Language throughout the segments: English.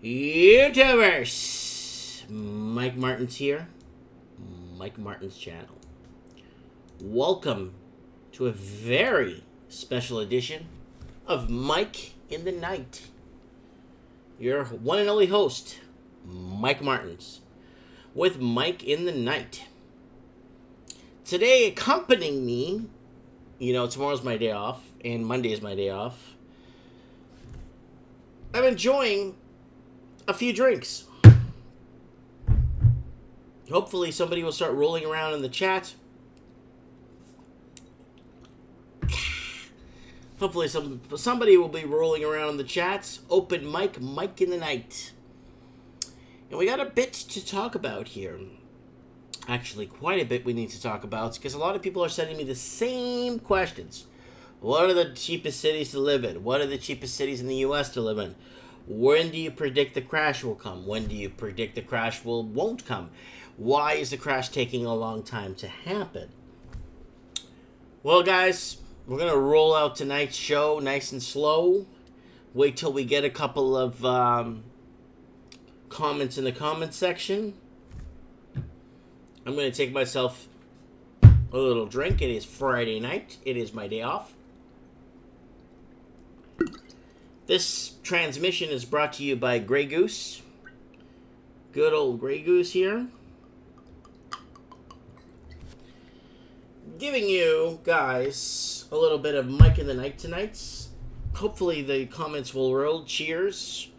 YouTubers, Mike Martin's here, Mike Martin's channel. Welcome to a very special edition of Mike in the Night. Your one and only host, Mike Martin's, with Mike in the Night. Today, accompanying me, tomorrow's my day off, and Monday is my day off. I'm enjoying a few drinks. Hopefully somebody will start rolling around in the chat. Hopefully somebody will be rolling around in the chats. Open mic, Mike in the Night. And we got a bit to talk about here. Actually, quite a bit we need to talk about, because a lot of people are sending me the same questions. What are the cheapest cities to live in? What are the cheapest cities in the U.S. to live in? When do you predict the crash will come? When do you predict the crash won't come? Why is the crash taking a long time to happen? Well, guys, we're going to roll out tonight's show nice and slow. Wait till we get a couple of comments in the comment section. I'm going to take myself a little drink. It is Friday night. It is my day off. This transmission is brought to you by Grey Goose. Good old Grey Goose here. Giving you guys a little bit of Mike in the Night tonight. Hopefully the comments will roll. Cheers.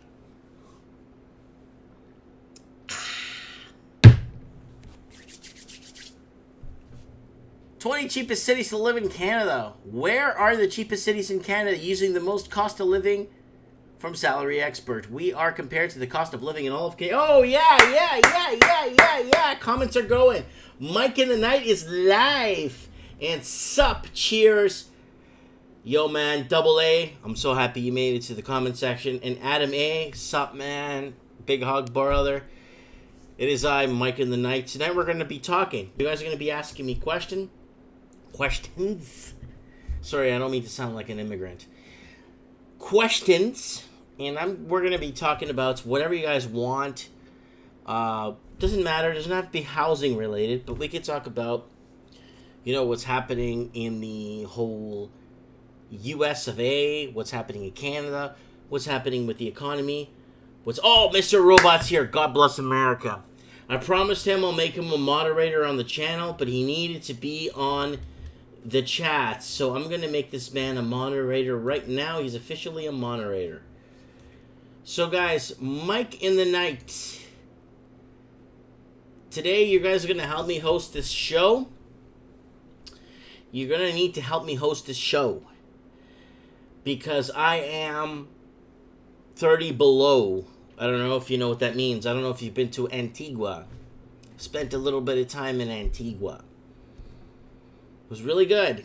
"20 cheapest cities to live in Canada." Where are the cheapest cities in Canada using the most cost of living from Salary Expert? We are compared to the cost of living in all of Canada. Oh, yeah. Comments are going. Mike in the Night is live. And sup, cheers. Yo, man, Double A. I'm so happy you made it to the comment section. And Adam A. Sup, man. Big hug, brother. It is I, Mike in the Night. Tonight we're going to be talking. You guys are going to be asking me questions. Sorry, I don't mean to sound like an immigrant. Questions. And we're going to be talking about whatever you guys want. Doesn't matter. Doesn't have to be housing related. But we could talk about, what's happening in the whole US of A. What's happening in Canada. What's happening with the economy. Oh, Mr. Robot's here. God bless America. I promised him I'll make him a moderator on the channel, but he needed to be on the chat. So I'm going to make this man a moderator right now. He's officially a moderator. So, guys, Mike in the Night. Today, you guys are going to help me host this show. You're going to need to help me host this show, because I am 30 below. I don't know if you know what that means. I don't know if you've been to Antigua. Spent a little bit of time in Antigua. It was really good,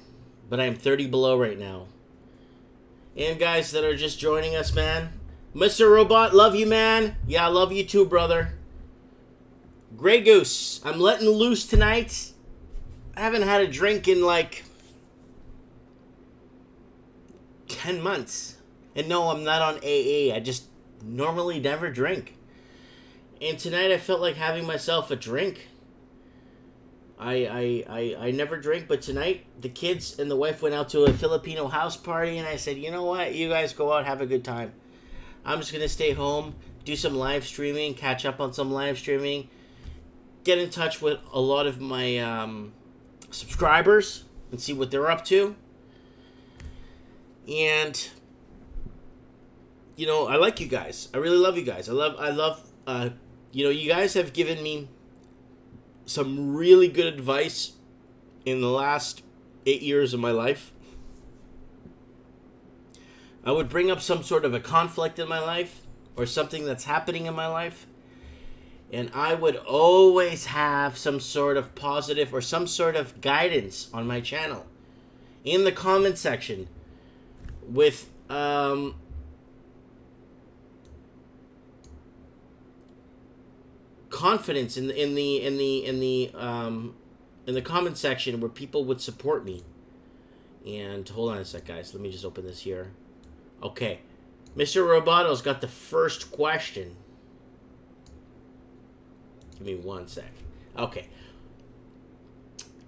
but I'm 30 below right now. And guys that are just joining us, man. Mr. Robot, love you, man. Yeah, I love you too, brother. Grey Goose, I'm letting loose tonight. I haven't had a drink in like 10 months. And no, I'm not on AA. I just normally never drink. And tonight I felt like having myself a drink. I never drink, but tonight the kids and the wife went out to a Filipino house party, and I said, you know what? You guys go out, have a good time. I'm just going to stay home, do some live streaming, catch up on some live streaming, get in touch with a lot of my subscribers and see what they're up to. And I like you guys. I really love you guys. I love, you guys have given me some really good advice in the last 8 years of my life. I would bring up some sort of a conflict in my life or something that's happening in my life, and I would always have some sort of positive or some sort of guidance on my channel in the comment section with confidence in the comment section where people would support me. And hold on a sec, guys. Let me just open this here. Okay. Mr. Roboto's got the first question. Give me one sec. Okay.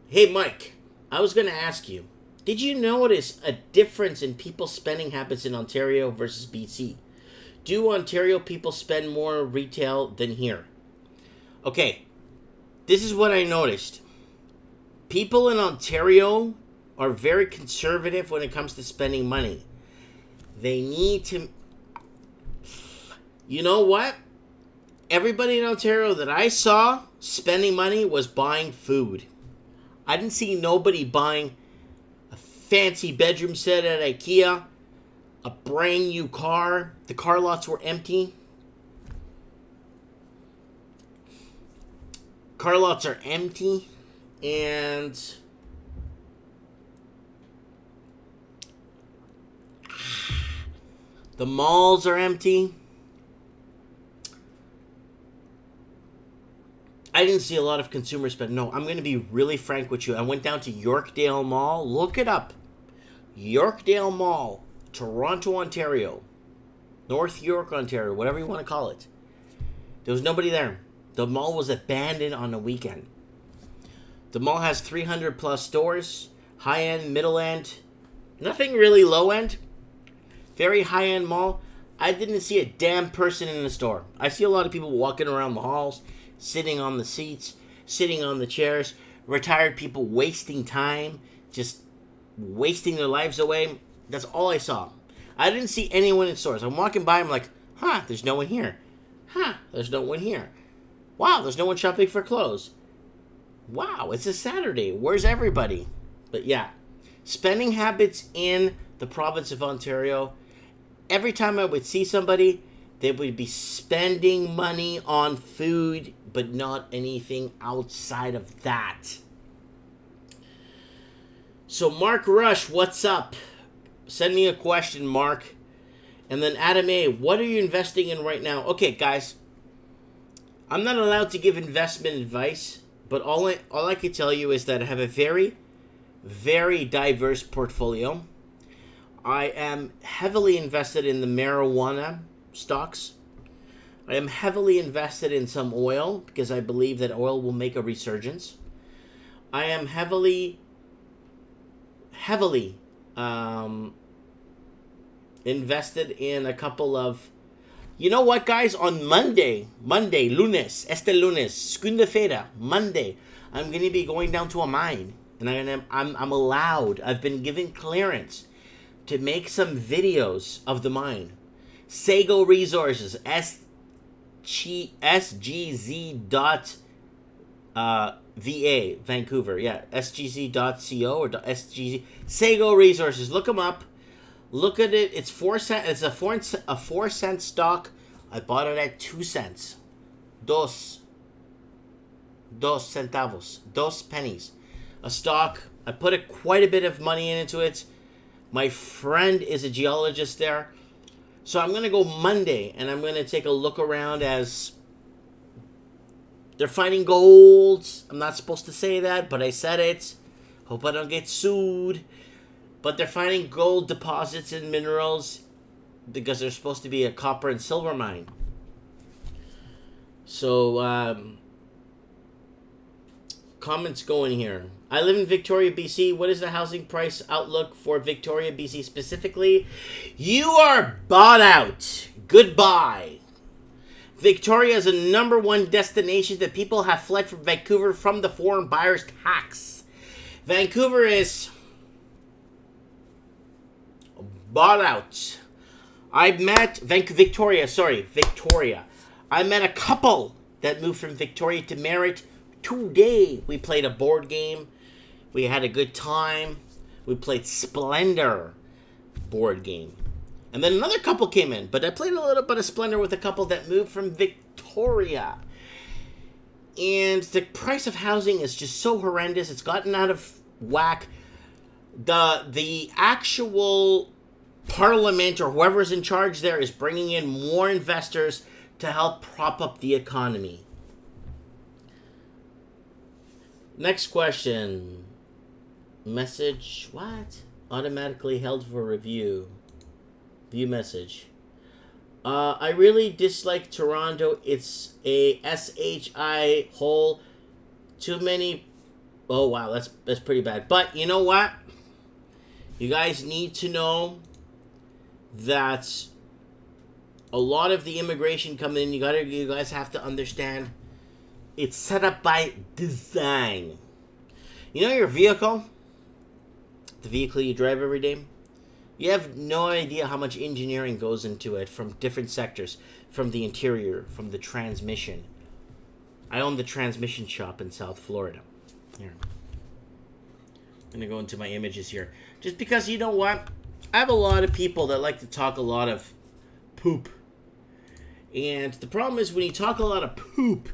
Hey, Mike, I was going to ask you, did you notice a difference in people's spending habits in Ontario versus BC? Do Ontario people spend more retail than here? Okay, this is what I noticed. People in Ontario are very conservative when it comes to spending money. They need to... You know what? Everybody in Ontario that I saw spending money was buying food. I didn't see nobody buying a fancy bedroom set at IKEA, a brand new car. The car lots were empty. Car lots are empty, and the malls are empty. I didn't see a lot of consumer spend. No, I'm going to be really frank with you. I went down to Yorkdale Mall. Look it up. Yorkdale Mall, Toronto, Ontario. North York, Ontario, whatever you want to call it. There was nobody there. The mall was abandoned on the weekend. The mall has 300 plus stores. High-end, middle-end. Nothing really low-end. Very high-end mall. I didn't see a damn person in the store. I see a lot of people walking around the halls, sitting on the seats, sitting on the chairs, retired people wasting time, just wasting their lives away. That's all I saw. I didn't see anyone in stores. I'm walking by, I'm like, huh, there's no one here. Huh, there's no one here. Wow, there's no one shopping for clothes. Wow, it's a Saturday. Where's everybody? But yeah, spending habits in the province of Ontario, every time I would see somebody, they would be spending money on food, but not anything outside of that. So Mark Rush, what's up? Send me a question, Mark. And then Adam A, what are you investing in right now? Okay, guys, I'm not allowed to give investment advice, but all I can tell you is that I have a very, very diverse portfolio. I am heavily invested in the marijuana stocks. I am heavily invested in some oil because I believe that oil will make a resurgence. I am heavily invested in a couple of... You know what, guys? On Monday, lunes, este lunes, segunda-feira, Monday, I'm going to be going down to a mine. And I'm allowed, I've been given clearance to make some videos of the mine. Sago Resources, SGZ.va, Vancouver. Yeah, SGZ.co or SGZ. Sago Resources. Look them up. Look at it. It's 4 cents. It's a 4-cent stock. I bought it at 2 cents. Dos centavos. Dos pennies. A stock. I put quite a bit of money into it. My friend is a geologist there. So I'm going to go Monday, and I'm going to take a look around as they're finding gold. I'm not supposed to say that, but I said it. Hope I don't get sued. But they're finding gold deposits and minerals because there's supposed to be a copper and silver mine. So, comments going here. I live in Victoria, BC. What is the housing price outlook for Victoria, BC specifically? You are bought out. Goodbye. Victoria is a #1 destination that people have fled from Vancouver from the foreign buyer's tax. Vancouver is bought out. I met Victoria. I met a couple that moved from Victoria to Merritt today. We played a board game. We had a good time. We played Splendor board game. And then another couple came in, but I played a little bit of Splendor with a couple that moved from Victoria. And the price of housing is just so horrendous. It's gotten out of whack. The actual Parliament or whoever's in charge there is bringing in more investors to help prop up the economy. Next question. Message, what? Automatically held for review. View message. I really dislike Toronto. It's a SHI hole. Too many. Oh wow, that's pretty bad. But you know what? You guys need to know that a lot of the immigration coming in. You guys have to understand. It's set up by design. You know your vehicle, the vehicle you drive every day. You have no idea how much engineering goes into it from different sectors, from the interior, from the transmission. I own the transmission shop in South Florida. Here. I'm going to go into my images here. Just because, you know what? I have a lot of people that like to talk a lot of poop. And the problem is when you talk a lot of poop,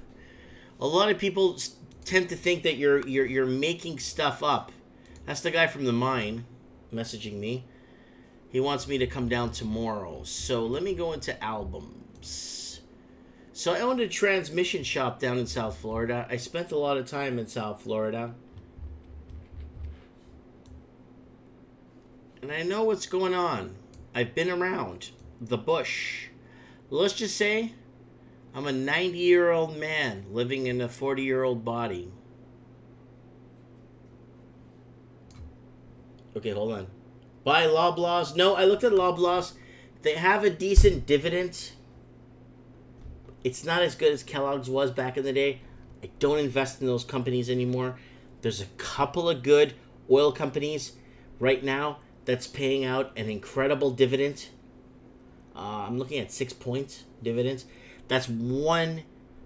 a lot of people tend to think that you're making stuff up. That's the guy from the mine messaging me. He wants me to come down tomorrow. So let me go into albums. So I owned a transmission shop down in South Florida. I spent a lot of time in South Florida. And I know what's going on. I've been around the bush. Let's just say I'm a 90-year-old man living in a 40-year-old body. Okay, hold on. Buy Loblaws. No, I looked at Loblaws. They have a decent dividend. It's not as good as Kellogg's was back in the day. I don't invest in those companies anymore. There's a couple of good oil companies right now that's paying out an incredible dividend. I'm looking at 6 points dividends. That's one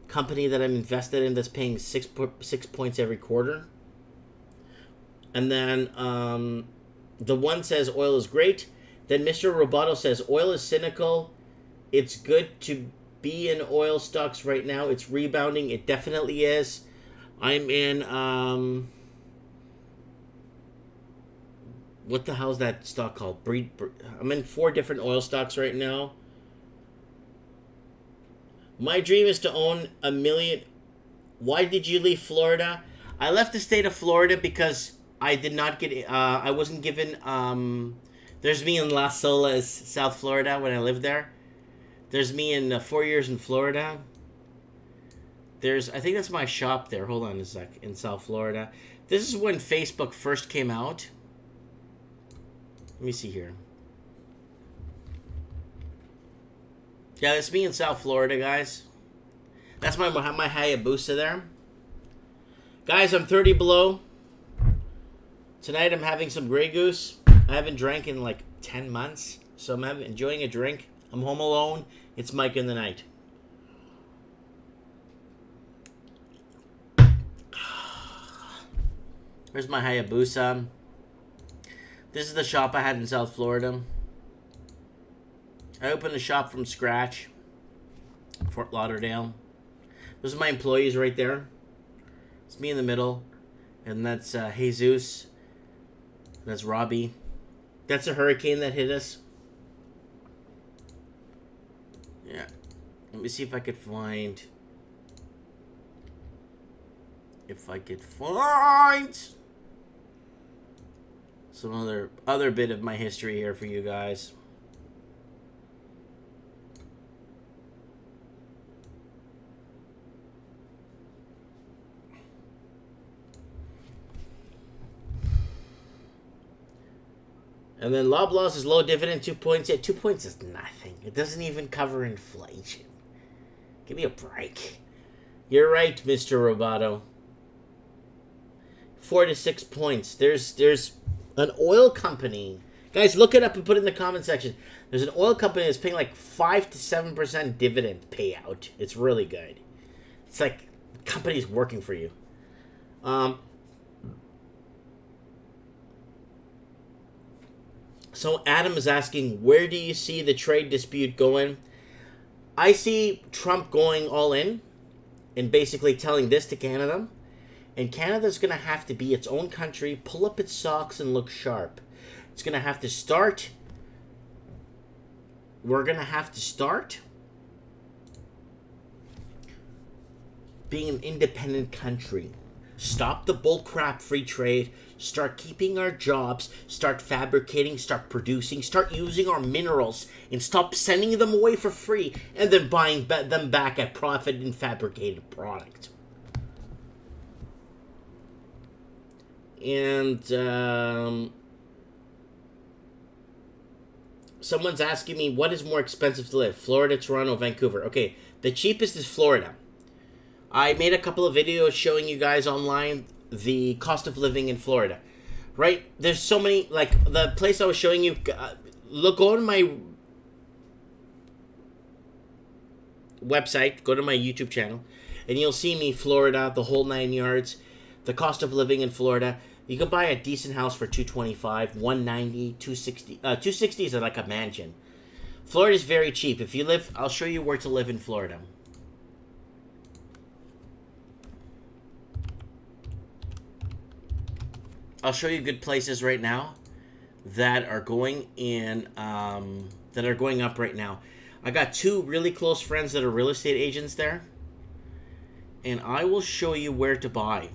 company that I'm invested in that's paying 6 points every quarter. And then the one says oil is great. Then Mr. Roboto says oil is cynical. It's good to be in oil stocks right now. It's rebounding. It definitely is. I'm in what the hell is that stock called? I'm in 4 different oil stocks right now. My dream is to own $1 million. Why did you leave Florida? I left the state of Florida because I did not get, I wasn't given, there's me in Las Solas, South Florida, when I lived there. There's me in 4 years in Florida. I think that's my shop there. Hold on a sec. In South Florida. This is when Facebook first came out. Let me see here. Yeah, that's me in South Florida, guys. That's my Hayabusa there. Guys, I'm 30 below. Tonight I'm having some Grey Goose. I haven't drank in like 10 months. So I'm enjoying a drink. I'm home alone. It's Mike in the night. Here's my Hayabusa. This is the shop I had in South Florida. I opened a shop from scratch. Fort Lauderdale. Those are my employees right there. It's me in the middle. And that's Jesus. That's Robbie. That's a hurricane that hit us. Yeah. Let me see if I could find... some other bit of my history here for you guys. And then Loblaws is low dividend, 2 points. Yeah, 2 points is nothing. It doesn't even cover inflation. Give me a break. You're right, Mr. Roboto. 4 to 6 points. There's an oil company. Guys, look it up and put it in the comment section. There's an oil company that's paying like 5 to 7% dividend payout. It's really good. It's like the company's working for you. So Adam is asking, where do you see the trade dispute going? I see Trump going all in and basically telling this to Canada. And Canada's going to have to be its own country, pull up its socks and look sharp. It's going to have to start. We're going to have to start being an independent country. Stop the bullcrap free trade. Start keeping our jobs. Start fabricating. Start producing. Start using our minerals. And stop sending them away for free. And then buying them back at profit in fabricated product. And someone's asking me, what is more expensive to live? Florida, Toronto, Vancouver. Okay, the cheapest is Florida. I made a couple of videos showing you guys online the cost of living in Florida. Right? There's so many, like the place I was showing you, go to my website, go to my YouTube channel, and you'll see me, Florida, the whole 9 yards, the cost of living in Florida. You can buy a decent house for $225, $190, $260. $260 is like a mansion. Florida is very cheap. If you live, I'll show you where to live in Florida. I'll show you good places right now that are going in, that are going up right now. I got two really close friends that are real estate agents there, and I will show you where to buy.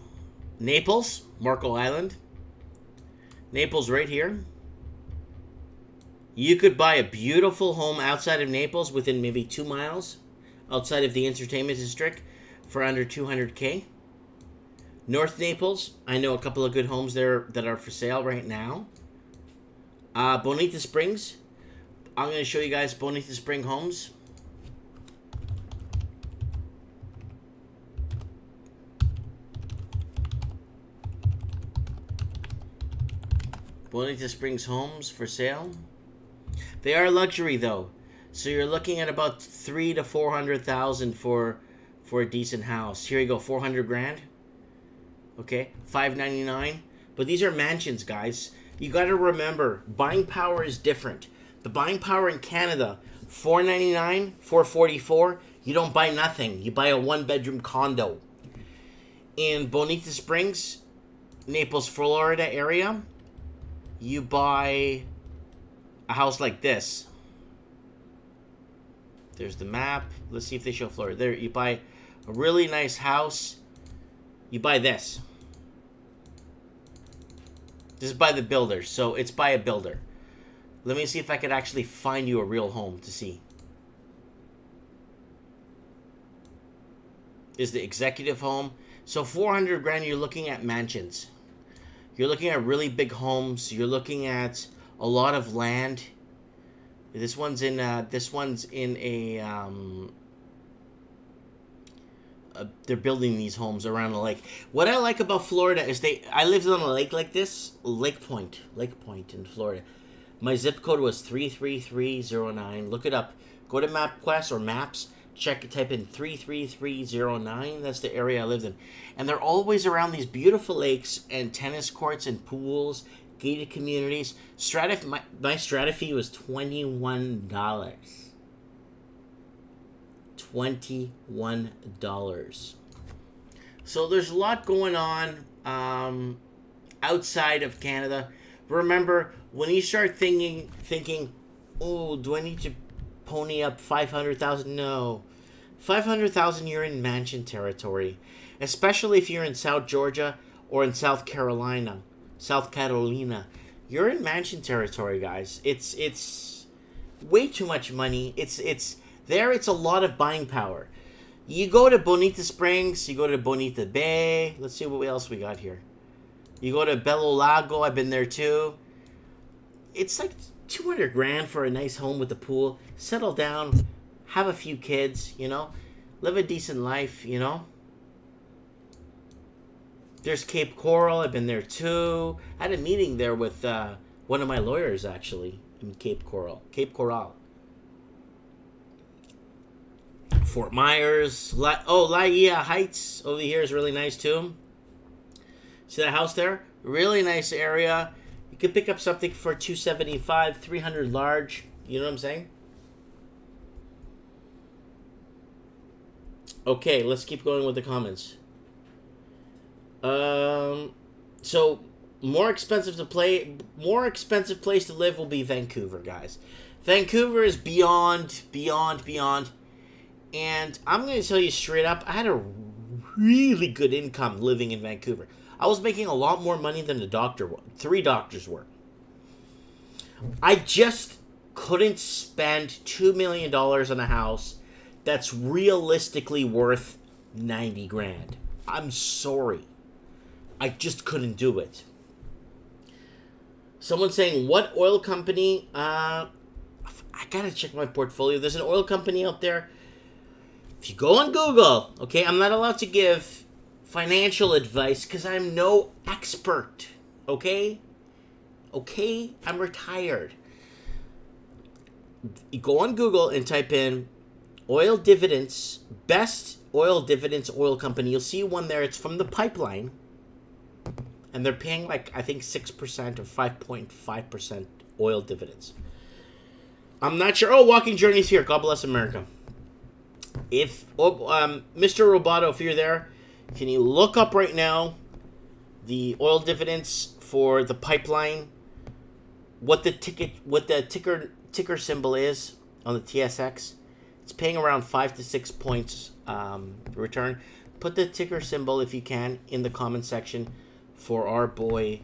Naples, Marco Island. Naples right here. You could buy a beautiful home outside of Naples within maybe 2 miles outside of the entertainment district for under $200K. North Naples, I know a couple of good homes there that are for sale right now. Bonita Springs. I'm going to show you guys Bonita Spring homes. Bonita Springs homes for sale. They are luxury though, so you're looking at about $300,000 to $400,000 for a decent house. Here you go, 400 grand. Okay, $599. But these are mansions, guys. You got to remember, buying power is different. The buying power in Canada, $499, $444. You don't buy nothing. You buy a 1-bedroom condo. In Bonita Springs, Naples, Florida area, you buy a house like this. There's the map. Let's see if they show Florida. There, you buy a really nice house. You buy this. This is by the builder, so it's by a builder. Let me see if I could actually find you a real home to see. Is the executive home. So 400 grand, you're looking at mansions. You're looking at really big homes. You're looking at a lot of land. This one's in a they're building these homes around a lake. What I like about Florida is I lived on a lake like this, Lake Point in Florida. My zip code was 33309. Look it up. Go to MapQuest or Maps. Type in 33309. That's the area I lived in. And they're always around these beautiful lakes and tennis courts and pools, gated communities. My strata fee was $21. $21. So there's a lot going on outside of Canada. Remember, when you start thinking, oh, do I need to pony up 500,000? No. 500,000, you're in mansion territory. Especially if you're in South Georgia or in South Carolina. You're in mansion territory, guys. It's way too much money. It's a lot of buying power. You go to Bonita Springs, you go to Bonita Bay. Let's see what else we got here. You go to Belo Lago, I've been there too. It's like 200 grand for a nice home with a pool. Settle down, have a few kids, you know. Live a decent life, you know. There's Cape Coral, I've been there too. I had a meeting there with one of my lawyers actually in Cape Coral. Fort Myers. Laia Heights over here is really nice too. See that house there? Really nice area. You could pick up something for $275, $300 large. You know what I'm saying? Okay, let's keep going with the comments. So more expensive place to live will be Vancouver, guys. Vancouver is beyond. And I'm going to tell you straight up, I had a really good income living in Vancouver. I was making a lot more money than the doctor, 3 doctors were. I just couldn't spend $2 million on a house that's realistically worth 90 grand. I'm sorry. I just couldn't do it. Someone's saying, what oil company? I gotta check my portfolio. There's an oil company out there. If you go on Google, okay, I'm not allowed to give financial advice because I'm no expert, okay? Okay? I'm retired. You go on Google and type in oil dividends, best oil dividends oil company. You'll see one there. It's from the pipeline. And they're paying like, I think 6% or 5.5% oil dividends. I'm not sure. Oh, Walking Journey's here. God bless America. If, Mr. Roboto, if you're there, can you look up right now the oil dividends for the pipeline? What the ticker symbol is on the TSX? It's paying around 5 to 6 points return. Put the ticker symbol, if you can, in the comment section for our boy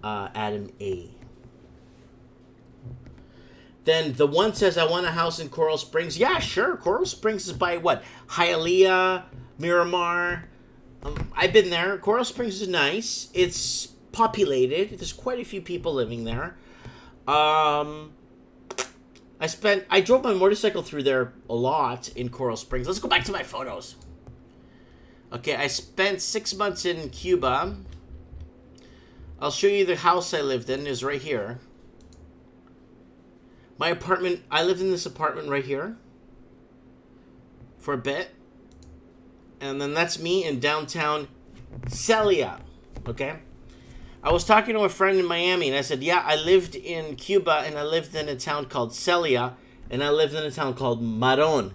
Adam A. Then the one says, I want a house in Coral Springs. Yeah, sure. Coral Springs is by what? Hialeah, Miramar. I've been there. Coral Springs is nice. It's populated. There's quite a few people living there. I drove my motorcycle through there a lot in Coral Springs. Let's go back to my photos. Okay, I spent 6 months in Cuba. I'll show you the house I lived in. Is right here. My apartment, I lived in this apartment right here for a bit. And then that's me in downtown Celia, okay? I was talking to a friend in Miami, and I said, yeah, I lived in Cuba, and I lived in a town called Celia, and I lived in a town called Maron.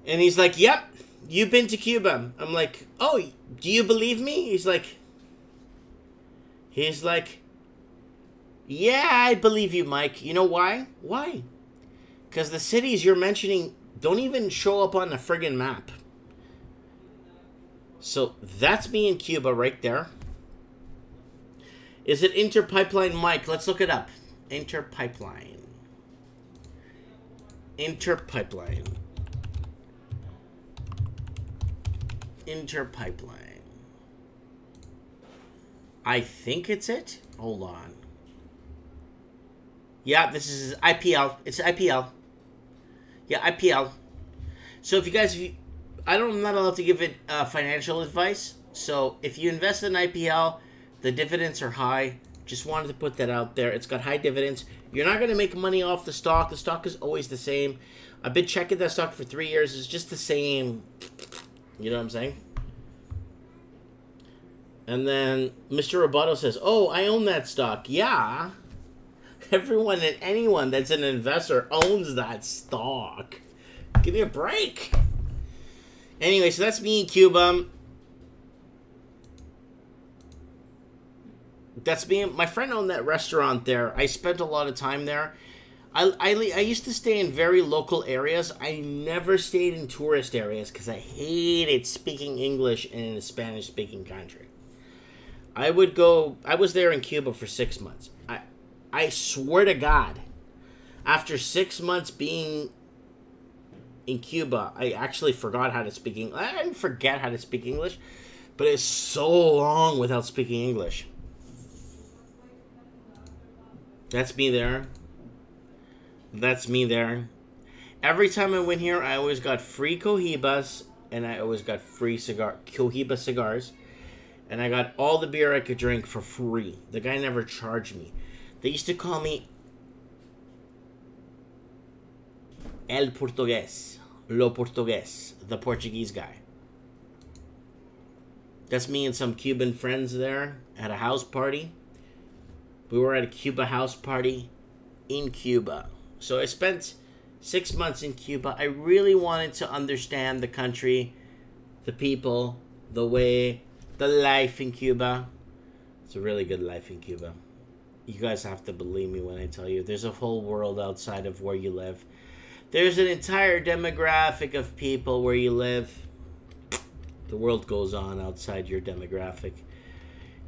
And he's like, yep, you've been to Cuba. I'm like, oh, do you believe me? He's like, yeah, I believe you, Mike. You know why? Why? Because the cities you're mentioning don't even show up on the friggin' map. So that's me in Cuba right there. Is it Interpipeline Mike? Let's look it up. Interpipeline. Interpipeline. Interpipeline. I think it's it. Hold on. Yeah, this is IPL. It's IPL. Yeah, IPL. So if you guys, I'm not allowed to give it financial advice. So if you invest in IPL, the dividends are high. Just wanted to put that out there. It's got high dividends. You're not going to make money off the stock. The stock is always the same. I've been checking that stock for 3 years. It's just the same. You know what I'm saying? And then Mr. Roboto says, oh, I own that stock. Yeah. Everyone and anyone that's an investor owns that stock. Give me a break. Anyway, so that's me in Cuba. That's me. My friend owned that restaurant there. I spent a lot of time there. I used to stay in very local areas. I never stayed in tourist areas because I hated speaking English in a Spanish-speaking country. I was there in Cuba for 6 months. I swear to God, after 6 months being in Cuba, I actually forgot how to speak English. I didn't forget how to speak English, but it's so long without speaking English. That's me there. That's me there. Every time I went here, I always got free Cohibas, and I always got free Cohiba cigars, and I got all the beer I could drink for free. The guy never charged me. They used to call me El Portugués, Lo Portugués, the Portuguese guy. That's me and some Cuban friends there at a house party. We were at a Cuba house party in Cuba. So I spent 6 months in Cuba. I really wanted to understand the country, the people, the way, the life in Cuba. It's a really good life in Cuba. You guys have to believe me when I tell you, there's a whole world outside of where you live. There's an entire demographic of people where you live. The world goes on outside your demographic.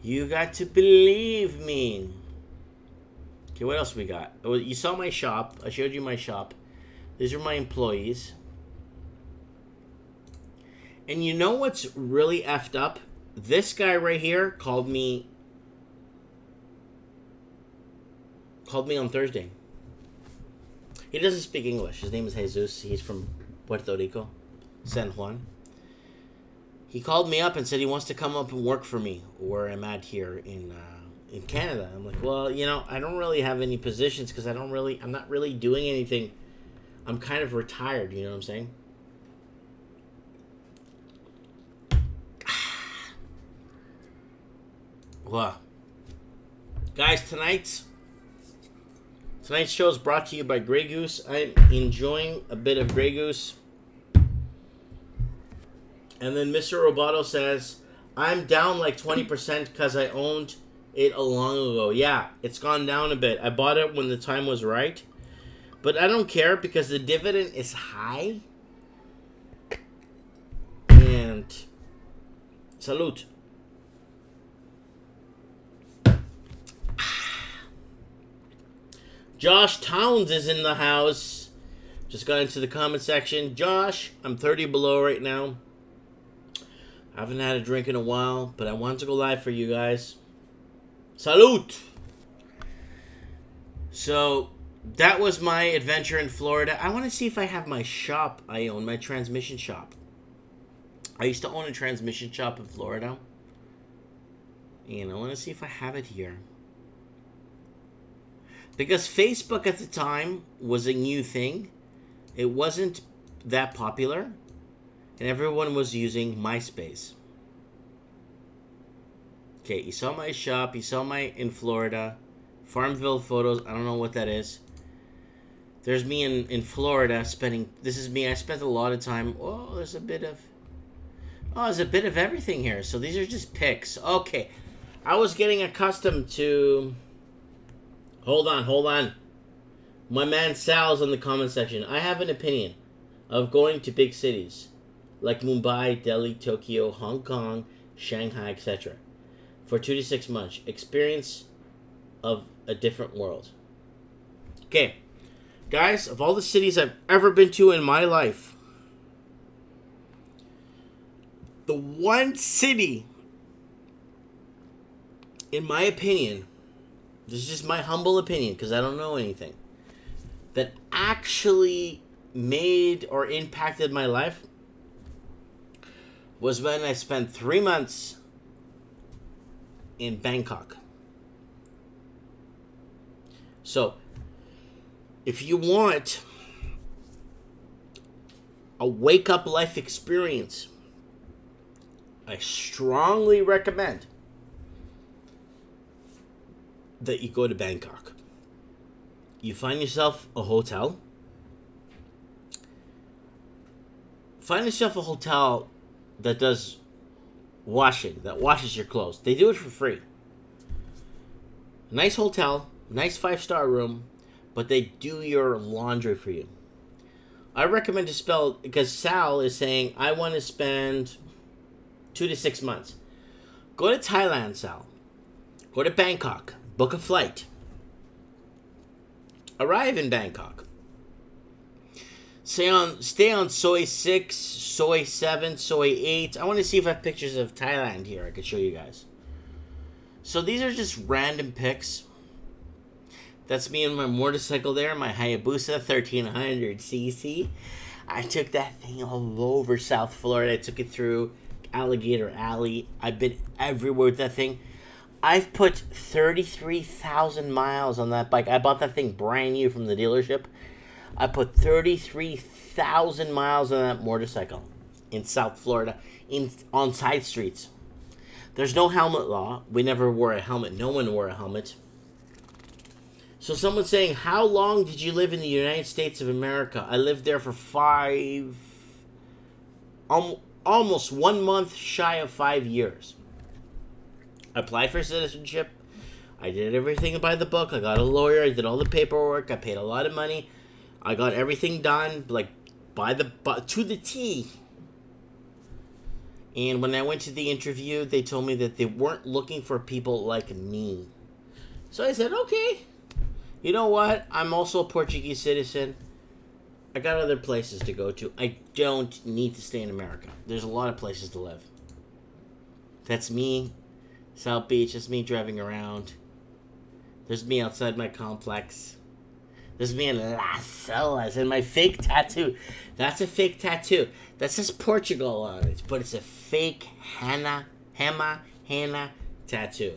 You got to believe me. Okay, what else we got? Oh, you saw my shop. I showed you my shop. These are my employees. And you know what's really effed up? This guy right here called me on Thursday. He doesn't speak English. His name is Jesus. He's from Puerto Rico, San Juan. He called me up and said he wants to come up and work for me where I'm at here in Canada. I'm like, well, you know, I don't really have any positions because I'm not really doing anything. I'm kind of retired, you know what I'm saying? Wow. Guys, tonight's show is brought to you by Grey Goose. I'm enjoying a bit of Grey Goose. And then Mr. Roboto says, I'm down like 20% because I owned it a long ago. Yeah, it's gone down a bit. I bought it when the time was right. But I don't care because the dividend is high. And salute. Josh Towns is in the house. Just got into the comment section. Josh, I'm 30 below right now. I haven't had a drink in a while, but I wanted to go live for you guys. Salute! So, that was my adventure in Florida. I want to see if I have my shop I own, my transmission shop. I used to own a transmission shop in Florida. And I want to see if I have it here. Because Facebook at the time was a new thing. It wasn't that popular. And everyone was using MySpace. Okay, you saw my shop. You saw my in Florida. Farmville photos. I don't know what that is. There's me in Florida spending... This is me. I spent a lot of time... Oh, there's a bit of... Oh, there's a bit of everything here. So these are just pics. Okay. I was getting accustomed to... Hold on. My man Sal's in the comment section. I have an opinion of going to big cities like Mumbai, Delhi, Tokyo, Hong Kong, Shanghai, etc. for 2 to 6 months. Experience of a different world. Okay. Guys, of all the cities I've ever been to in my life, the one city, in my opinion, this is just my humble opinion because I don't know anything, that actually made or impacted my life was when I spent 3 months in Bangkok. So, if you want a wake-up life experience, I strongly recommend that you go to Bangkok. You find yourself a hotel. Find yourself a hotel that does washing, that washes your clothes. They do it for free. Nice hotel, nice 5-star room, but they do your laundry for you. I recommend to spell, because Sal is saying, I want to spend 2 to 6 months. Go to Thailand, Sal. Go to Bangkok. Book a flight. Arrive in Bangkok. Stay on Soy 6, Soy 7, Soy 8. I want to see if I have pictures of Thailand here I could show you guys. So these are just random pics. That's me and my motorcycle there, my Hayabusa 1300cc. I took that thing all over South Florida. I took it through Alligator Alley. I've been everywhere with that thing. I've put 33,000 miles on that bike. I bought that thing brand new from the dealership. I put 33,000 miles on that motorcycle in South Florida, on side streets. There's no helmet law. We never wore a helmet. No one wore a helmet. So someone's saying, how long did you live in the United States of America? I lived there for almost 1 month shy of 5 years. I applied for citizenship. I did everything by the book. I got a lawyer. I did all the paperwork. I paid a lot of money. I got everything done, like, to the T. And when I went to the interview, they told me that they weren't looking for people like me. So I said, okay. You know what? I'm also a Portuguese citizen. I got other places to go to. I don't need to stay in America. There's a lot of places to live. That's me. South Beach. That's me driving around. There's me outside my complex. There's me in Las Olas and my fake tattoo. That's a fake tattoo. That says Portugal on it, but it's a fake henna tattoo.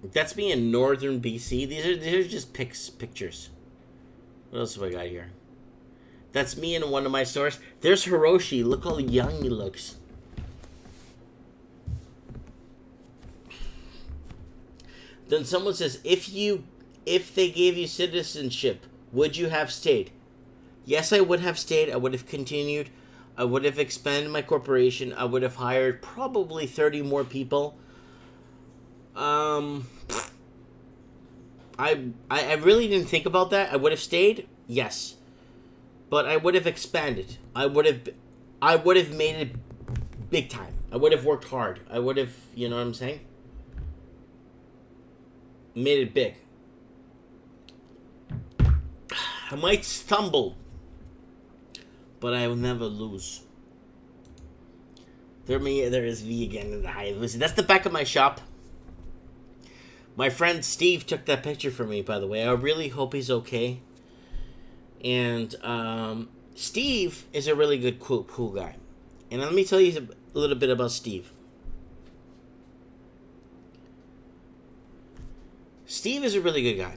That's me in northern BC. These are just pictures. What else have I got here? That's me in one of my stores. There's Hiroshi. Look how young he looks. Then someone says, if they gave you citizenship, would you have stayed? Yes, I would have stayed. I would have continued. I would have expanded my corporation. I would have hired probably 30 more people. I really didn't think about that. I would have stayed, yes, but I would have expanded. I would have made it big time. I would have worked hard. I would have, you know what I'm saying? Made it big. I might stumble, but I will never lose. There is V again in the hive. Listen, that's the back of my shop. My friend Steve took that picture for me, by the way. I really hope he's okay. And Steve is a really good, cool guy. And let me tell you a little bit about Steve. Steve is a really good guy.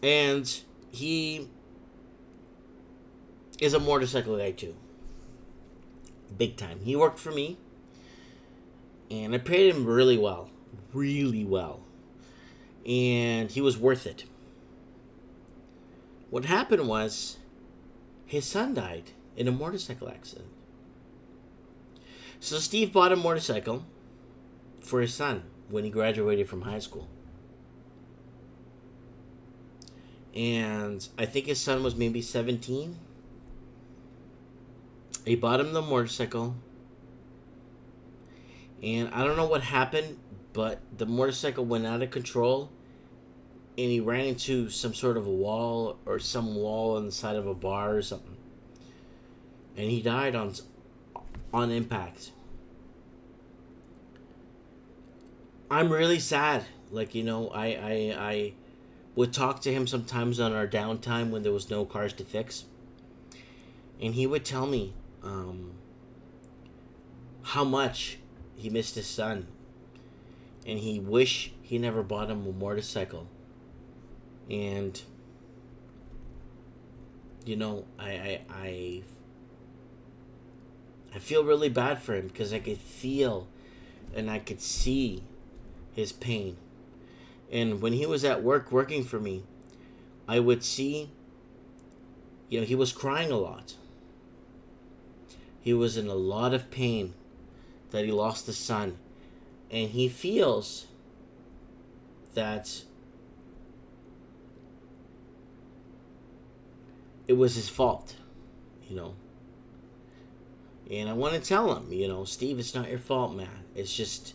And he is a motorcycle guy too. Big time. He worked for me. And I paid him really well. Really well. And he was worth it. What happened was his son died in a motorcycle accident. So Steve bought a motorcycle for his son when he graduated from high school. And I think his son was maybe 17. He bought him the motorcycle. And I don't know what happened, but the motorcycle went out of control. And he ran into some sort of a wall or some wall on the side of a bar or something. And he died on impact. I'm really sad. Like, you know, I would talk to him sometimes on our downtime when there was no cars to fix. And he would tell me how much he missed his son. And he wished he never bought him a motorcycle. And, you know, I feel really bad for him because I could feel and I could see his pain. And when he was at work working for me, I would see, you know, he was crying a lot. He was in a lot of pain that he lost his son. And he feels that it was his fault, you know. And I want to tell him, you know, Steve, it's not your fault, man. It's just,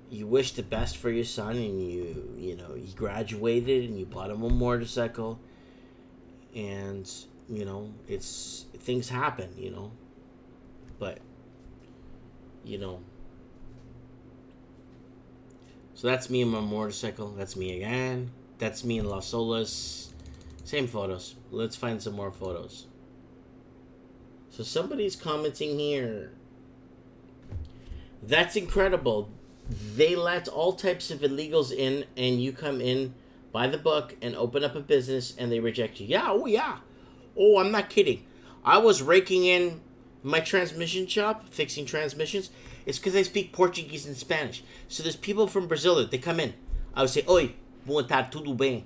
you wish the best for your son, and you know, he graduated, and you bought him a motorcycle, and, you know, things happen, you know, but, you know, so that's me and my motorcycle. That's me again. That's me in Las Olas. Same photos. Let's find some more photos. So somebody's commenting here. That's incredible. They let all types of illegals in, and you come in, buy the book, and open up a business, and they reject you. Yeah, oh yeah. Oh, I'm not kidding. I was raking in my transmission shop, fixing transmissions. It's because I speak Portuguese and Spanish. So there's people from Brazil that they come in. I would say, oi, boa tarde, tudo bem?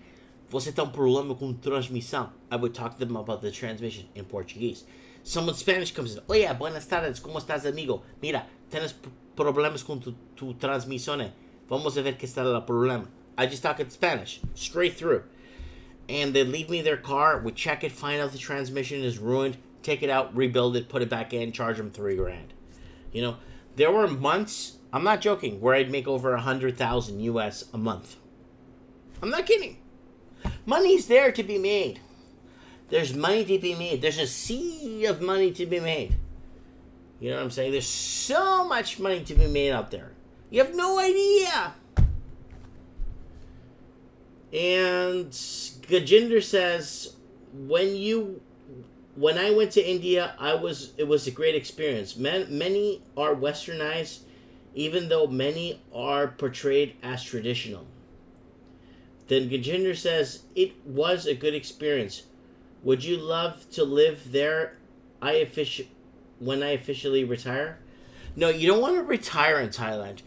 Você tem problema com transmissão? I would talk to them about the transmission in Portuguese. Someone Spanish comes in. Oye, buenas tardes, ¿cómo estás, amigo? Mira, tienes problemas con tu transmisión. Vamos a ver qué está el problema. I just talk in Spanish, straight through. and they leave me their car. We check it, find out the transmission is ruined, take it out, rebuild it, put it back in, charge them $3,000. You know, there were months, I'm not joking, where I'd make over 100,000 US a month. I'm not kidding. Money's there to be made. There's money to be made. There's a sea of money to be made. You know what I'm saying? There's so much money to be made out there. You have no idea. And Gajinder says, when I went to India, it was a great experience. Many are westernized, even though many are portrayed as traditional. Then Gajinder says, it was a good experience. Would you love to live there when I officially retire? No, you don't want to retire in Thailand.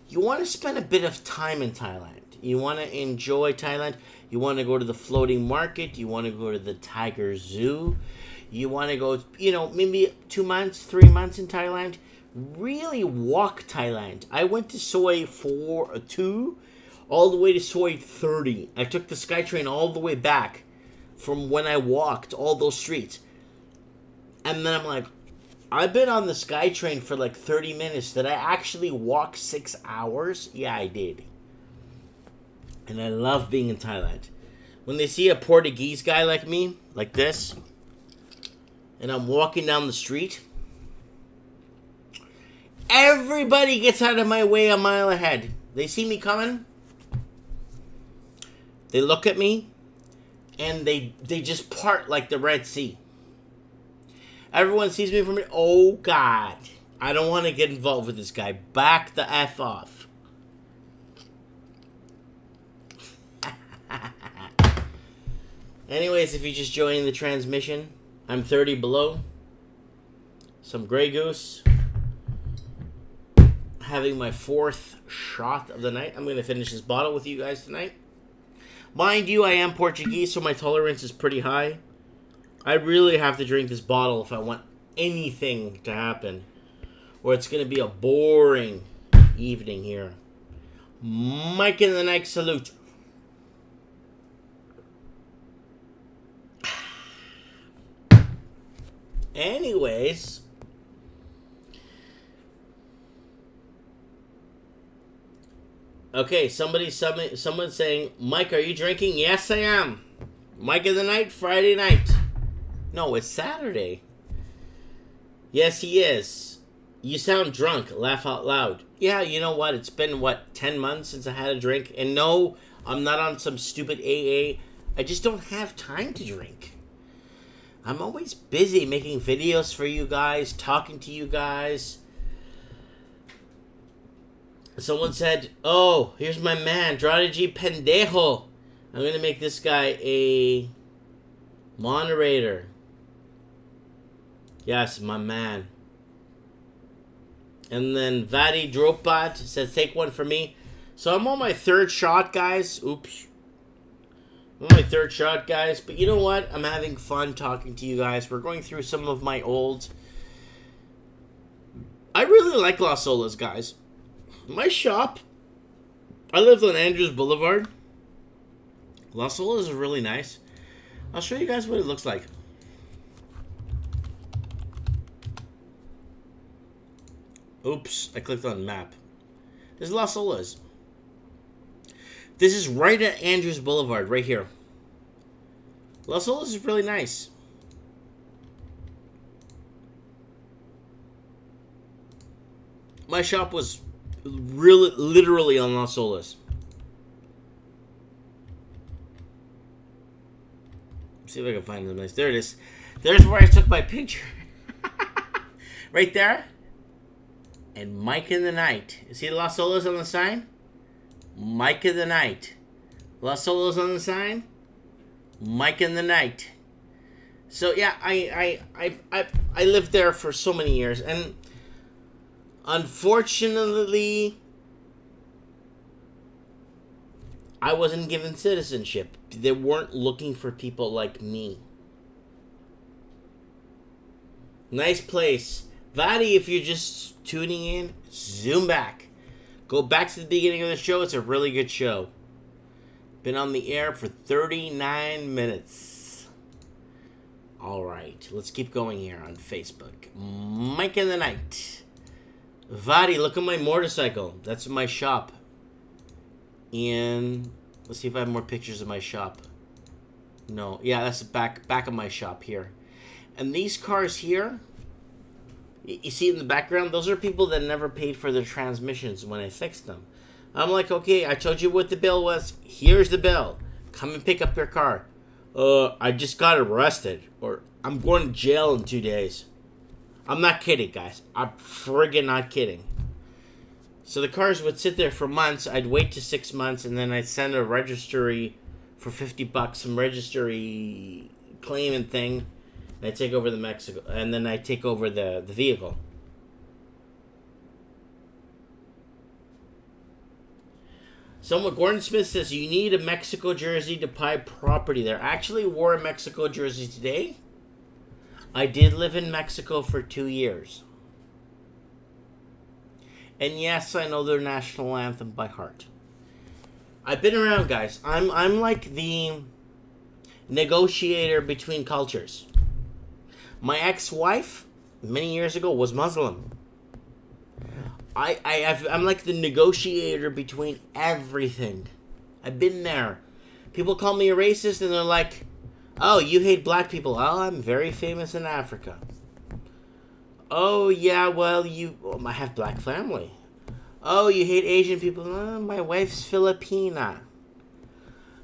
You want to spend a bit of time in Thailand. You want to enjoy Thailand. You want to go to the floating market. You want to go to the tiger zoo. You want to go, maybe 2 months, 3 months in Thailand. Really walk Thailand. I went to Soi 2 all the way to Soi 30. I took the SkyTrain all the way back from when I walked all those streets. And then I'm like, I've been on the SkyTrain for like 30 minutes. Did I actually walk 6 hours? Yeah, I did. And I love being in Thailand. When they see a Portuguese guy like me, like this, and I'm walking down the street, everybody gets out of my way a mile ahead. They see me coming. They look at me, and they just part like the Red Sea. Everyone sees me from it. Oh, God. I don't want to get involved with this guy. Back the F off. Anyways, if you're just joining the transmission, I'm 30 below. Some Grey Goose. Having my 4th shot of the night. I'm going to finish this bottle with you guys tonight. Mind you, I am Portuguese, so my tolerance is pretty high. I really have to drink this bottle if I want anything to happen, or it's going to be a boring evening here. Mike in the night salute. Anyways, okay, someone's saying, Mike, are you drinking? Yes, I am. Mike in the night, Friday night. No, it's Saturday. Yes, he is. You sound drunk. Laugh out loud. Yeah, you know what? It's been, 10 months since I had a drink. And no, I'm not on some stupid AA. I just don't have time to drink. I'm always busy making videos for you guys, talking to you guys. Someone said, oh, here's my man, Strategy Pendejo. I'm going to make this guy a moderator. Yes, my man. And then Vadi Dropat says, take one for me. So I'm on my 3rd shot, guys. Oops. I'm on my 3rd shot, guys. But you know what? I'm having fun talking to you guys. We're going through some of my old... I really like Las Olas, guys. My shop, I live on Andrews Boulevard. Las Olas is really nice. I'll show you guys what it looks like. Oops, I clicked on map. This is Las Olas. This is right at Andrews Boulevard, right here. Las Olas is really nice. My shop was literally on Las Olas. See if I can find the nice. There it is. There's where I took my picture. Right there. And Mike in the night. See Las Olas on the sign? Mike in the night. Las Olas on the sign? Mike in the night. So yeah, I lived there for so many years, and unfortunately, I wasn't given citizenship. They weren't looking for people like me. Nice place. Vadi, if you're just tuning in, zoom back. Go back to the beginning of the show. It's a really good show. Been on the air for 39 minutes. All right, let's keep going here on Facebook. Mike in the Night. Vadi, look at my motorcycle. That's my shop. And let's see if I have more pictures of my shop. No, yeah, that's the back of my shop here. And these cars here, you see in the background, those are people that never paid for their transmissions when I fixed them. I'm like, okay, I told you what the bill was. Here's the bill. Come and pick up your car. I just got arrested. Or I'm going to jail in 2 days. I'm not kidding, guys. I'm friggin' not kidding. So the cars would sit there for months. I'd wait to 6 months, and then I'd send a registry for $50, some registry claim and thing. And I'd take over the Mexico, and then I'd take over the vehicle. Someone, Gordon Smith says, you need a Mexico jersey to buy property there. I actually wore a Mexico jersey today. I did live in Mexico for 2 years. And yes, I know their national anthem by heart. I've been around, guys. I'm like the negotiator between cultures. My ex-wife, many years ago, was Muslim. I'm like the negotiator between everything. I've been there. People call me a racist, and they're like, oh, you hate black people. Oh, I'm very famous in Africa. Oh, yeah, well, I have black family. Oh, you hate Asian people. Oh, my wife's Filipina.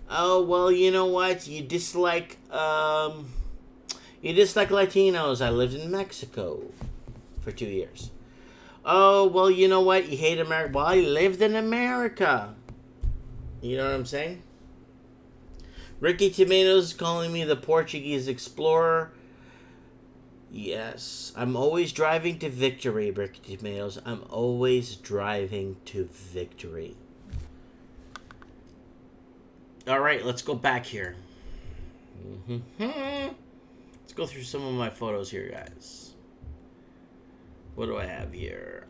Oh, well, you know what? You dislike Latinos. I lived in Mexico for 2 years. Oh, well, you know what? You hate America. Well, I lived in America. You know what I'm saying? Ricky Tomatoes calling me the Portuguese explorer. Yes. I'm always driving to victory, Ricky Tomatoes. I'm always driving to victory. All right, let's go back here. Let's go through some of my photos here, guys. What do I have here?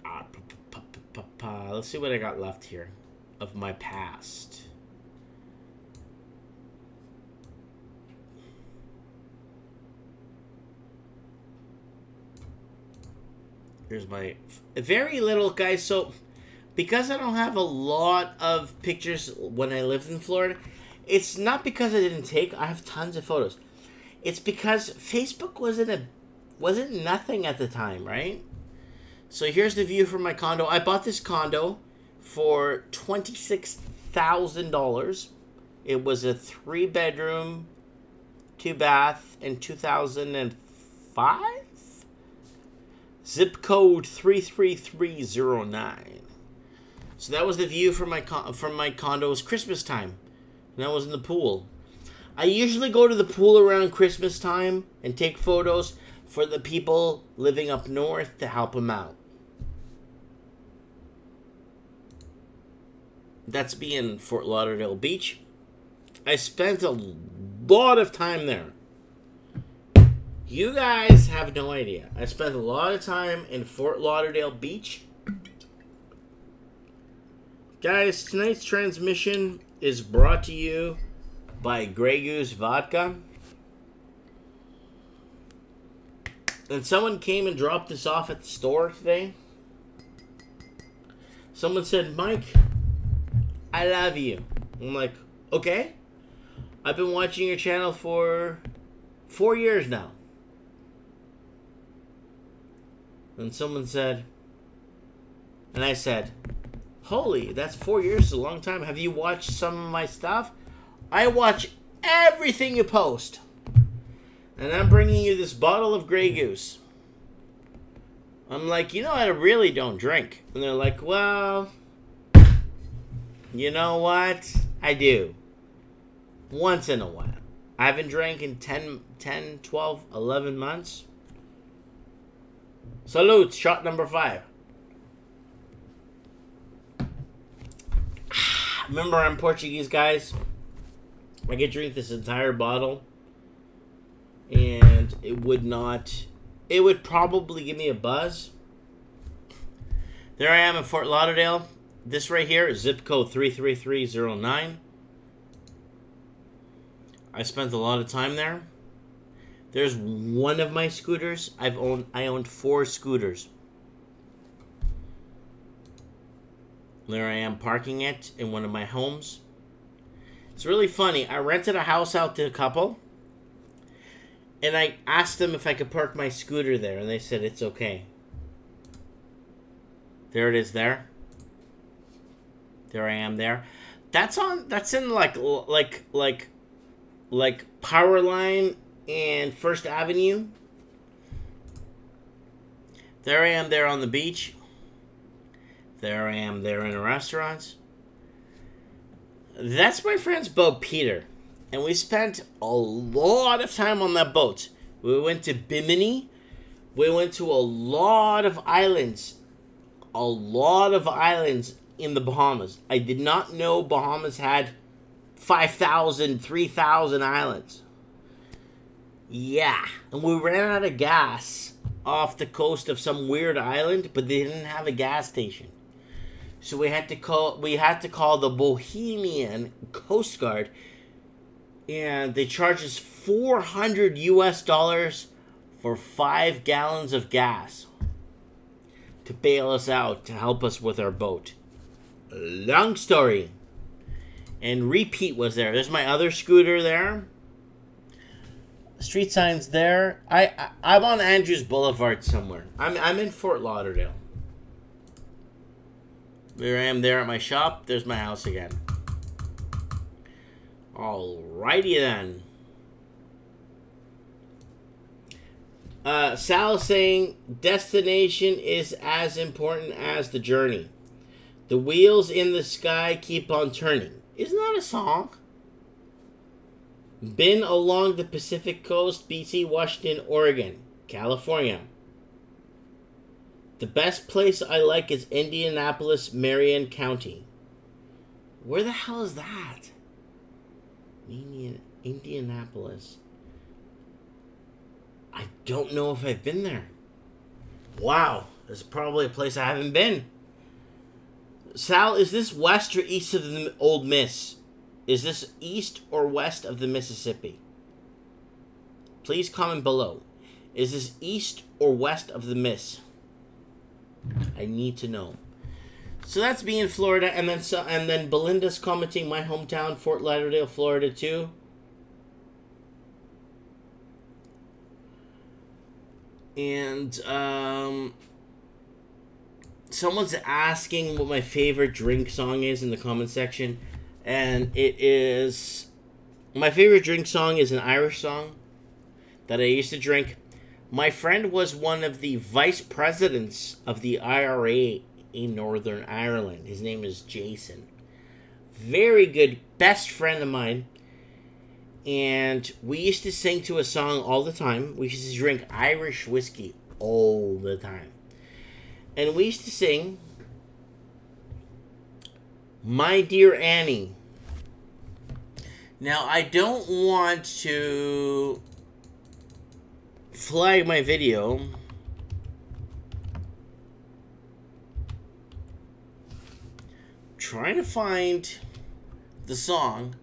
Let's see what I got left here of my past. Here's my very little, guys. So because I don't have a lot of pictures when I lived in Florida, it's not because I didn't take. I have tons of photos. It's because Facebook wasn't nothing at the time, right? So here's the view from my condo. I bought this condo for $26,000. It was a 3-bedroom, 2-bath in 2005. Zip code 33309. So that was the view from my condo. It was Christmas time, and I was in the pool. I usually go to the pool around Christmas time and take photos for the people living up north to help them out. That's me in Fort Lauderdale Beach. I spent a lot of time there. You guys have no idea. I spent a lot of time in Fort Lauderdale Beach. Guys, tonight's transmission is brought to you by Grey Goose Vodka. And someone came and dropped this off at the store today. Someone said, Mike, I love you. I'm like, okay. I've been watching your channel for 4 years now. And someone said, and I said, holy, that's 4 years, is a long time. Have you watched some of my stuff? I watch everything you post. And I'm bringing you this bottle of Grey Goose. I'm like, you know, I really don't drink. And they're like, well, you know what? I do. Once in a while. I haven't drank in 10, 12, 11 months. Salute, shot number 5. Remember, I'm Portuguese, guys. I could drink this entire bottle, and it would probably give me a buzz. There I am in Fort Lauderdale. This right here is zip code 33309. I spent a lot of time there. There's one of my scooters. I owned 4 scooters. There I am parking it in one of my homes. It's really funny. I rented a house out to a couple. And I asked them if I could park my scooter there. And they said it's okay. There it is there. There I am there. That's in like Powerline and First Avenue. There I am there on the beach. There I am there in the restaurants. That's my friend's boat, Peter. And we spent a lot of time on that boat. We went to Bimini. We went to a lot of islands. A lot of islands in the Bahamas. I did not know Bahamas had 5,000, 3,000 islands. Yeah. And we ran out of gas off the coast of some weird island, but they didn't have a gas station. So we had to call the Bohemian Coast Guard, and they charged us $400 for 5 gallons of gas to bail us out, to help us with our boat. Long story. And Repeat was there. There's my other scooter there. Street signs there. I'm on Andrews Boulevard somewhere. I'm in Fort Lauderdale. There I am there at my shop. There's my house again. Alrighty then. Sal saying, destination is as important as the journey. The wheels in the sky keep on turning. Isn't that a song? Been along the Pacific Coast, BC, Washington, Oregon, California. The best place I like is Indianapolis, Marion County. Where the hell is that? Indianapolis. I don't know if I've been there. Wow, there's probably a place I haven't been. Sal, is this west or east of the Old Miss? Is this east or west of the Mississippi? Please comment below. Is this east or west of the Miss? I need to know. So that's me in Florida, and then Belinda's commenting my hometown, Fort Lauderdale, Florida too. And someone's asking what my favorite drink song is in the comment section, and it is, my favorite drink song is an Irish song that I used to drink. My friend was one of the vice presidents of the IRA in Northern Ireland. His name is Jason. Very good, best friend of mine. And we used to sing to a song all the time. We used to drink Irish whiskey all the time. And we used to sing, My Dear Annie. Now, I don't want to flag my video. Trying to find the song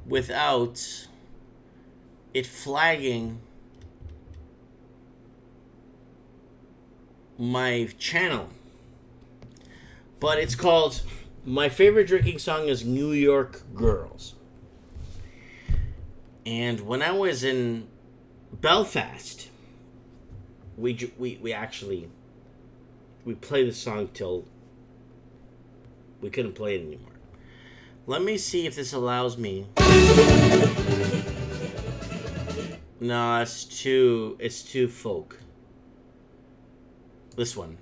without it flagging my channel. But it's called, my favorite drinking song is New York Girls. And when I was in Belfast, we played the song till we couldn't play it anymore. Let me see if this allows me. No, it's too folk. This one.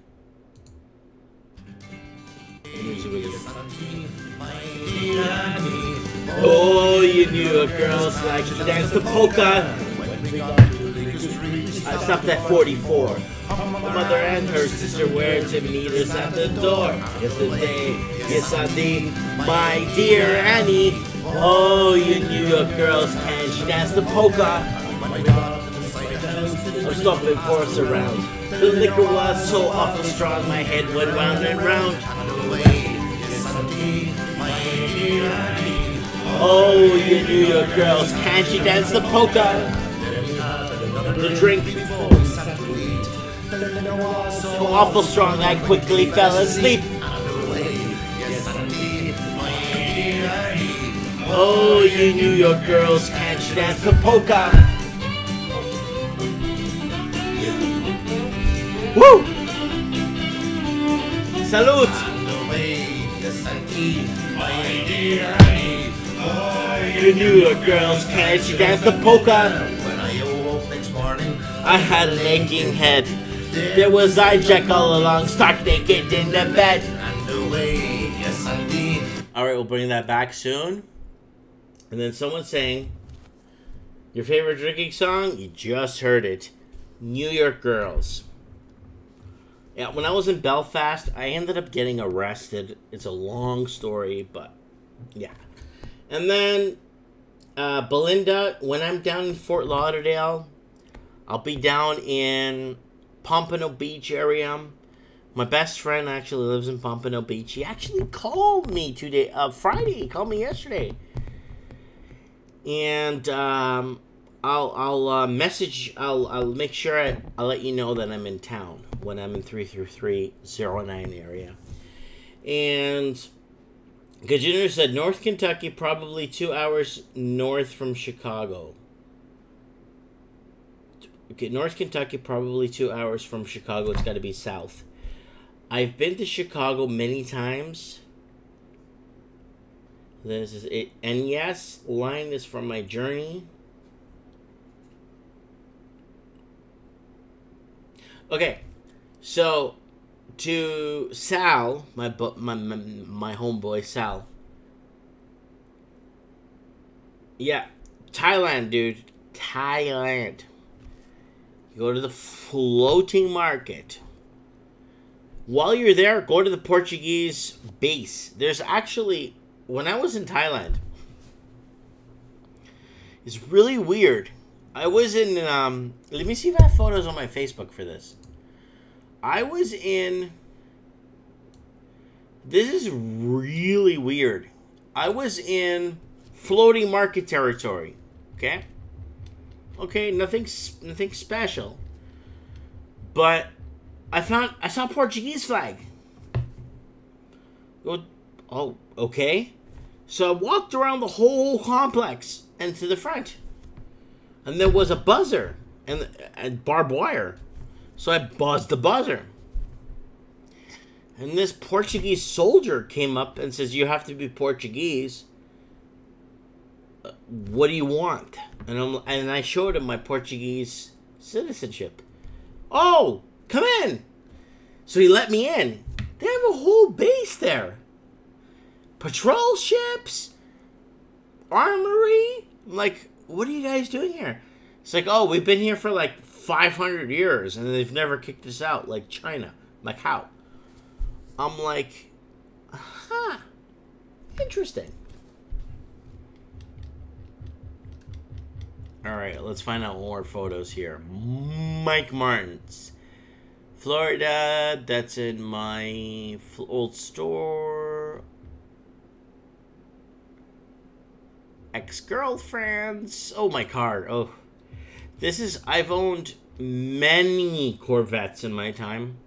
Oh, you New York girls like to dance the polka. I stopped at 44. My mother and her sister were to meet us at the door. Yesterday, yes I did, my dear Annie. Oh, you New York girls, can she dance the polka? I'm stopping for us around. The liquor was so awful strong, my head went round and round. Oh, you New York girls, can't you dance the polka? The drink. So awful strong, I quickly fell asleep. Oh, you New York girls, can't you dance the polka? Woo! Salute! You New York girls, can't you dance the polka? When I awoke next morning, I had an aching head. There was I Jack all along, stark naked in the bed. Alright, we'll bring that back soon. And then someone saying, your favorite drinking song? You just heard it. New York Girls. Yeah, when I was in Belfast, I ended up getting arrested. It's a long story, but yeah. And then Belinda, when I'm down in Fort Lauderdale, I'll be down in Pompano Beach area. My best friend actually lives in Pompano Beach. He actually called me Friday. He called me yesterday. And I'll message. I'll make sure I'll let you know that I'm in town when I'm in 33309 area. And Gajiner said North Kentucky, probably 2 hours north from Chicago. Okay, North Kentucky, probably 2 hours from Chicago. It's got to be south. I've been to Chicago many times. This is it. And yes, line is from my journey. Okay, so to Sal, my homeboy Sal. Yeah, Thailand, dude. Thailand. You go to the floating market. While you're there, go to the Portuguese base. There's actually, when I was in Thailand, it's really weird. I was in, let me see if I have photos on my Facebook for this. I was in, this is really weird. I was in floating market territory, okay? Okay, nothing special. But I saw a Portuguese flag. Oh, okay. So I walked around the whole complex and to the front. And there was a buzzer and barbed wire. So I buzzed the buzzer. And this Portuguese soldier came up and says, you have to be Portuguese. What do you want? And I showed him my Portuguese citizenship. Oh, come in. So he let me in. They have a whole base there. Patrol ships. Armory. I'm like, what are you guys doing here? It's like, oh, we've been here for like 500 years and they've never kicked us out, like China. I'm like, how? I'm like, huh, interesting. All right, let's find out more photos here. Mike Martins. Florida, that's in my old store. Ex-girlfriends. Oh, my car. Oh, this is, I've owned many Corvettes in my time.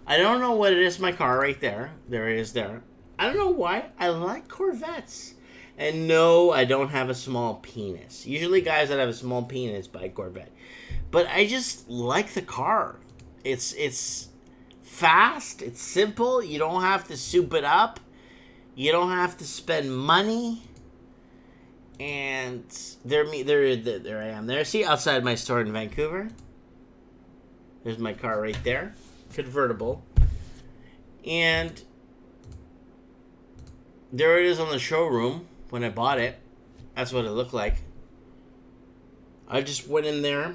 I don't know what it is, my car right there. There it is there. I don't know why. I like Corvettes. And no, I don't have a small penis. Usually guys that have a small penis buy Corvette. But I just like the car. It's fast. It's simple. You don't have to soup it up. You don't have to spend money. And there I am there. See, outside my store in Vancouver. There's my car right there. Convertible. And there it is on the showroom when I bought it. That's what it looked like. I just went in there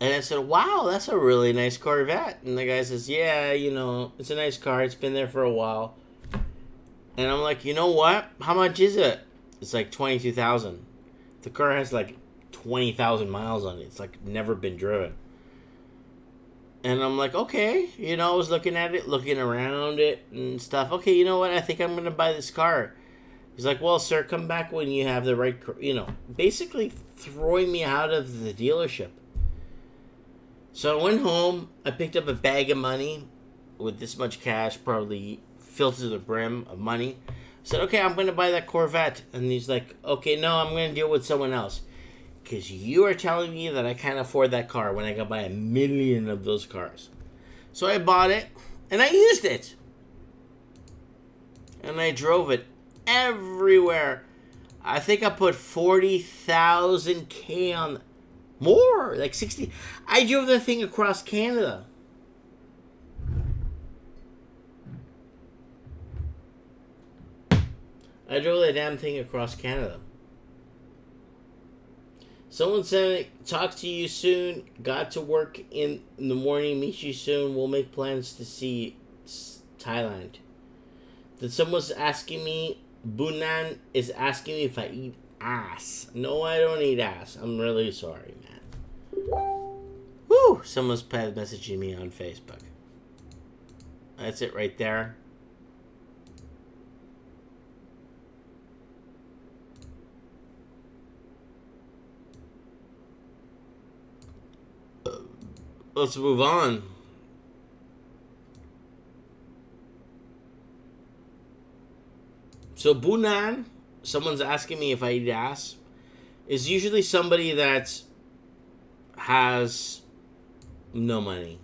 and I said, wow, that's a really nice Corvette. And the guy says, yeah, you know, it's a nice car. It's been there for a while. And I'm like, you know what? How much is it? It's like $22,000. The car has like 20,000 miles on it. It's like never been driven. And I'm like, okay. You know, I was looking at it, looking around it and stuff. Okay, you know what? I think I'm going to buy this car. He's like, well, sir, come back when you have the right, basically throwing me out of the dealership. So I went home. I picked up a bag of money with this much cash, probably filled to the brim of money. I said, okay, I'm going to buy that Corvette. And he's like, okay, no, I'm going to deal with someone else. Because you are telling me that I can't afford that car when I can buy 1 million of those cars. So I bought it, and I used it. And I drove it everywhere. I think I put 40,000 K on, more, like 60. I drove the thing across Canada. I drove the damn thing across Canada. Someone said, talk to you soon. Got to work in the morning. Meet you soon. We'll make plans to see Thailand. Then someone's asking me, Bunan is asking me if I eat ass. No, I don't eat ass. I'm really sorry, man. Woo! Someone's messaging me on Facebook. That's it right there. Let's move on. So Bunan, someone's asking me if I eat ass, is usually somebody that has no money,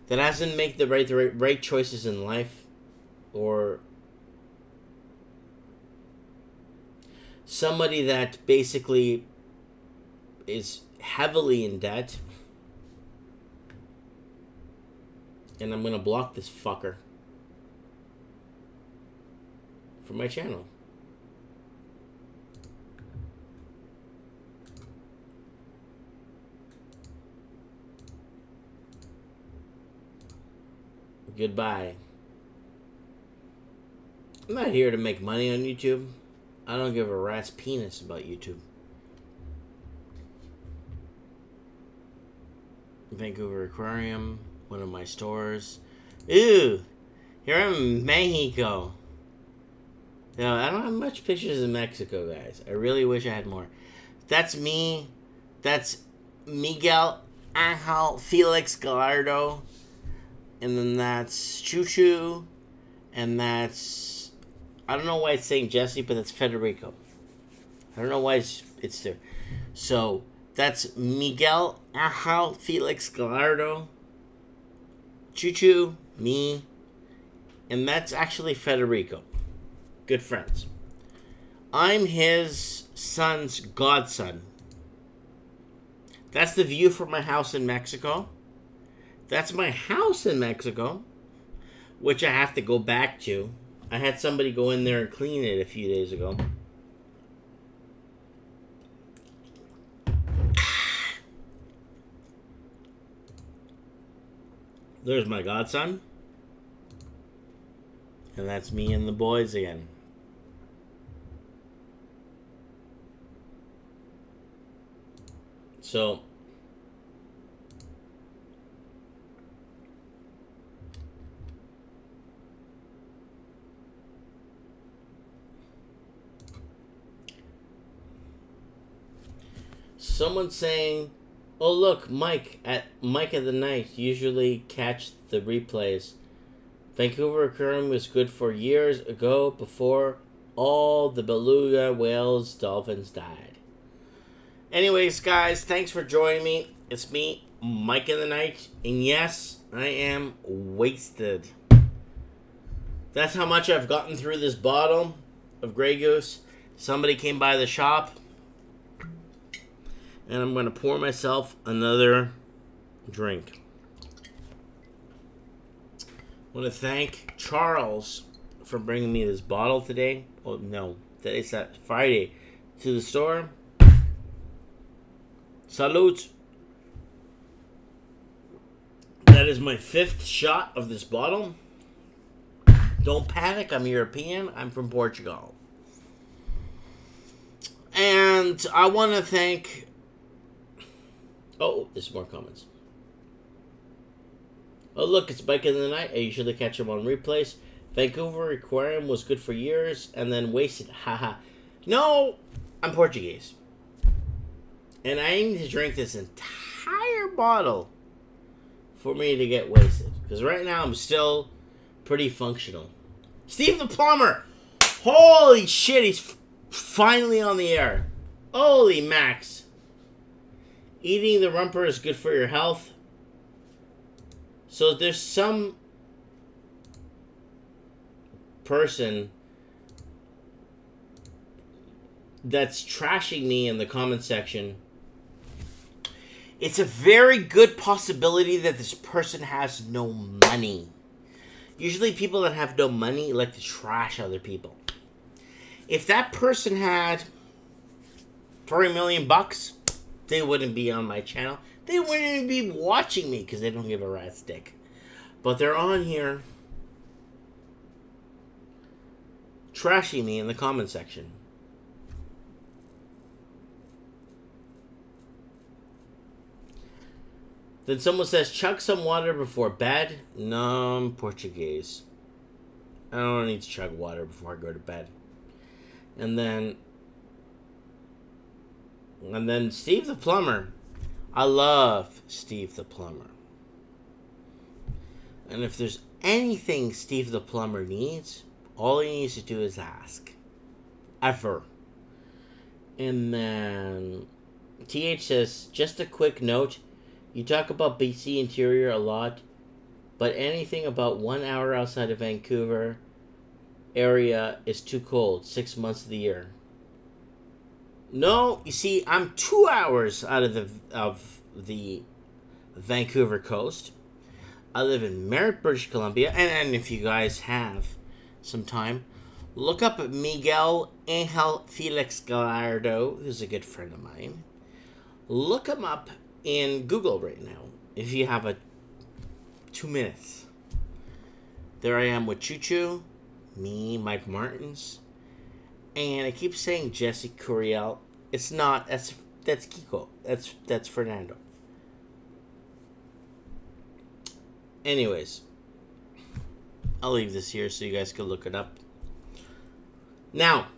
that hasn't made the right choices in life, or somebody that basically is heavily in debt. And I'm gonna block this fucker from my channel. Goodbye. I'm not here to make money on YouTube. I don't give a rat's penis about YouTube. Vancouver Aquarium, one of my stores. Ooh, here I'm in Mexico. No, I don't have much pictures of Mexico, guys. I really wish I had more. That's me. That's Miguel Angel Felix Gallardo. And then that's Choo Choo. And that's, I don't know why it's saying Jesse, but that's Federico. I don't know why it's there. So that's Miguel Angel Felix Gallardo. Choo Choo, me. And that's actually Federico. Good friends. I'm his son's godson. That's the view from my house in Mexico. That's my house in Mexico, which I have to go back to. I had somebody go in there and clean it a few days ago. There's my godson. And that's me and the boys again. So, someone's saying, oh look, Mike of the Night usually catch the replays. Vancouver Aquarium was good for years ago before all the beluga whales dolphins died. Anyways, guys, thanks for joining me. It's me, Mike in the Night, and yes, I am wasted. That's how much I've gotten through this bottle of Grey Goose. Somebody came by the shop, and I'm going to pour myself another drink. I want to thank Charles for bringing me this bottle today. Oh, no, today's Friday to the store. Salute. That is my 5th shot of this bottle. Don't panic, I'm European. I'm from Portugal. And I want to thank... Oh, there's more comments. Oh, look, it's Mike in the Night. I usually catch him on replays. Vancouver aquarium was good for years and then wasted. Haha. No, I'm Portuguese. And I need to drink this entire bottle for me to get wasted. Because right now I'm still pretty functional. Steve the Plumber! Holy shit, he's finally on the air. Holy Max. Eating the rumper is good for your health. So there's some person that's trashing me in the comment section. It's a very good possibility that this person has no money. Usually people that have no money like to trash other people. If that person had 3 million bucks, they wouldn't be on my channel. They wouldn't even be watching me because they don't give a rat's dick. But they're on here trashing me in the comment section. Then someone says, chug some water before bed. No, I'm Portuguese. I don't need to chug water before I go to bed. And then Steve the Plumber. I love Steve the Plumber. And if there's anything Steve the Plumber needs, all he needs to do is ask. Ever. And then TH says, just a quick note. You talk about BC interior a lot, but anything about 1 hour outside of Vancouver area is too cold 6 months of the year. No, you see, I'm 2 hours out of the Vancouver coast. I live in Merritt, British Columbia, and if you guys have some time, look up Miguel Angel Felix Gallardo, who's a good friend of mine. Look him up in Google right now, if you have 2 minutes. There I am with Choo Choo, me, Mike Martins, and I keep saying Jesse Curiel. It's not. That's Kiko. That's Fernando. Anyways, I'll leave this here so you guys can look it up. Now,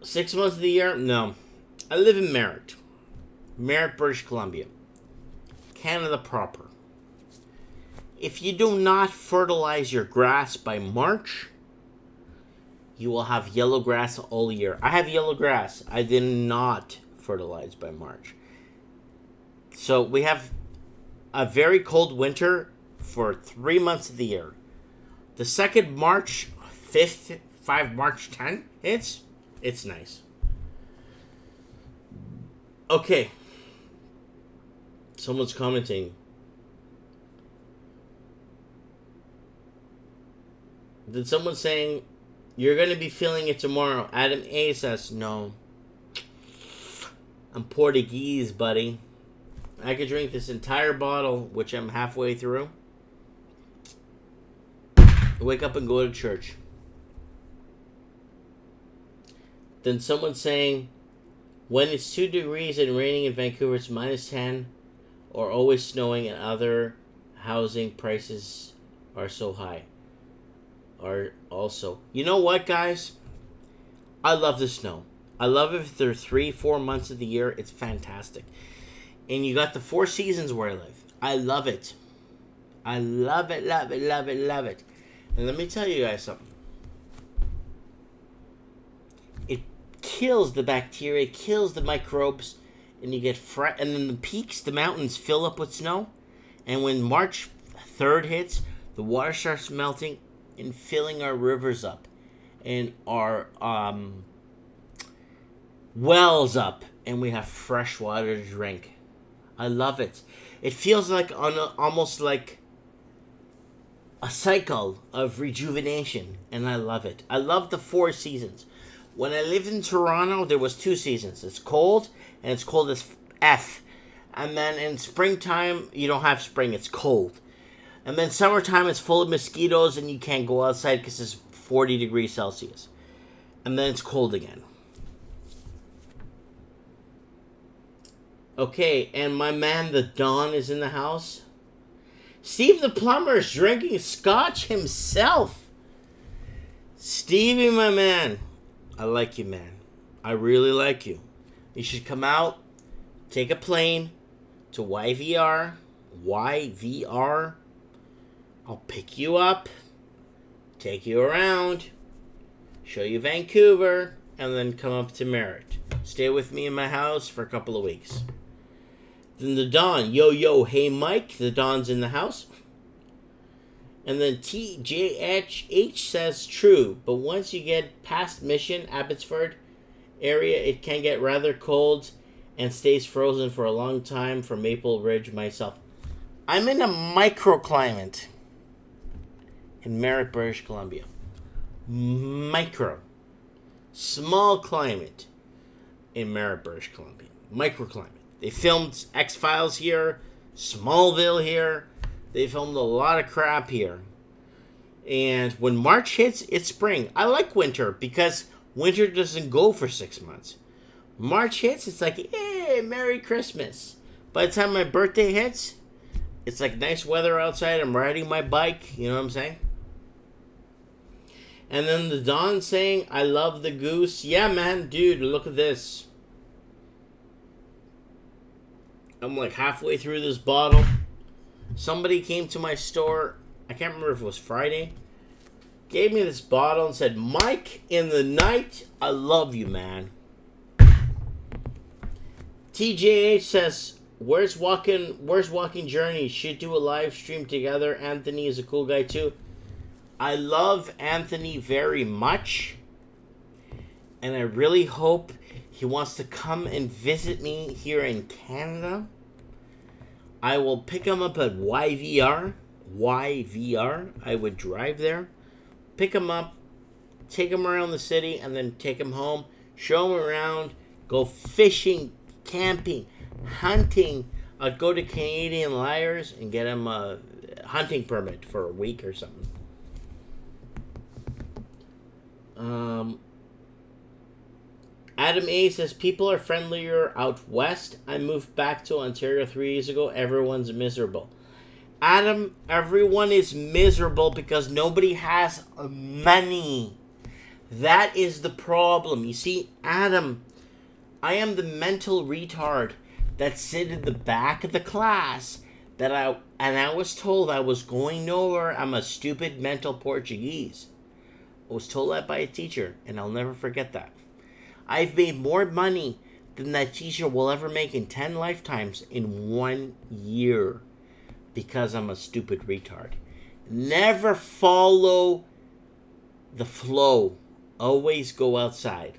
6 months of the year? No, I live in Merritt. Merritt, British Columbia. Canada proper. If you do not fertilize your grass by March, you will have yellow grass all year. I have yellow grass. I did not fertilize by March. So we have a very cold winter for 3 months of the year. The second March 5th, March 10 hits, it's nice. Okay. Someone's commenting. Did someone saying, you're going to be feeling it tomorrow? Adam A says, no. I'm Portuguese, buddy. I could drink this entire bottle, which I'm halfway through. Wake up and go to church. Then someone saying, when it's 2 degrees and raining in Vancouver, it's -10, or always snowing and other housing prices are so high. Are also, you know what, guys? I love the snow. I love it if there are 3-4 months of the year. It's fantastic. And you got the 4 seasons where I live. I love it. I love it, love it, love it, love it. And let me tell you guys something. It kills the bacteria, kills the microbes, and you get and then the peaks, the mountains fill up with snow. And when March 3rd hits, the water starts melting and filling our rivers up and our wells up, and we have fresh water to drink. I love it. It feels like almost like a cycle of rejuvenation, and I love it. I love the 4 seasons. When I lived in Toronto, there was 2 seasons. It's cold, and it's cold as F. And then in springtime, you don't have spring. It's cold. And then summertime, it's full of mosquitoes, and you can't go outside because it's 40 degrees Celsius. And then it's cold again. Okay, and my man, the Don, is in the house. Steve the Plumber is drinking scotch himself. Stevie, my man. I like you, man. I really like you. You should come out, take a plane to YVR. YVR. I'll pick you up, take you around, show you Vancouver, and then come up to Merritt. Stay with me in my house for a couple of weeks. Then the Don, yo, hey Mike, the Don's in the house. And then TJH says true, but once you get past Mission, Abbotsford area, it can get rather cold and stays frozen for a long time for Maple Ridge myself. I'm in a microclimate in Merritt, British Columbia. Small climate in Merritt, British Columbia. Microclimate. They filmed X-Files here, Smallville here. They filmed a lot of crap here. And when March hits, it's spring. I like winter because winter doesn't go for 6 months. March hits, it's like, hey, Merry Christmas. By the time my birthday hits, it's like nice weather outside. I'm riding my bike. You know what I'm saying? And then the Don saying, I love the Goose. Yeah, man, dude, look at this. I'm like halfway through this bottle. Somebody came to my store. I can't remember if it was Friday. Gave me this bottle and said, Mike, in the night, I love you, man. TJH says, Where's Walking Journey? Should do a live stream together. Anthony is a cool guy too. I love Anthony very much. And I really hope he wants to come and visit me here in Canada. I will pick him up at YVR. I would drive there, pick him up, take him around the city, and then take him home, show him around, go fishing, camping, hunting. I'd go to Canadian Liars and get him a hunting permit for a week or something. Adam A says, people are friendlier out west. I moved back to Ontario 3 years ago. Everyone's miserable. Adam, everyone is miserable because nobody has money. That is the problem. You see, Adam, I am the mental retard that sit in the back of the class I was told I was going nowhere. I'm a stupid mental Portuguese. I was told that by a teacher, and I'll never forget that. I've made more money than that teacher will ever make in 10 lifetimes in 1 year because I'm a stupid retard. Never follow the flow. Always go outside.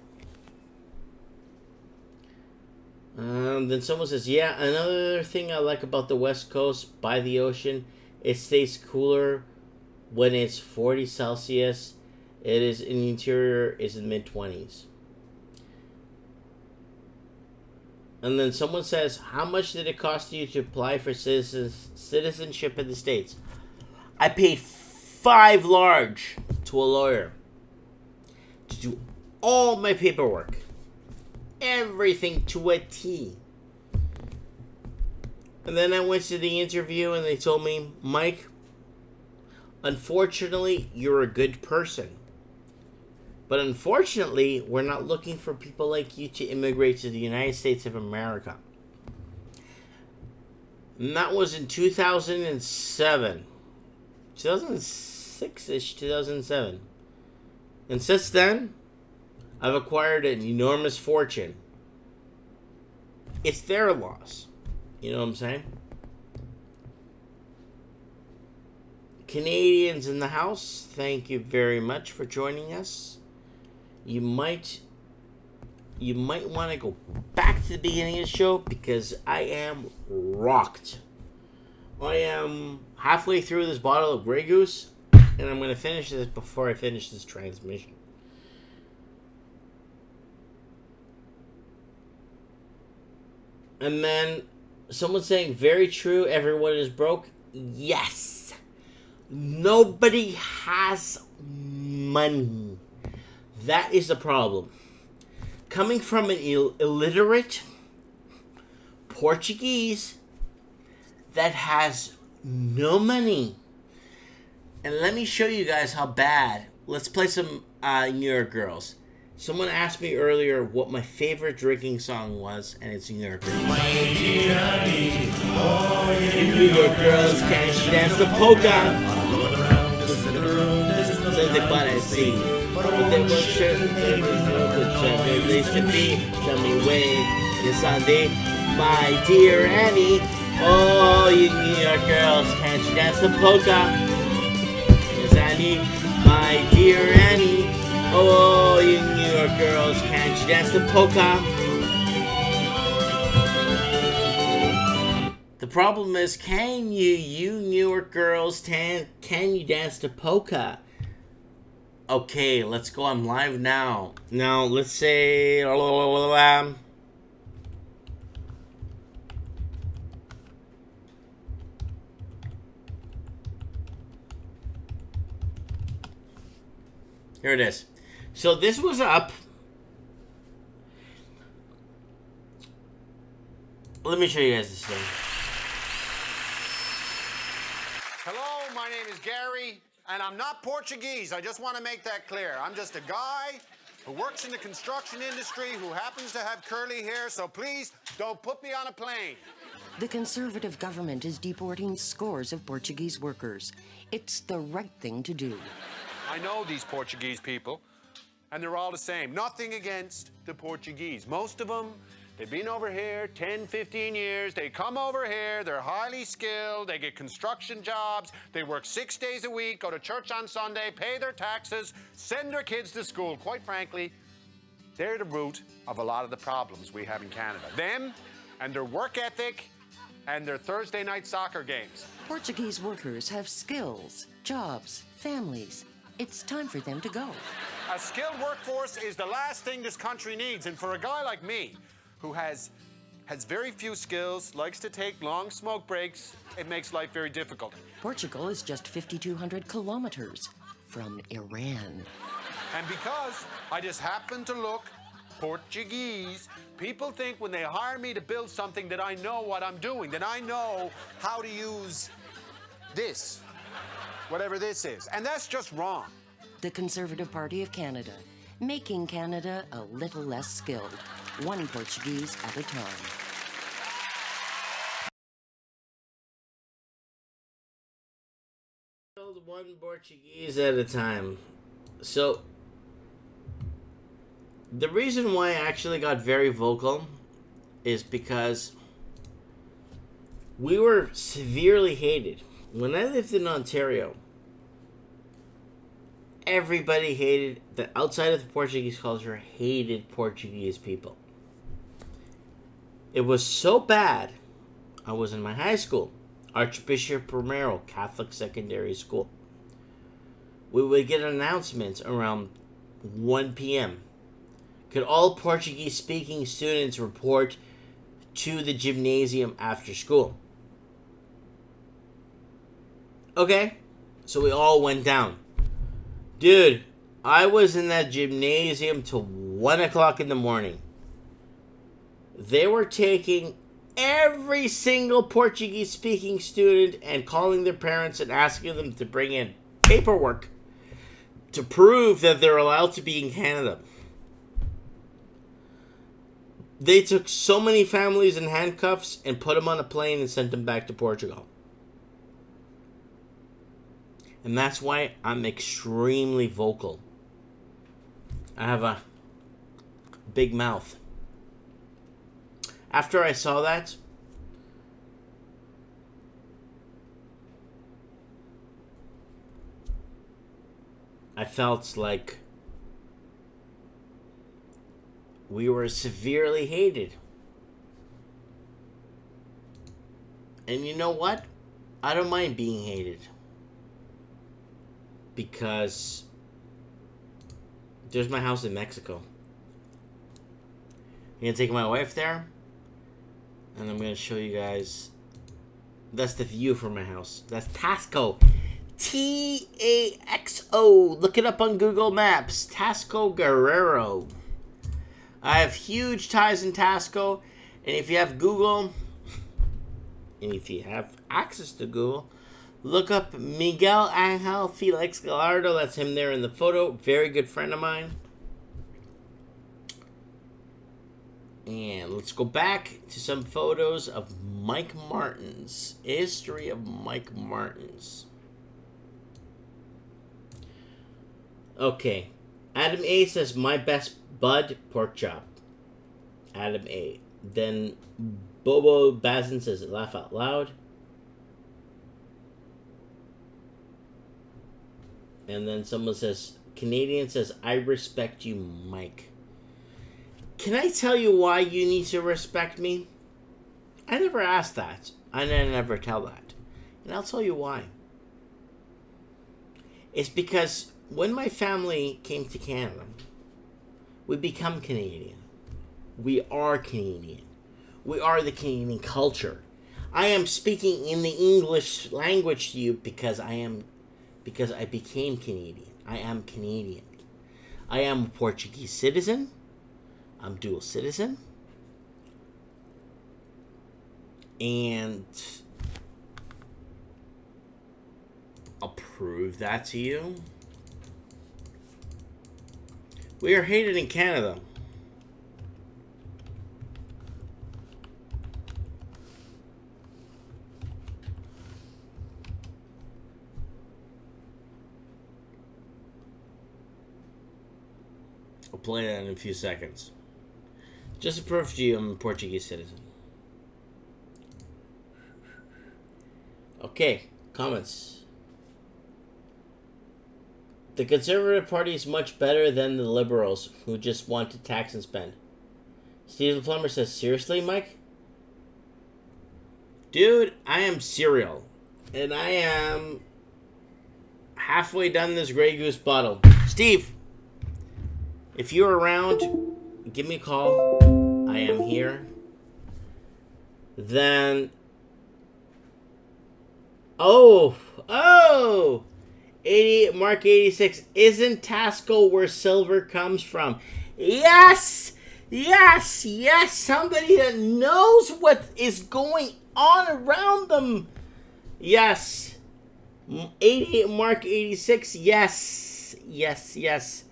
Then someone says, yeah, another thing I like about the West Coast by the ocean, it stays cooler when it's 40 Celsius. It is in the interior is in mid-20s. And then someone says, how much did it cost you to apply for citizenship in the States? I paid $5 large to a lawyer to do all my paperwork. Everything to a T. And then I went to the interview and they told me, Mike, unfortunately, you're a good person. But unfortunately, we're not looking for people like you to immigrate to the United States of America. And that was in 2007. 2006-ish, 2007. And since then, I've acquired an enormous fortune. It's their loss. You know what I'm saying? Canadians in the house, thank you very much for joining us. You might want to go back to the beginning of the show because I am rocked. I am halfway through this bottle of Grey Goose, and I'm going to finish this before I finish this transmission. And then someone saying, very true, everyone is broke. Yes. Nobody has money. That is the problem. Coming from an illiterate Portuguese that has no money. And let me show you guys how bad. Let's play some New York Girls. Someone asked me earlier what my favorite drinking song was, and it's New York Girls. My dear honey, oh, yeah, New York Girls, can she dance the polka? But I see. But there was certain things that they should be. Tell me when it's Sunday, my dear Annie. Oh, you New York girls, can't you dance the polka? Yes, Annie, my dear Annie. Oh, you New York girls, can't you dance the polka? The problem is, can you New York girls, can you dance the polka? Okay, let's go. I'm live now. Now, let's say... Here it is. So this was up. Let me show you guys this thing. Hello, my name is Gary. And I'm not Portuguese. I just want to make that clear. I'm just a guy who works in the construction industry who happens to have curly hair, so please don't put me on a plane. The Conservative government is deporting scores of Portuguese workers. It's the right thing to do. I know these Portuguese people, and they're all the same. Nothing against the Portuguese. Most of them, they've been over here 10, 15 years. They come over here. They're highly skilled. They get construction jobs. They work 6 days a week, go to church on Sunday, pay their taxes, send their kids to school. Quite frankly, they're the root of a lot of the problems we have in Canada. Them and their work ethic and their Thursday night soccer games. Portuguese workers have skills, jobs, families. It's time for them to go. A skilled workforce is the last thing this country needs. And for a guy like me, who has very few skills, likes to take long smoke breaks, it makes life very difficult. Portugal is just 5,200 kilometers from Iran. And because I just happen to look Portuguese, people think when they hire me to build something that I know what I'm doing, that I know how to use this, whatever this is. And that's just wrong. The Conservative Party of Canada, making Canada a little less skilled, one Portuguese at a time. One Portuguese at a time. So, the reason why I actually got very vocal is because we were severely hated. When I lived in Ontario, everybody hated, the outside of the Portuguese culture, hated Portuguese people. It was so bad, I was in my high school, Archbishop Romero Catholic Secondary School. We would get announcements around 1 p.m. Could all Portuguese-speaking students report to the gymnasium after school? Okay, so we all went down. Dude, I was in that gymnasium till 1 o'clock in the morning. They were taking every single Portuguese-speaking student and calling their parents and asking them to bring in paperwork to prove that they're allowed to be in Canada. They took so many families in handcuffs and put them on a plane and sent them back to Portugal. And that's why I'm extremely vocal. I have a big mouth. After I saw that, I felt like we were severely hated. And you know what? I don't mind being hated. Because there's my house in Mexico. I'm going to take my wife there. And I'm going to show you guys. That's the view from my house. That's Taxco. T-A-X-O. Look it up on Google Maps. Taxco Guerrero. I have huge ties in Taxco. And if you have Google, And if you have access to Google, look up Miguel Angel Felix Gallardo. That's him there in the photo. Very good friend of mine. And let's go back to some photos of Mike Martins. History of Mike Martins. Okay. Adam A says, my best bud, pork chop. Adam A. Then Bobo Bazin says, laugh out loud. And then someone says, Canadian says, I respect you, Mike. Can I tell you why you need to respect me? I never asked that. I never tell that. And I'll tell you why. It's because when my family came to Canada, we become Canadian. We are Canadian. We are the Canadian culture. I am speaking in the English language to you because I became Canadian. I am Canadian. I am a Portuguese citizen. I'm dual citizen. And I'll prove that to you. We are hated in Canada. I'll play that in a few seconds. Just to prove to you I'm a Portuguese citizen. Okay, comments. The Conservative Party is much better than the Liberals, who just want to tax and spend. Steve the Plumber says, seriously, Mike? Dude, I am cereal. And I am halfway done this Grey Goose bottle. Steve, if you're around, give me a call. I am here. Then... Oh! 80, Mark 86. Isn't Tasco where silver comes from? Yes! Yes! Yes! Somebody that knows what is going on around them. Yes. 88, Mark 86. Yes. Yes, yes.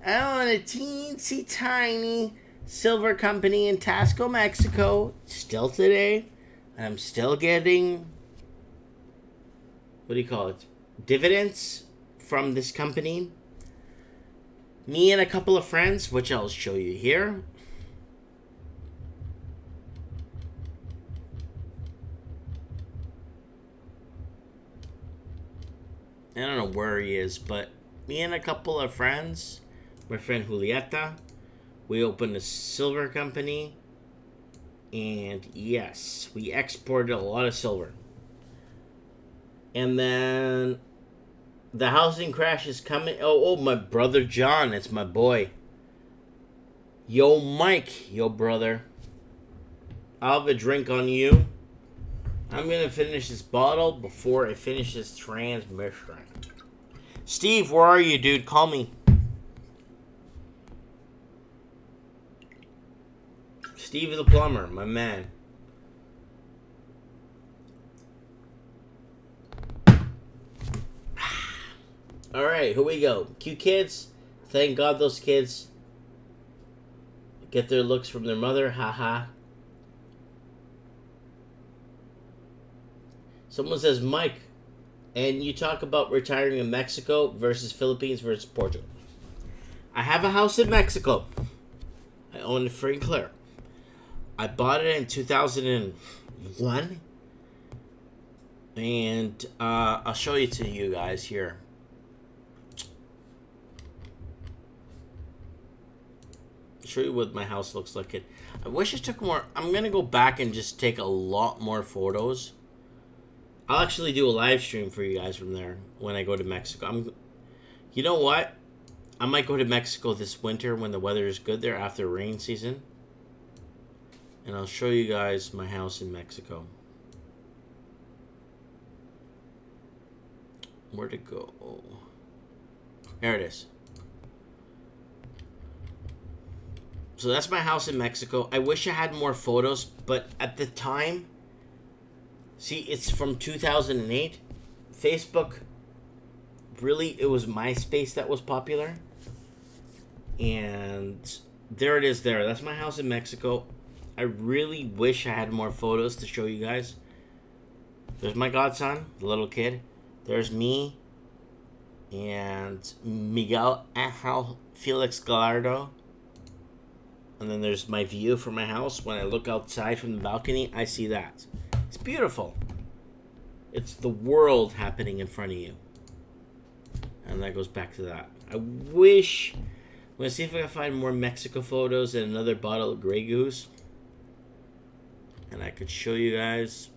I own a teensy tiny silver company in Tasco, Mexico. Still today. I'm still getting... What do you call it? Dividends from this company. Me and a couple of friends, which I'll show you here. I don't know where he is, but me and a couple of friends, my friend Julieta, we opened a silver company. And yes, we exported a lot of silver. And then the housing crash is coming. Oh, my brother John. It's my boy. Yo, Mike. Yo, brother. I'll have a drink on you. I'm going to finish this bottle before I finish this transmission. Steve, where are you, dude? Call me. Steve the Plumber, my man. Alright, here we go. Cute kids. Thank God those kids get their looks from their mother. Haha. Someone says, Mike, and you talk about retiring in Mexico versus Philippines versus Portugal. I have a house in Mexico. I own it free and clear. I bought it in 2001. And I'll show it to you guys here. Show you what my house looks like. I wish I took more. I'm gonna go back and just take a lot more photos. I'll actually do a live stream for you guys from there when I go to Mexico. You know what? I might go to Mexico this winter when the weather is good there after rain season. And I'll show you guys my house in Mexico. Where'd it go? Oh. There it is. So that's my house in Mexico. I wish I had more photos, but at the time, See, it's from 2008. Facebook, really, it was MySpace that was popular. And there it is there. That's my house in Mexico. I really wish I had more photos to show you guys. There's my godson, the little kid. There's me and Miguel Angel Felix Gallardo. And then there's my view from my house. When I look outside from the balcony, I see that. It's beautiful. It's the world happening in front of you. And that goes back to that. I wish... I'm going to see if I can find more Mexico photos and another bottle of Grey Goose. And I could show you guys.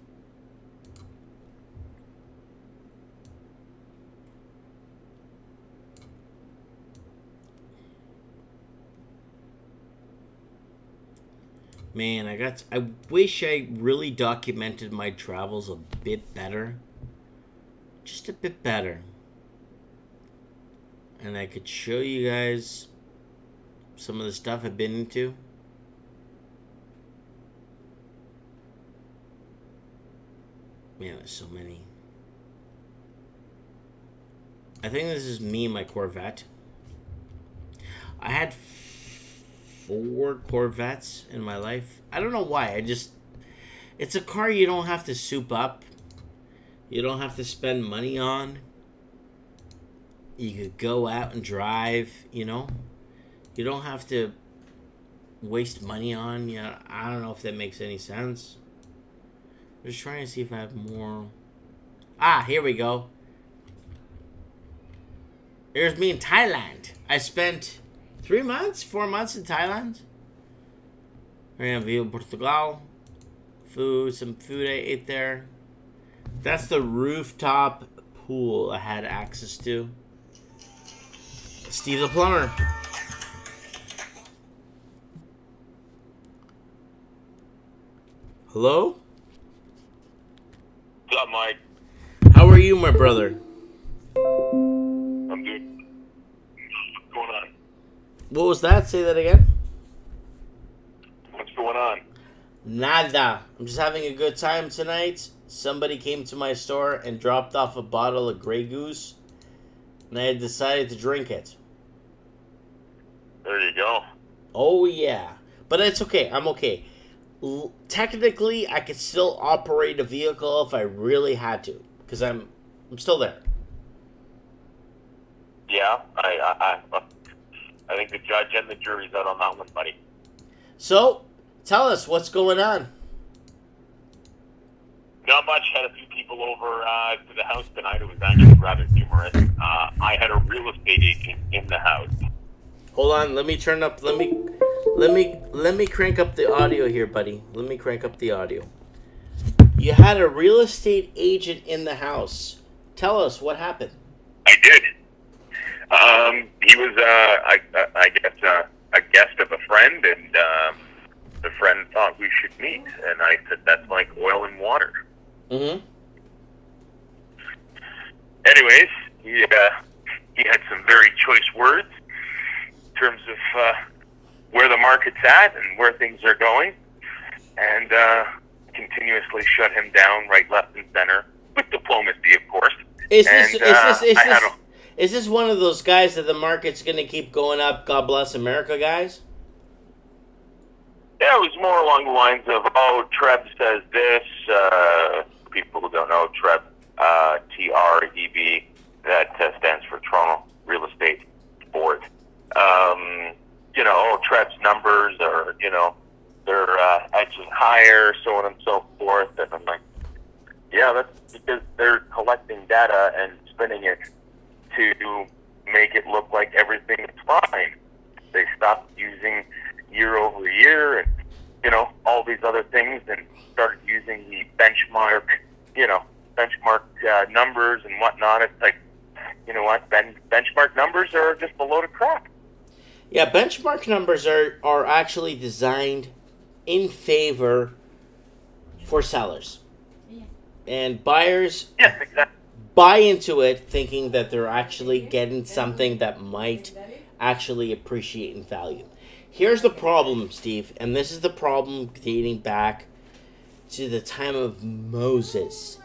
Man, I wish I really documented my travels a bit better. Just a bit better. And I could show you guys some of the stuff I've been into. Man, there's so many. I think this is me and my Corvette. I had 4 Corvettes in my life. I don't know why. It's a car you don't have to soup up. You don't have to spend money on. You could go out and drive, you know. You don't have to waste money on. You know, I don't know if that makes any sense. I'm just trying to see if I have more. Ah, here we go. Here's me in Thailand. I spent 3 months, 4 months in Thailand. We're gonna view Portugal. Food, some food I ate there. That's the rooftop pool I had access to. Steve the Plumber. Hello? What's up, Mike? How are you, my brother? I'm good. What's going on? What was that? Say that again. What's going on? Nada. I'm just having a good time tonight. Somebody came to my store and dropped off a bottle of Grey Goose, and I decided to drink it. There you go. Oh, yeah. But it's okay. I'm okay. Technically, I could still operate a vehicle if I really had to, because I'm still there. Yeah, I think the judge and the jury's out on that one, buddy. So, tell us what's going on. Not much. Had a few people over to the house tonight. It was actually rather humorous. I had a real estate agent in the house. Hold on, let me turn up. Let me crank up the audio here, buddy. Let me crank up the audio. You had a real estate agent in the house. Tell us what happened. I did. He was, I guess, a guest of a friend, and the friend thought we should meet, and I said that's like oil and water. Mm-hmm. Anyways, he had some very choice words in terms of where the market's at and where things are going, and continuously shut him down right, left, and center with diplomacy, of course. Is this one of those guys that the market's going to keep going up, God bless America guys? Yeah, it was more along the lines of, oh, Treb says this. People who don't know, Treb, TREB, that stands for Toronto Real Estate Board. Oh, Treb's numbers are, they're edging higher, so on and so forth. And I'm like, yeah, that's because they're collecting data and spinning it to make it look like everything is fine. They stopped using year over year and, all these other things and started using the benchmark numbers and whatnot. It's like, you know what, benchmark numbers are just a load of crap. Yeah, benchmark numbers are actually designed in favor for sellers. And buyers buy into it thinking that they're actually getting something that might actually appreciate in value. Here's the problem, Steve, and this is the problem dating back to the time of Moses.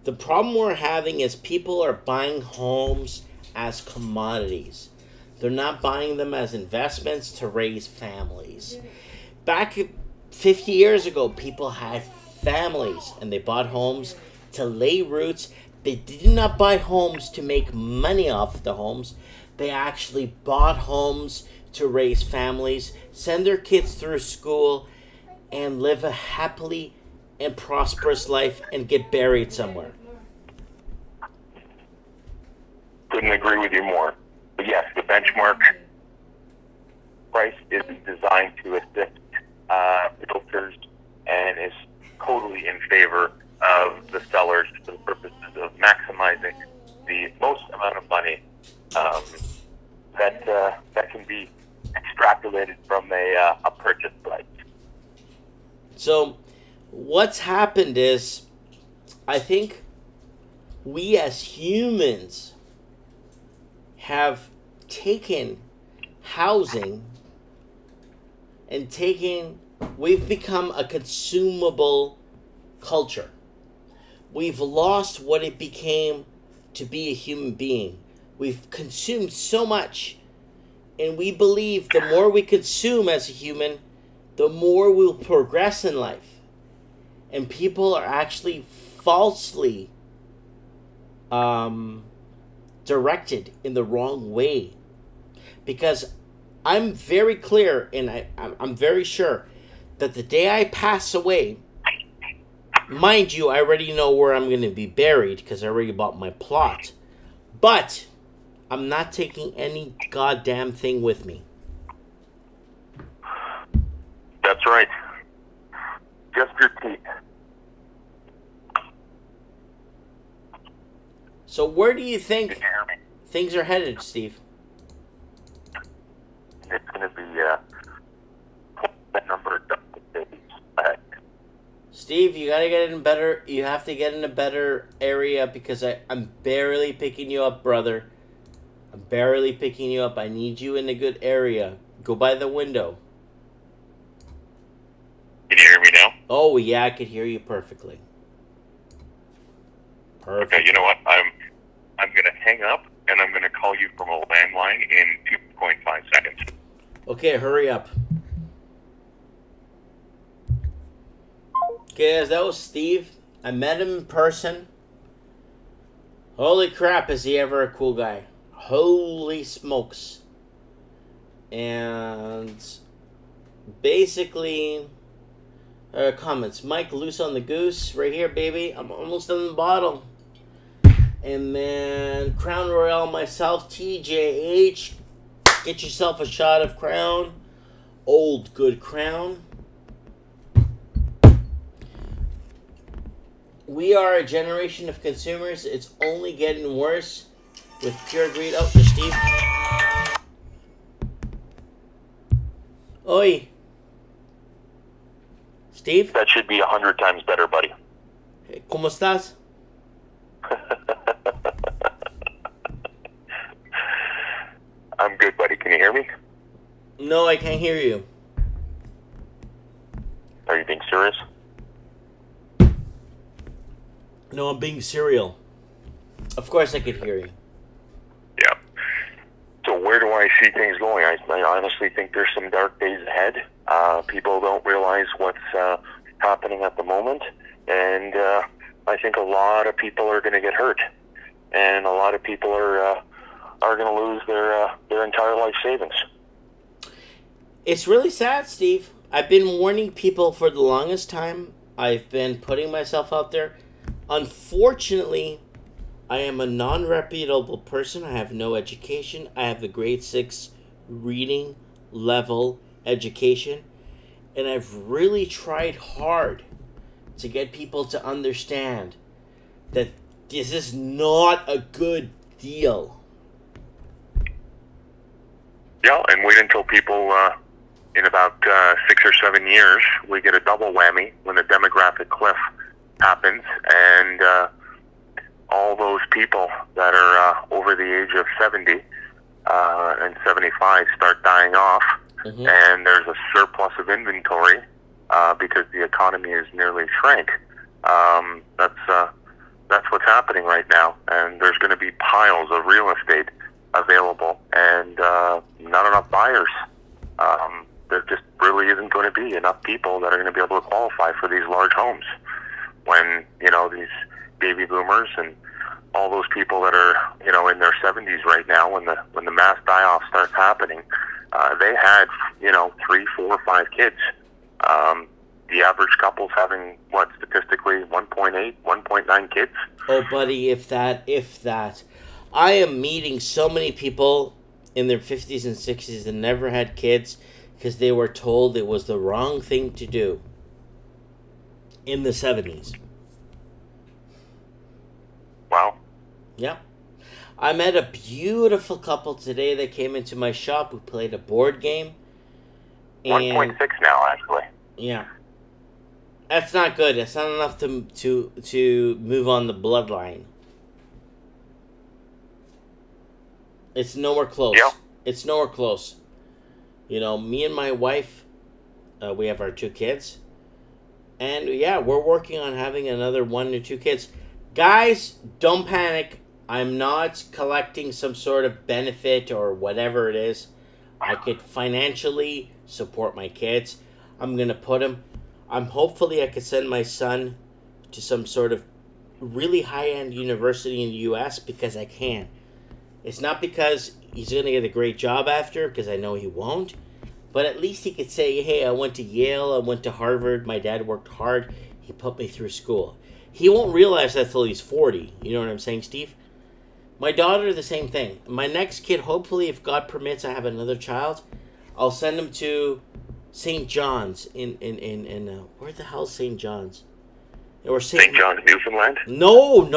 The problem we're having is people are buying homes as commodities. They're not buying them as investments to raise families. Back 50 years ago, people had families and they bought homes to lay roots. They did not buy homes to make money off the homes. They actually bought homes to raise families, send their kids through school, and live a happily and prosperous life and get buried somewhere. Couldn't agree with you more. But yes, the benchmark price is designed to assist realtors and is totally in favor of the sellers for the purposes of maximizing the most amount of money that can be extrapolated from a purchase price. So what's happened is, I think we as humans have taken housing and we've become a consumable culture. We've lost what it became to be a human being. We've consumed so much, and we believe the more we consume as a human, the more we'll progress in life. And people are actually falsely directed in the wrong way. Because I'm very clear and I'm very sure that the day I pass away, mind you, I already know where I'm going to be buried because I already bought my plot. But I'm not taking any goddamn thing with me. That's right. Just your teeth. So where do you think things are headed, Steve? It's going to be that number of days ahead. Steve, you gotta get in better. You have to get in a better area because I'm barely picking you up, brother. I'm barely picking you up. I need you in a good area. Go by the window. Can you hear me now? Oh yeah, I could hear you perfectly. Perfect. Okay, you know what? I'm going to hang up and I'm going to call you from a landline in 2.5 seconds. Okay, hurry up. Okay, guys, that was Steve. I met him in person. Holy crap, is he ever a cool guy. Holy smokes. And basically, comments. Mike, loose on the goose. Right here, baby. I'm almost done the bottle. And then Crown Royale, myself, TJH. Get yourself a shot of Crown. Old good Crown. We are a generation of consumers. It's only getting worse with pure greed. Oh, there's Steve. Oi. Steve? That should be 100 times better, buddy. ¿Cómo estás? I'm good, buddy. Can you hear me? No, I can't hear you. Are you being serious? No, I'm being serial. Of course I could hear you. Yeah. So where do I see things going? I honestly think there's some dark days ahead. People don't realize what's happening at the moment. And I think a lot of people are going to get hurt. And a lot of people are going to lose their entire life savings. It's really sad, Steve. I've been warning people for the longest time. I've been putting myself out there. Unfortunately, I am a non-reputable person. I have no education. I have the grade 6 reading level education. And I've really tried hard to get people to understand that this is not a good deal. Yeah, and wait until people, in about 6 or 7 years, we get a double whammy when the demographic cliff happens, and all those people that are over the age of 70 and 75 start dying off, and there's a surplus of inventory, because the economy is nearly shrank. That's what's happening right now, and there's going to be piles of real estate available, and not enough buyers. There just really isn't going to be enough people that are going to be able to qualify for these large homes. When, you know, these baby boomers and all those people that are, you know, in their 70s right now, when the mass die-off starts happening, they had, you know, 3, 4, 5 kids. The average couple's having, what, statistically 1.8, 1.9 kids? Oh, buddy, if that. I am meeting so many people in their 50s and 60s that never had kids because they were told it was the wrong thing to do in the 70s. Wow. Yeah. I met a beautiful couple today that came into my shop. We played a board game. 1.6 now, actually. Yeah. That's not good. That's not enough to move on the bloodline. It's nowhere close. Yep. It's nowhere close. You know, me and my wife, we have our 2 kids. And yeah, we're working on having another 1 or 2 kids. Guys, don't panic. I'm not collecting some sort of benefit or whatever it is. I could financially support my kids. I'm going to put them... hopefully I could send my son to some sort of really high-end university in the U.S. because I can. It's not because he's going to get a great job after, because I know he won't. But at least he could say, hey, I went to Yale, I went to Harvard, my dad worked hard, he put me through school. He won't realize that till he's 40. You know what I'm saying, Steve? My daughter, the same thing. My next kid, hopefully, if God permits, I have another child, I'll send him to St. John's in where the hell's St. John's? Or St. John's, Newfoundland? No.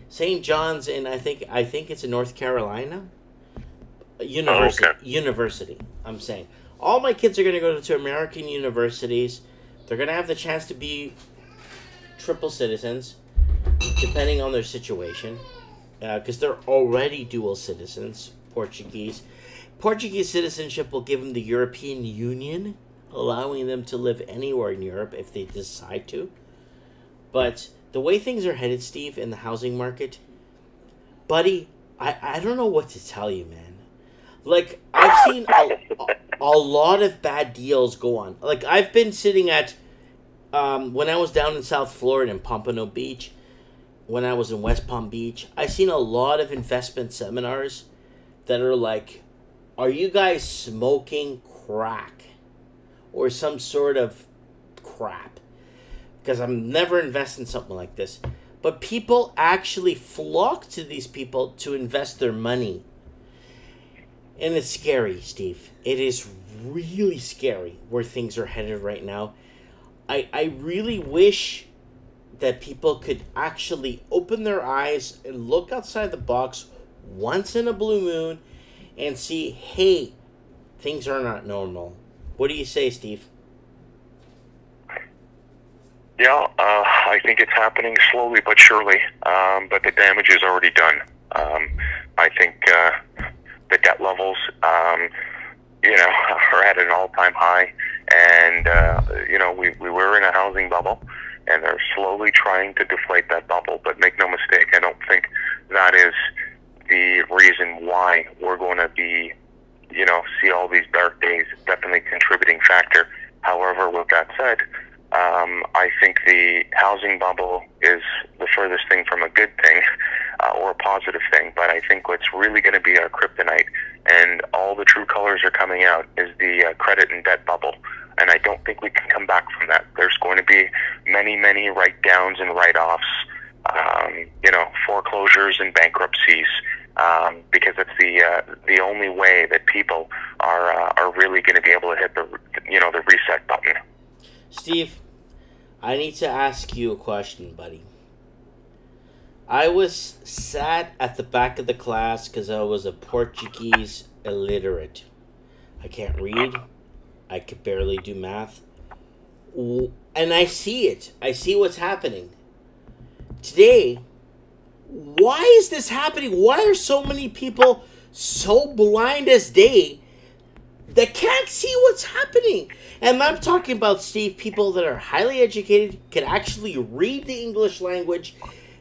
St. John's in I think it's in North Carolina. University. Oh, okay. University. I'm saying all my kids are going to go to American universities. They're going to have the chance to be triple citizens, depending on their situation, because they're already dual citizens, Portuguese. Portuguese citizenship will give them the European Union, allowing them to live anywhere in Europe if they decide to. But the way things are headed, Steve, in the housing market, buddy, I don't know what to tell you, man. Like, I've seen a lot of bad deals go on. Like, I've been sitting at, when I was down in South Florida in Pompano Beach, when I was in West Palm Beach, I've seen a lot of investment seminars that are like, are you guys smoking crack? Or some sort of crap? Because I'm never investing in something like this. But people actually flock to these people to invest their money. And it's scary, Steve. It is really scary where things are headed right now. I really wish that people could actually open their eyes and look outside the box once in a blue moon and see, hey, things are not normal. What do you say, Steve? Yeah, I think it's happening slowly but surely, but the damage is already done. I think the debt levels, are at an all-time high, and we were in a housing bubble, and they're slowly trying to deflate that bubble. But make no mistake, I don't think that is the reason why we're going to be, see all these dark days. It's definitely a contributing factor. However, with that said, I think the housing bubble is the furthest thing from a good thing or a positive thing. But I think what's really going to be our kryptonite, and all the true colors are coming out, is the credit and debt bubble. And I don't think we can come back from that. There's going to be many, many write-downs and write-offs, foreclosures and bankruptcies, because it's the only way that people are really going to be able to hit the reset button. Steve, I need to ask you a question, buddy. I was sat at the back of the class because I was a Portuguese illiterate. I can't read. I could barely do math. And I see it. I see what's happening. Today, why is this happening? Why are so many people so blind as day that can't see what's happening. And I'm talking about, Steve, people that are highly educated, can actually read the English language,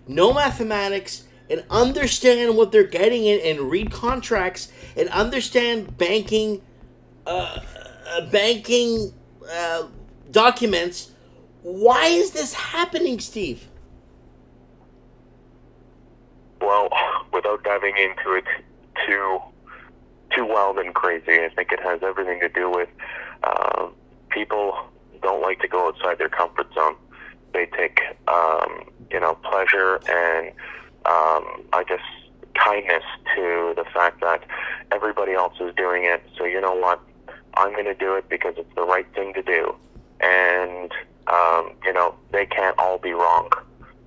know mathematics, and understand what they're getting in, and read contracts, and understand banking documents. Why is this happening, Steve? Well, without diving into it too wild and crazy, I think it has everything to do with people don't like to go outside their comfort zone. They take pleasure and I guess kindness to the fact that everybody else is doing it. So you know what? I'm going to do it because it's the right thing to do. And they can't all be wrong.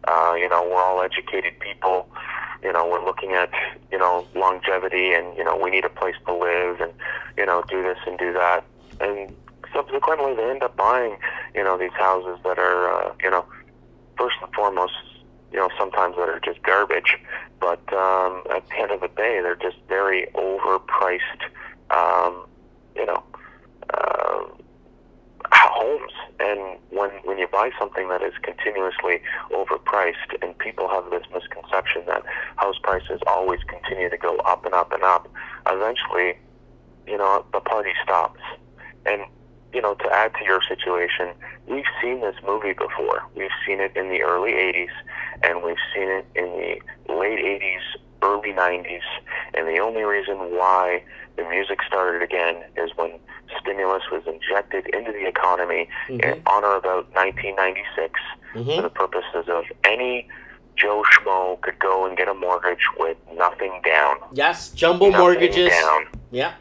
We're all educated people. We're looking at, longevity and, we need a place to live and, do this and do that. And subsequently they end up buying, these houses that are, first and foremost, sometimes that are just garbage. But at the end of the day, they're just very overpriced, homes. And when you buy something that is continuously overpriced, and people have this misconception that house prices always continue to go up and up and up, eventually, the party stops. And, to add to your situation, we've seen this movie before. We've seen it in the early 80s, and we've seen it in the late 80s, early 90s. And the only reason why the music started again is when stimulus was injected into the economy on or about 1996 for the purposes of any Joe Schmo could go and get a mortgage with nothing down. Yes, jumbo mortgages. Down. Yeah.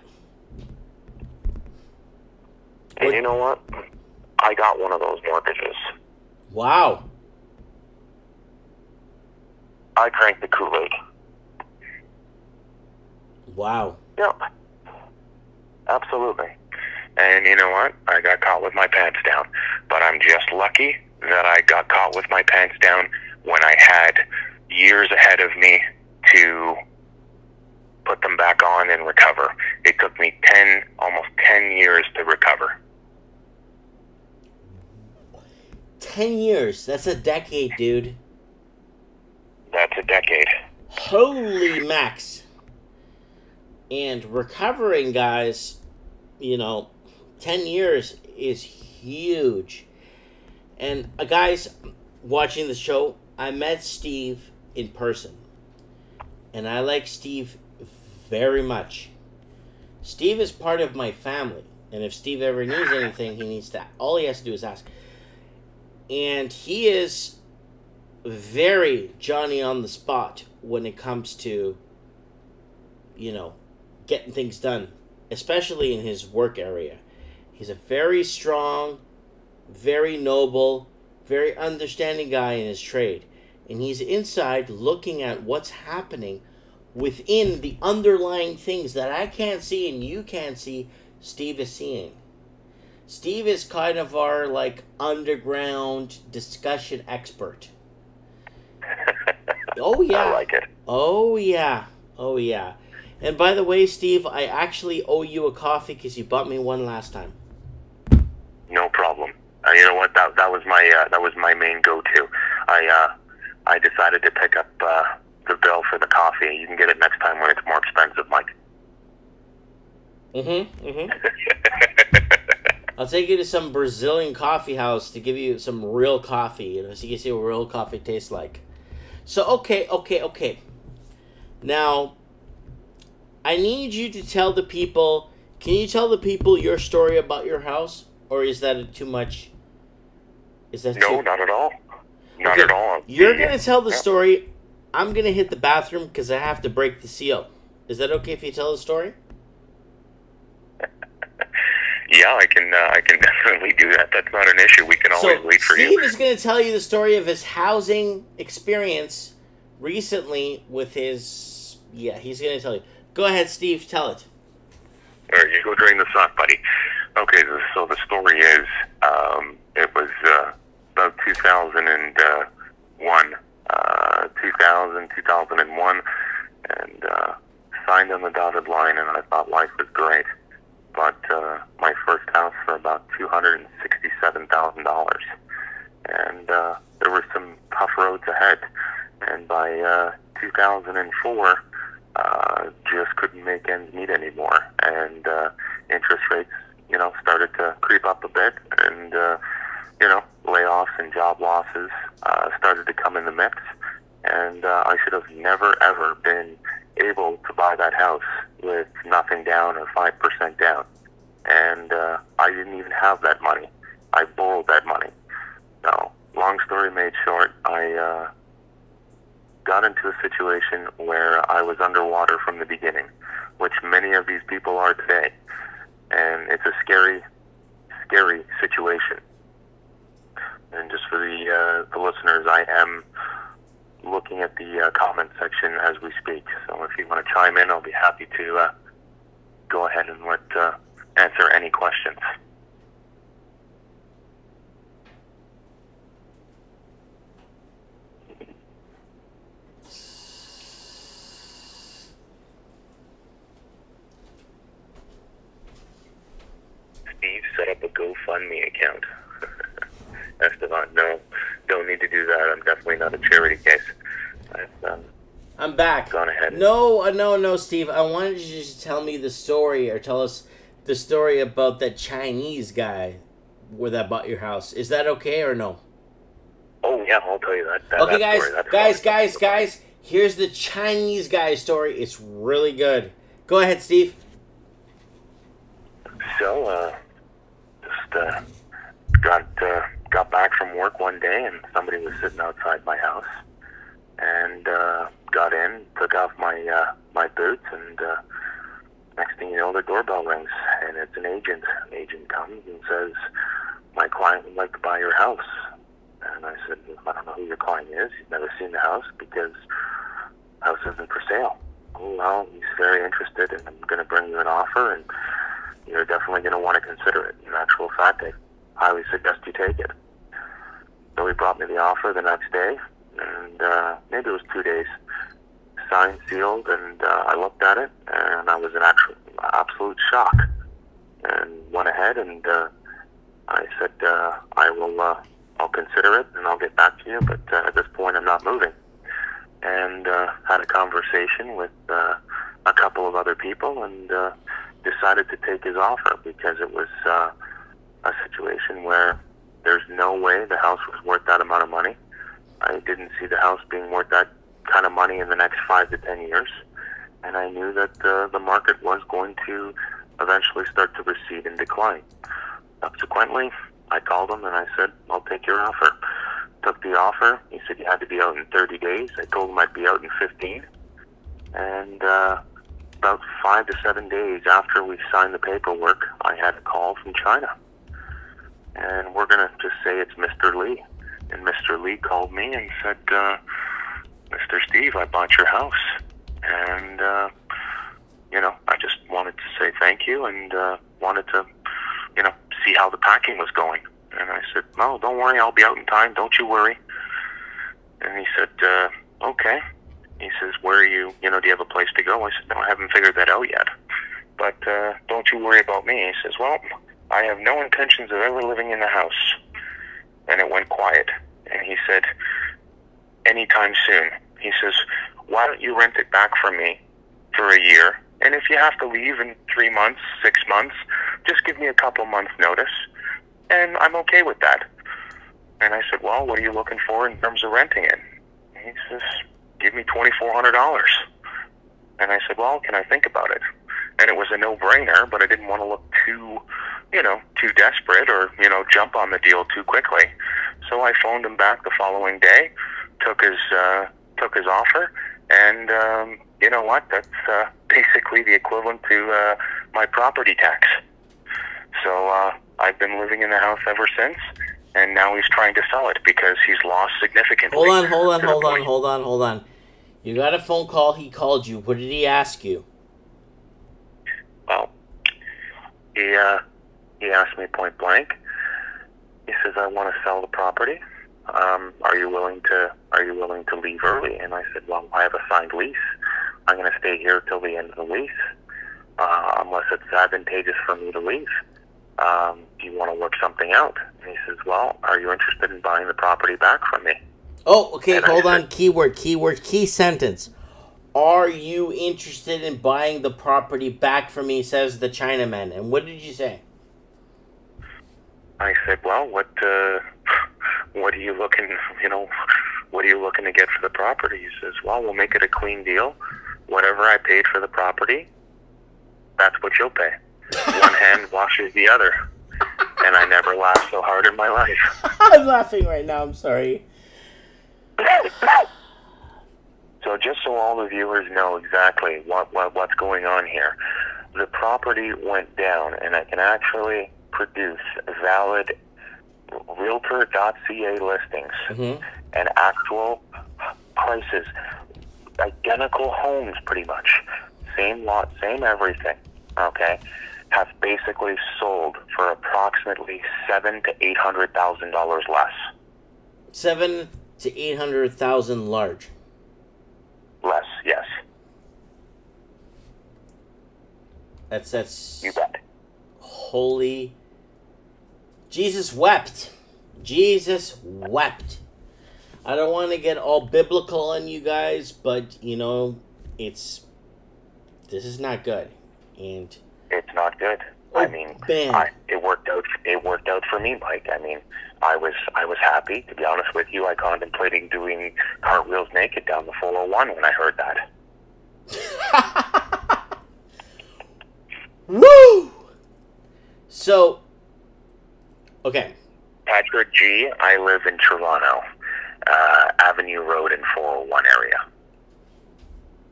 And you know what? I got one of those mortgages. Wow. I drank the Kool-Aid. Wow. Yeah. Absolutely. And you know what? I got caught with my pants down. But I'm just lucky that I got caught with my pants down when I had years ahead of me to put them back on and recover. It took me almost 10 years to recover. 10 years. That's a decade, dude. That's a decade. Holy max. And recovering, guys, 10 years is huge. And guys watching the show, I met Steve in person. And I like Steve very much. Steve is part of my family. And if Steve ever needs anything, all he has to do is ask. And he is very Johnny on the spot when it comes to, getting things done, especially in his work area. He's a very strong, very noble, very understanding guy in his trade. And he's inside looking at what's happening within the underlying things that I can't see and you can't see. Steve is seeing. Steve is kind of our, underground discussion expert. Oh, yeah. I like it. Oh, yeah. Oh, yeah. And by the way, Steve, I actually owe you a coffee because you bought me one last time. No problem. You know what? That was my main go-to. I decided to pick up the bill for the coffee. You can get it next time when it's more expensive, Mike. I'll take you to some Brazilian coffee house to give you some real coffee, so you can see what real coffee tastes like. So, okay. Now, I need you to tell the people, can you tell the people your story about your house? Or is that too much? No, not at all. Not at all. You're going to tell the story. I'm going to hit the bathroom because I have to break the seal. Is that okay if you tell the story? Yeah, I can definitely do that. That's not an issue. We can always wait for you. Steve is going to tell you the story of his housing experience recently with his... Yeah, he's going to tell you. Go ahead, Steve. Tell it. All right, you go drain the sock, buddy. Okay, so the story is, it was about 2001, 2001, and signed on the dotted line, and I thought life was great. But my first house for about $267,000, and there were some tough roads ahead. And by 2004, just couldn't make ends meet anymore, and interest rates, started to creep up a bit, and layoffs and job losses started to come in the mix, and I should have never ever been able to buy that house with nothing down or 5% down, and I didn't even have that money. I borrowed that money. Now, long story made short, I got into a situation where I was underwater from the beginning, which many of these people are today, and it's a scary, scary situation. And just for the listeners, I am looking at the comment section as we speak. So if you want to chime in, I'll be happy to go ahead and answer any questions. Steve set up a GoFundMe account. Esteban, no, don't need to do that. I'm definitely not a charity case. I'm back. Gone ahead. No, Steve. I wanted you to just tell me the story, or tell us the story about that Chinese guy that bought your house. Is that okay or no? Oh yeah, I'll tell you that. Okay, that guys. Here's the Chinese guy story. It's really good. Go ahead, Steve. So, just got back from work one day, and somebody was sitting outside my house, and got in, took off my boots, and next thing you know, the doorbell rings, and it's an agent. An agent comes and says, "My client would like to buy your house." And I said, "I don't know who your client is. He's never seen the house because the house isn't for sale." "Oh, well, he's very interested, and I'm going to bring you an offer, and you're definitely going to want to consider it. In actual fact, I highly suggest you take it." So he brought me the offer the next day, and maybe it was 2 days. Signed, sealed, and I looked at it, and I was in absolute shock. And went ahead, and I said, I'll consider it, and I'll get back to you, but at this point I'm not moving. And had a conversation with a couple of other people, and decided to take his offer because it was a situation where there's no way the house was worth that amount of money. I didn't see the house being worth that kind of money in the next 5 to 10 years, and I knew that the market was going to eventually start to recede and decline. Subsequently, I called him and I said, "I'll take your offer." Took the offer. He said you had to be out in 30 days. I told him I'd be out in 15. And about 5 to 7 days after we signed the paperwork, I had a call from China. And we're going to just say it's Mr. Lee. And Mr. Lee called me and said, "Mr. Steve, I bought your house." And, I just wanted to say thank you, and wanted to, see how the packing was going. And I said, "No, don't worry, I'll be out in time, don't you worry." And he said, "Okay." He says, "Where are you, do you have a place to go?" I said, "No, I haven't figured that out yet. But don't you worry about me." He says, "Well, I have no intentions of ever living in the house." And it went quiet. And he said, "Anytime soon." He says, "Why don't you rent it back from me for a year? And if you have to leave in 3 months, 6 months, just give me a couple months notice. And I'm okay with that." And I said, "Well, what are you looking for in terms of renting it?" And he says, "Give me $2,400. And I said, "Well, can I think about it?" And it was a no-brainer, but I didn't want to look too desperate or, jump on the deal too quickly. So I phoned him back the following day, took his offer, and you know what? That's basically the equivalent to my property tax. So I've been living in the house ever since, and now he's trying to sell it because he's lost significantly. Hold on. You got a phone call. He called you. What did he ask you? Well, he asked me point blank. He says, "I want to sell the property. Are you willing to leave early?" And I said, "Well, I have a signed lease. I'm going to stay here till the end of the lease. unless it's advantageous for me to leave. Do you want to work something out? And he says, well, are you interested in buying the property back from me? Oh, okay, And hold I on. said, Key sentence. Are you interested in buying the property back from me, says the Chinaman. And what did you say? I said, well, what are you looking, what are you looking to get for the property? He says, well, we'll make it a clean deal. Whatever I paid for the property, that's what you'll pay. One hand washes the other. And I never laughed so hard in my life. I'm laughing right now. I'm sorry. So just so all the viewers know exactly what's going on here, the property went down, and I can actually produce valid realtor.ca listings and actual prices, identical homes pretty much, same lot, same everything, okay, have basically sold for approximately $700,000 to $800,000 less. 7 to 800,000 large. Less, yes. That's. You bet. Holy. Jesus wept. Jesus wept. I don't want to get all biblical on you guys, but this is not good, and it's not good. I mean, it worked out. It worked out for me, Mike. I mean, I was happy, to be honest with you. I contemplated doing cartwheels naked down the 401 when I heard that. Woo! So, okay. Patrick G. I live in Toronto, Avenue Road in 401 area.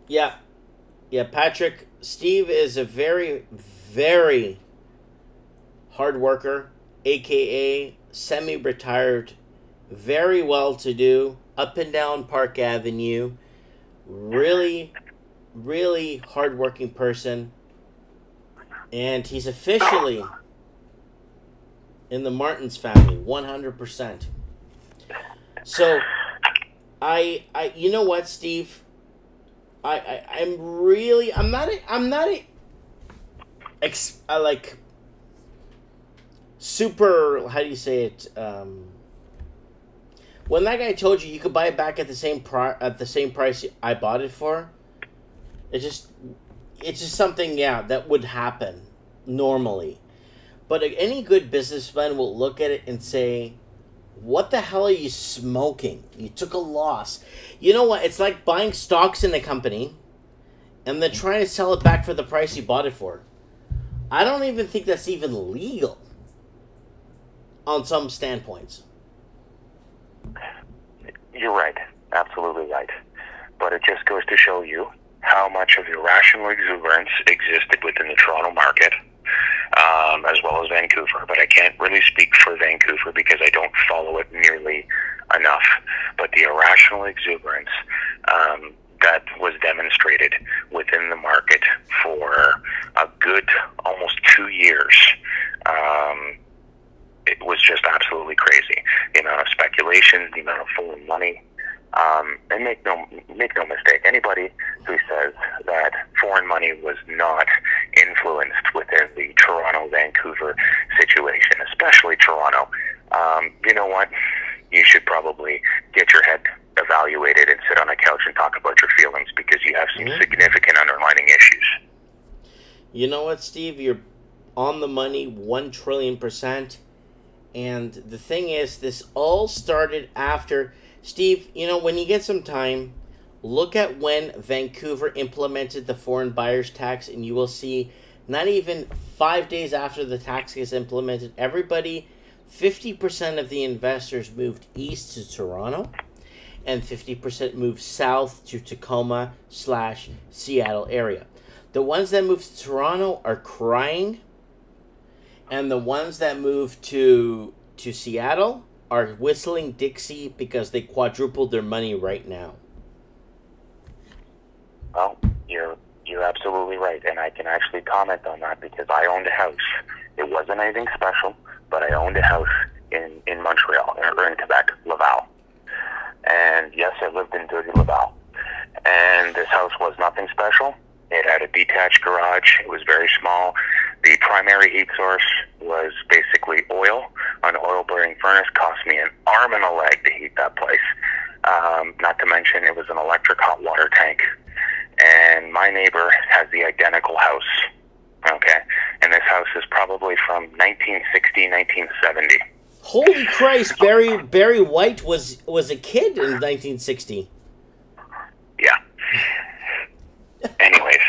Yeah, Patrick. Steve is a very, very hard worker, aka semi-retired, very well-to-do, up and down Park Avenue, really, really hard-working person, and he's officially in the Martins family, 100%. So, you know what, Steve? I'm not super, how do you say it? When that guy told you could buy it back at the same price I bought it for, it's just something, that would happen normally. But any good businessman will look at it and say, what the hell are you smoking? You took a loss. You know what? It's like buying stocks in a company and then trying to sell it back for the price you bought it for. I don't even think that's even legal on some standpoints. You're right. Absolutely right. But it just goes to show you how much of irrational exuberance existed within the Toronto market, as well as Vancouver. But I can't really speak for Vancouver because I don't follow it nearly enough. But the irrational exuberance that was demonstrated within the market for a good almost 2 years, it was just absolutely crazy. The amount of speculation, the amount of foreign money. And make no mistake, anybody who says that foreign money was not influenced within the Toronto-Vancouver situation, especially Toronto, you know what? You should probably get your head evaluated and sit on a couch and talk about your feelings, because you have some significant underlying issues. You know what, Steve? You're on the money 1 trillion%. And the thing is, this all started after... Steve, when you get some time, look at when Vancouver implemented the foreign buyers tax, and you will see not even 5 days after the tax gets implemented, 50% of the investors moved east to Toronto, and 50% moved south to Tacoma/Seattle area. The ones that moved to Toronto are crying, and the ones that moved to Seattle are whistling Dixie because they quadrupled their money right now. Well, you're absolutely right, and I can actually comment on that because I owned a house. It wasn't anything special, but I owned a house in Montreal, or in Quebec, Laval. And yes, I lived in dirty Laval. And this house was nothing special, It had a detached garage. It was very small. The primary heat source was basically oil. An oil-burning furnace cost me an arm and a leg to heat that place. Not to mention, it was an electric hot water tank. And my neighbor has the identical house. Okay? And this house is probably from 1960, 1970. Holy Christ, Barry White was a kid in 1960. Yeah. Anyways,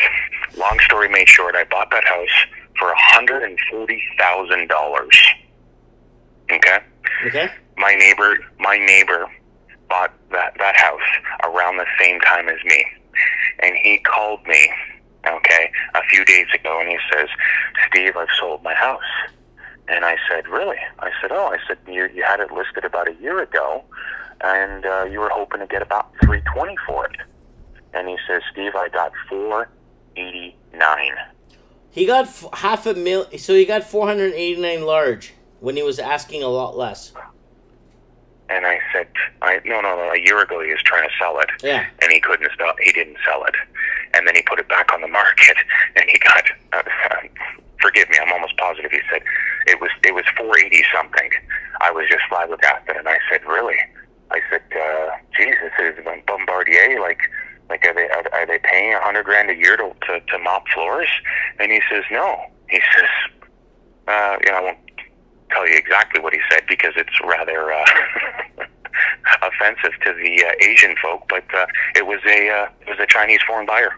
long story made short, I bought that house for $140,000. Okay? Okay. My neighbor bought that house around the same time as me. And he called me, okay, a few days ago, and he says, Steve, I've sold my house. And I said, really? I said, you had it listed about a year ago, and you were hoping to get about $320 for it. And he says, Steve, I got $489. He got half a mil, so he got 489 large when he was asking a lot less. And I said, no, a year ago he was trying to sell it. Yeah. And he couldn't sell, he didn't sell it. And then he put it back on the market, and he got, forgive me, I'm almost positive he said, it was 480 something. I was just flabbergasted, and I said, really? I said, Jesus, is Bombardier, like are they paying $100,000 a year to mop floors? And he says, no. He says, I won't tell you exactly what he said because it's rather offensive to the Asian folk, but it was a Chinese foreign buyer.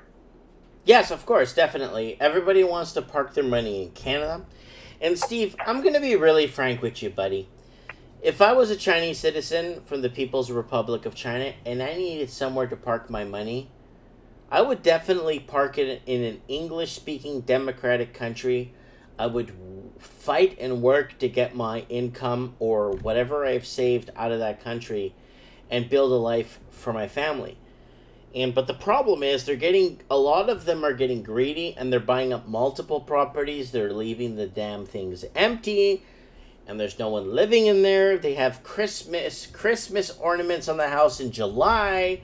Yes, of course, definitely. Everybody wants to park their money in Canada. And Steve, I'm going to be really frank with you, buddy. If I was a Chinese citizen from the People's Republic of China and I needed somewhere to park my money, I would definitely park it in an English-speaking democratic country. I would fight and work to get my income or whatever I've saved out of that country and build a life for my family. But the problem is a lot of them are getting greedy and they're buying up multiple properties. They're leaving the damn things empty and there's no one living in there. They have Christmas ornaments on the house in July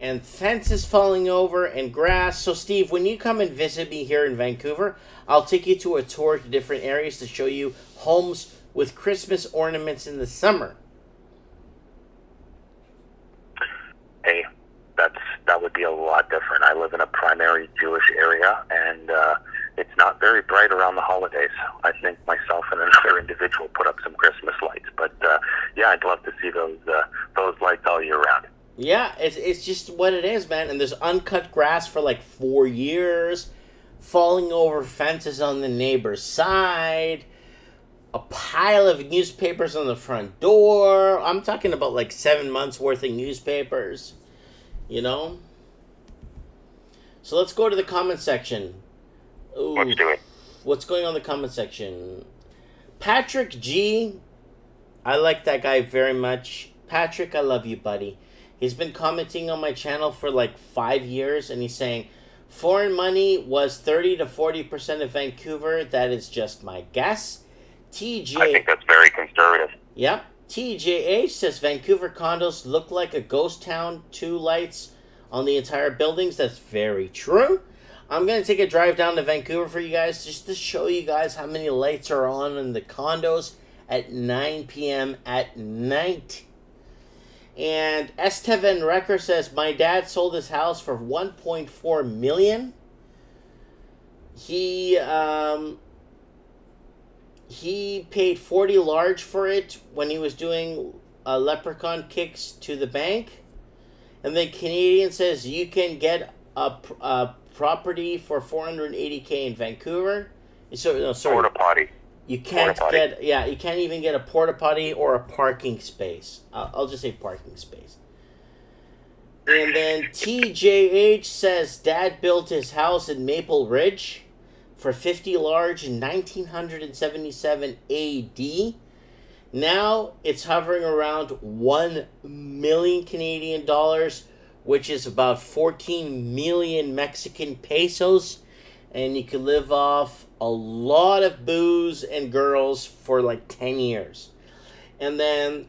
and fences falling over and grass. So Steve, when you come and visit me here in Vancouver, I'll take you to a tour to different areas to show you homes with Christmas ornaments in the summer. Hey, that would be a lot different. I live in a primary Jewish area, and it's not very bright around the holidays. I think myself and another individual put up some Christmas lights, but yeah, I'd love to see those lights all year round. Yeah, it's just what it is, man. And there's uncut grass for like 4 years, falling over fences on the neighbor's side, a pile of newspapers on the front door. I'm talking about like 7 months worth of newspapers, you know? So let's go to the comment section. Ooh, Let's do it. what's going on in the comment section? Patrick G. I like that guy very much. Patrick, I love you, buddy. He's been commenting on my channel for like 5 years, and he's saying, foreign money was 30 to 40% of Vancouver. That is just my guess. TJ... I think that's very conservative. Yep. TJH says Vancouver condos look like a ghost town. 2 lights on the entire buildings. That's very true. I'm going to take a drive down to Vancouver for you guys just to show you guys how many lights are on in the condos at 9 p.m. at night. And Estevan Recker says, my dad sold his house for $1.4 million. He paid 40 large for it when he was doing leprechaun kicks to the bank. And then Canadian says you can get a property for $480K in Vancouver. Sorry. Porta potty. You can't get, you can't even get a porta potty or a parking space. I'll just say parking space. And then TJH says dad built his house in Maple Ridge for 50 large in 1977 AD. Now it's hovering around 1 million Canadian dollars, which is about 14 million Mexican pesos. And you could live off a lot of booze and girls for like 10 years. And then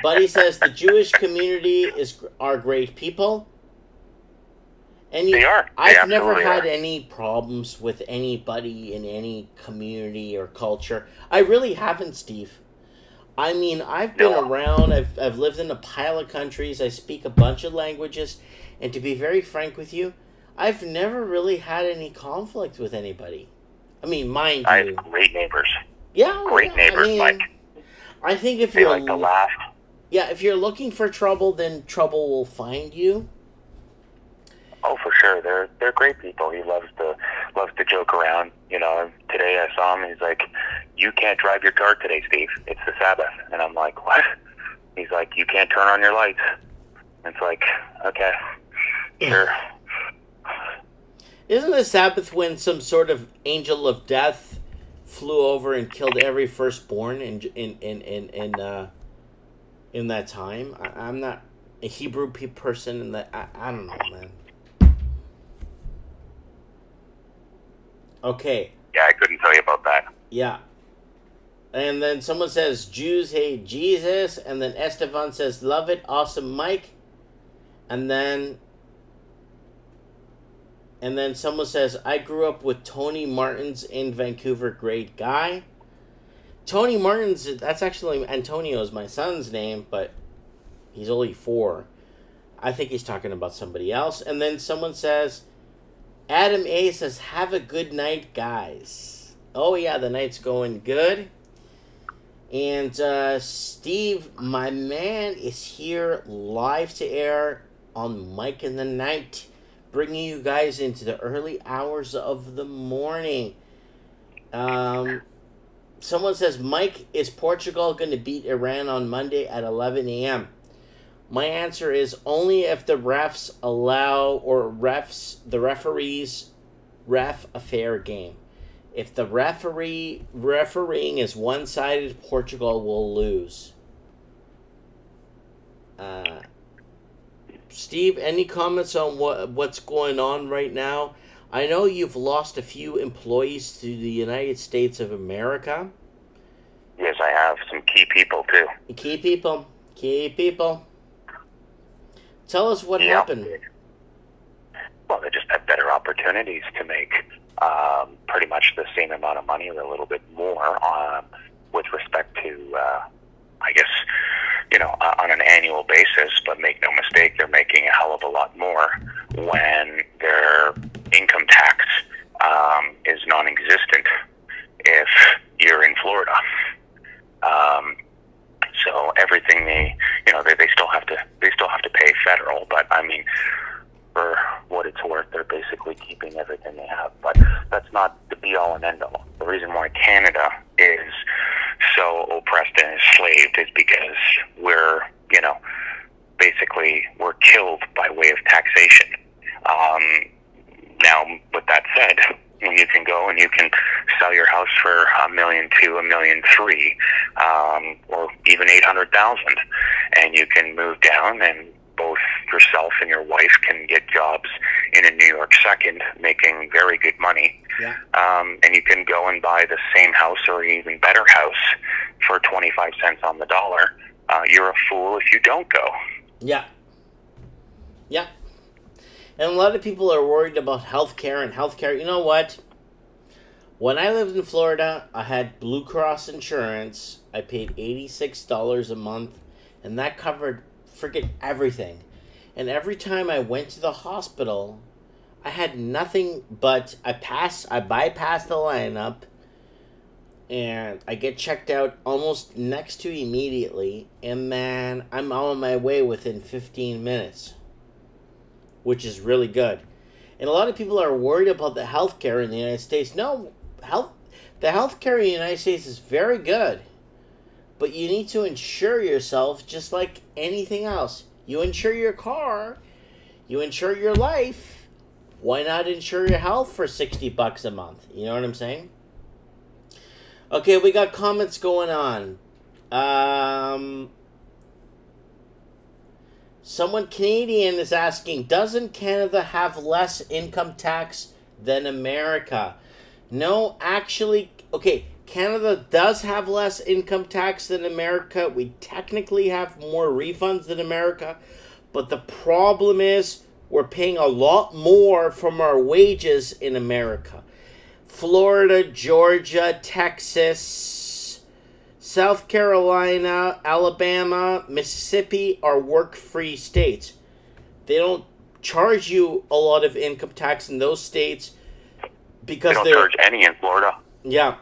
Buddy says the Jewish community are great people. And They are. I've never absolutely had are. any problems with anybody in any community or culture. I really haven't, Steve. I mean, I've been No. around. I've lived in a pile of countries. I speak a bunch of languages, and to be very frank with you, I've never really had any conflict with anybody. I mean, mind I you, have great neighbors. yeah, Great neighbors, Mike. I think if They you're like to laugh. yeah, if you're looking for trouble, then trouble will find you. Oh, for sure. They're great people. He loves to joke around. You know, today I saw him. He's like, "You can't drive your car today, Steve. It's the Sabbath." And I'm like, "What?" He's like, "You can't turn on your lights." And it's like, okay, sure. Isn't the Sabbath when some sort of angel of death flew over and killed every firstborn in that time? I'm not a Hebrew person, and that I don't know, man. Okay. Yeah, I couldn't tell you about that. Yeah. And then someone says Jews hate Jesus, and then Estevan says love it, awesome, Mike. And then someone says, I grew up with Tony Martins in Vancouver, great guy. Tony Martins, that's actually Antonio's my son's name, but he's only 4. I think he's talking about somebody else. And then someone says, Adam A says, have a good night, guys. Oh yeah, the night's going good. And Steve, my man, is here live to air on Mike in the Night, bringing you guys into the early hours of the morning. Someone says, Mike, is Portugal going to beat Iran on Monday at 11 a.m.? My answer is only if the refs allow, or the referees ref a fair game. If the refereeing is one-sided, Portugal will lose. Steve, any comments on what's going on right now? I know you've lost a few employees to the United States of America. Yes, I have some key people too. Key people. Tell us what happened. Well, they just have better opportunities to make pretty much the same amount of money or a little bit more with respect to, I guess, on an annual basis. But make no mistake, they're making a hell of a lot more when their income tax is non-existent if you're in Florida. So everything they still have to pay federal, but I mean, for what it's worth, they're basically keeping everything they have. But that's not the be-all and end-all. The reason why Canada is so oppressed and enslaved is because we're killed by way of taxation. Now, with that said, you can go and you can sell your house for $1.2 million, $1.3 million, or even $800,000, and you can move down, and both yourself and your wife can get jobs in a New York second, making very good money. Yeah. And you can go and buy the same house or even better house for 25 cents on the dollar. You're a fool if you don't go. Yeah. Yeah. And a lot of people are worried about healthcare and healthcare. You know what? When I lived in Florida, I had Blue Cross insurance. I paid $86 a month, and that covered freaking everything. And every time I went to the hospital, I had nothing but I bypassed the lineup, and I get checked out almost next to immediately, and man, I'm on my way within 15 minutes, which is really good. And a lot of people are worried about the healthcare in the United States. No, the healthcare in the United States is very good, but you need to insure yourself just like anything else. You insure your car, you insure your life. Why not insure your health for $60 a month? You know what I'm saying? Okay, we got comments going on. Someone Canadian is asking, doesn't Canada have less income tax than America? No, actually, okay, Canada does have less income tax than America. We technically have more refunds than America. But the problem is we're paying a lot more from our wages in America. Florida, Georgia, Texas, South Carolina, Alabama, Mississippi are work-free states. They don't charge you a lot of income tax in those states because they don't charge any in Florida. Yeah,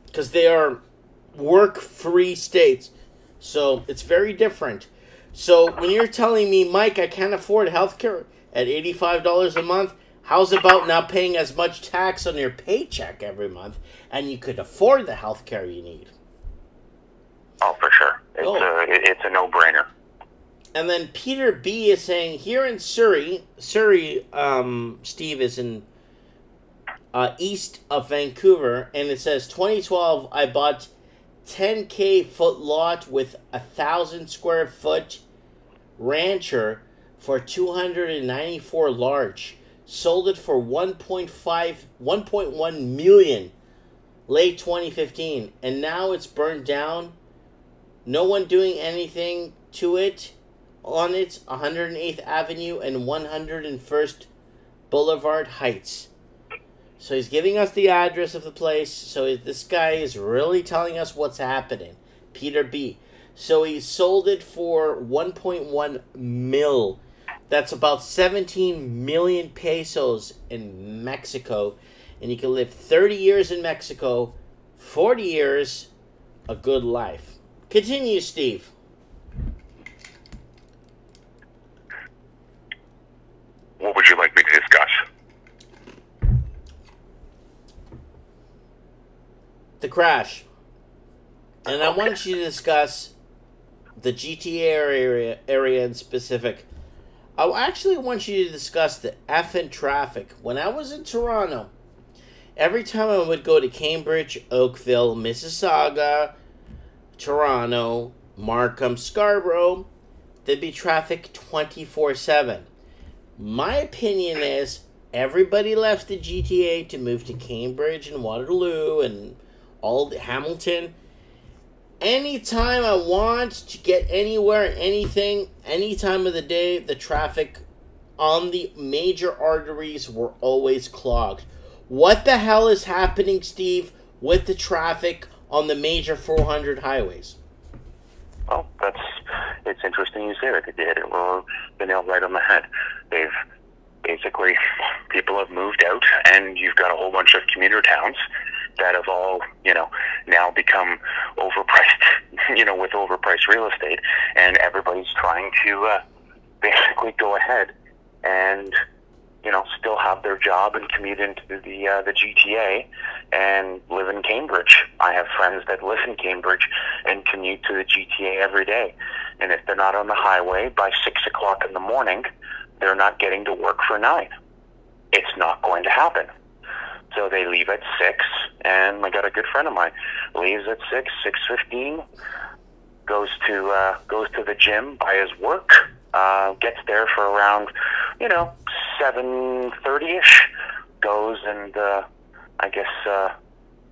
because they are work-free states. So it's very different. So when you're telling me, Mike, I can't afford healthcare at $85 a month, how's about not paying as much tax on your paycheck every month, and you could afford the healthcare you need? Oh, for sure. It's a no-brainer. And then Peter B is saying, here in Surrey, Steve, is in east of Vancouver, and it says 2012, I bought 10K foot lot with 1,000 square foot rancher for 294 large. Sold it for 1.1 million late 2015, and now it's burned down. No one doing anything to it on its 108th Avenue and 101st Boulevard Heights. So he's giving us the address of the place. So this guy is really telling us what's happening. Peter B. So he sold it for 1.1 mil. That's about 17 million pesos in Mexico. And you can live 30 years in Mexico, 40 years, a good life. Continue, Steve. What would you like me to discuss? The crash. And I want you to discuss the GTA area in specific. I actually want you to discuss the effing traffic. When I was in Toronto, every time I would go to Cambridge, Oakville, Mississauga, Toronto, Markham, Scarborough, there'd be traffic 24/7. My opinion is everybody left the GTA to move to Cambridge and Waterloo and all the Hamilton. Anytime I want to get anywhere, anything, any time of the day, the traffic on the major arteries were always clogged. What the hell is happening, Steve, with the traffic on the major 400 highways? Well, it's interesting you say that. They hit it the nail right on the head. They've basically, people have moved out, and you've got a whole bunch of commuter towns that have all, now become overpriced, with overpriced real estate, and everybody's trying to basically go ahead and, still have their job and commute into the GTA and live in Cambridge. I have friends that live in Cambridge and commute to the GTA every day, and if they're not on the highway by 6 o'clock in the morning, they're not getting to work for 9. It's not going to happen. So they leave at 6, and I got a good friend of mine, leaves at 6:15, goes to the gym by his work, gets there for around, 7:30ish, goes and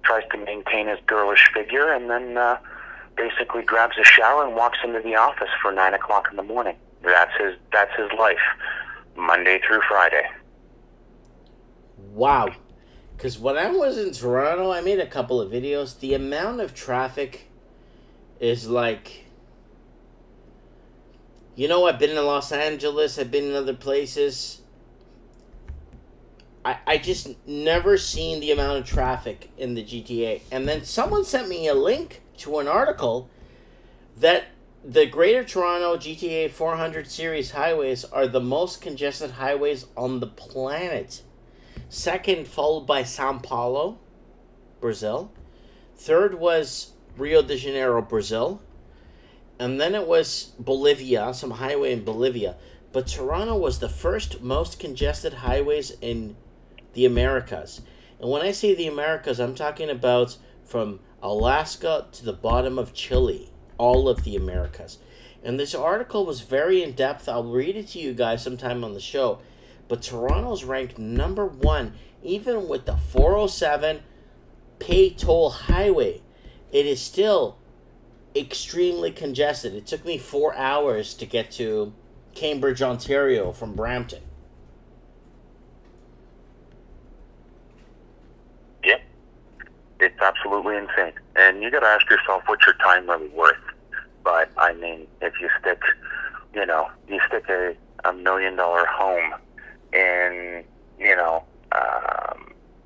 tries to maintain his girlish figure, and then basically grabs a shower and walks into the office for 9 o'clock in the morning. That's his life, Monday through Friday. Wow. Because when I was in Toronto, I made a couple of videos. The amount of traffic is like... I've been in Los Angeles. I've been in other places. I just never seen the amount of traffic in the GTA. And then someone sent me a link to an article that the Greater Toronto GTA 400 series highways are the most congested highways on the planet. Second, followed by Sao Paulo, Brazil. Third was Rio de Janeiro, Brazil. And then it was Bolivia, some highway in Bolivia. But Toronto was the first most congested highways in the Americas. And when I say the Americas, I'm talking about from Alaska to the bottom of Chile. All of the Americas. And this article was very in-depth. I'll read it to you guys sometime on the show. But Toronto's ranked number 1, even with the 407 pay toll highway. It is still extremely congested. It took me 4 hours to get to Cambridge, Ontario from Brampton. absolutely insane. And you got to ask yourself, what's your time really worth? But I mean, if you stick, you stick a $1 million home in,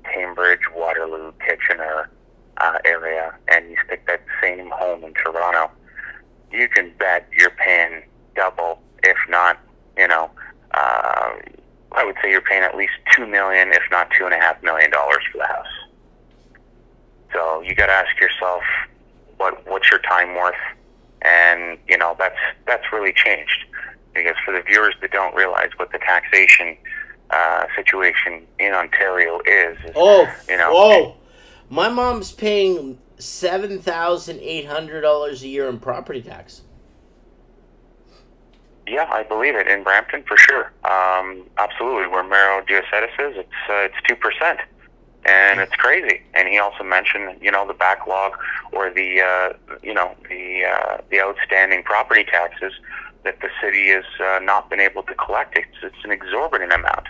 Cambridge, Waterloo, Kitchener area, and you stick that same home in Toronto, you can bet you're paying double, if not, I would say you're paying at least $2 million, if not $2.5 million for the house. So you got to ask yourself, what's your time worth? And that's really changed, because for the viewers that don't realize what the taxation situation in Ontario is my mom's paying $7,800 a year in property tax. Yeah, I believe it. In Brampton, for sure. Absolutely. Where Mero Geocetis is, it's 2%. And it's crazy. And he also mentioned, the backlog or the outstanding property taxes that the city has not been able to collect. It's an exorbitant amount.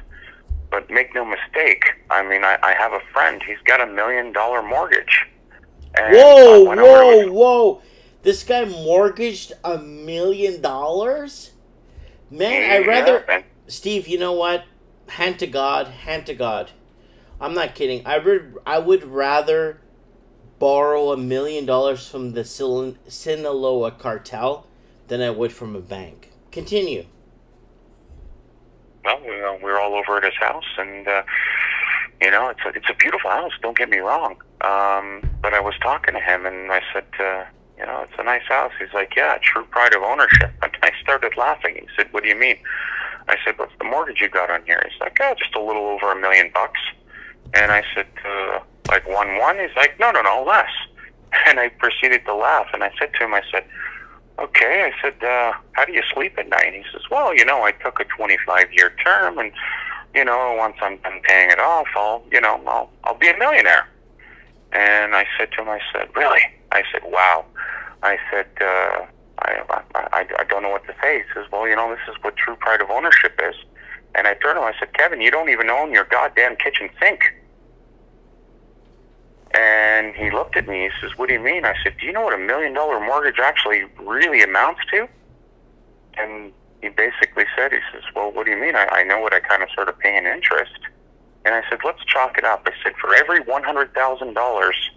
But make no mistake, I mean, I have a friend, he's got $1 million mortgage. And whoa. This guy mortgaged $1 million? Man, I'd rather... Yeah, Steve, you know what? Hand to God. I'm not kidding. I would rather borrow $1 million from the Sinaloa cartel than I would from a bank. Continue. Well, we're all over at his house, and it's a beautiful house. Don't get me wrong. But I was talking to him, and I said, it's a nice house. He's like, yeah, true pride of ownership. And I started laughing. He said, what do you mean? I said, what's the mortgage you got on here? He's like, just a little over $1 million. And I said, like 1.1? He's like, no, less. And I proceeded to laugh, and I said to him, I said, okay. I said, how do you sleep at night? And he says, well, I took a 25-year term, and, once I'm done paying it off, I'll be a millionaire. And I said to him, I said, really? I said, wow. I said, I don't know what to say. He says, well, this is what true pride of ownership is. And I turned to him, I said, Kevin, you don't even own your goddamn kitchen sink. And he looked at me, he says, what do you mean? I said, do you know what $1 million mortgage actually really amounts to? And he basically said, he says, well, what do you mean? I know what I kind of sort of pay in interest. And I said, let's chalk it up. I said, for every $100,000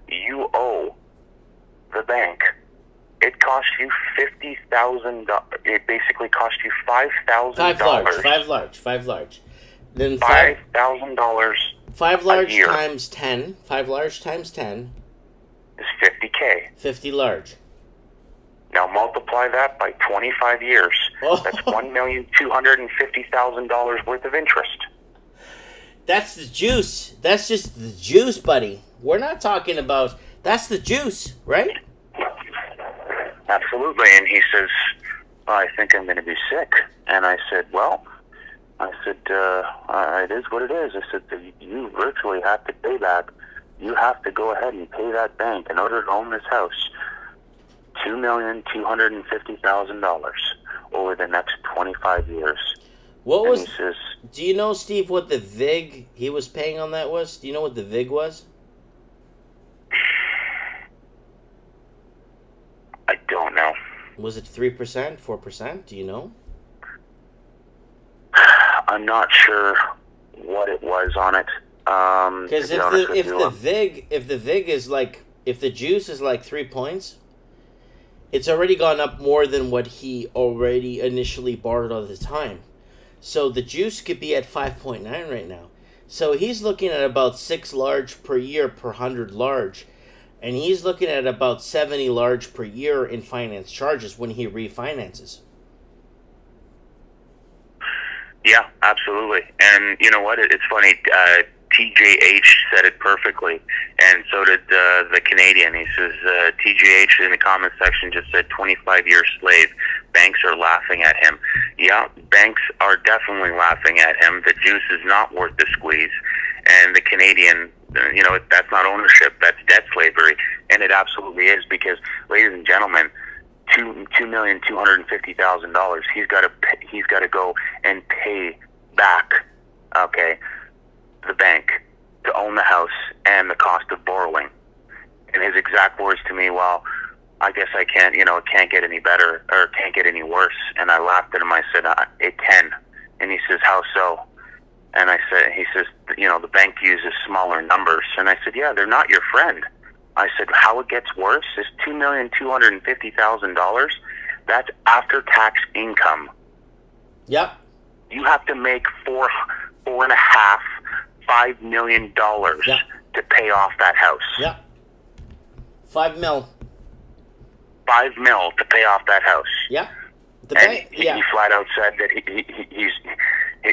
you owe the bank, it costs you $50,000. It basically costs you $5,000. Five large. Then $5,000. 5 large times 10. 5 large times 10 is $50K. 50 large. Now multiply that by 25 years. Oh. That's $1,250,000 worth of interest. That's the juice. That's just the juice, buddy. We're not talking about... That's the juice, right? Absolutely. And he says, I think I'm going to be sick. And I said, well... it is what it is. I said, you virtually have to pay back. You have to go ahead and pay that bank in order to own this house $2,250,000 over the next 25 years. He says, do you know, Steve, what the VIG he was paying on that was? Do you know what the VIG was? I don't know. Was it 3%, 4%? Do you know? I'm not sure what it was on it. Because if the VIG is like, if the juice is like 3 points, it's already gone up more than what he already initially borrowed all the time. So the juice could be at 5.9 right now. So he's looking at about 6 large per year per 100 large, and he's looking at about 70 large per year in finance charges when he refinances. Yeah, absolutely. And you know what? It's funny. TJH said it perfectly, and so did the Canadian. He says, TJH in the comment section just said 25-year slave. Banks are laughing at him. Yeah, banks are definitely laughing at him. The juice is not worth the squeeze. And the Canadian, that's not ownership. That's debt slavery. And it absolutely is, because, ladies and gentlemen, $2,250,000. He's got to go and pay back, okay, the bank to own the house and the cost of borrowing. And his exact words to me, well, I guess I can't, it can't get any better or can't get any worse. And I laughed at him. I said, it can. And he says, how so? And he says, the bank uses smaller numbers. And I said, yeah, they're not your friend. I said, how it gets worse is $2,250,000. That's after-tax income. Yep. You have to make $4.5 million to pay off that house. Yep. $5 million. $5 million to pay off that house. Yep. He flat out said that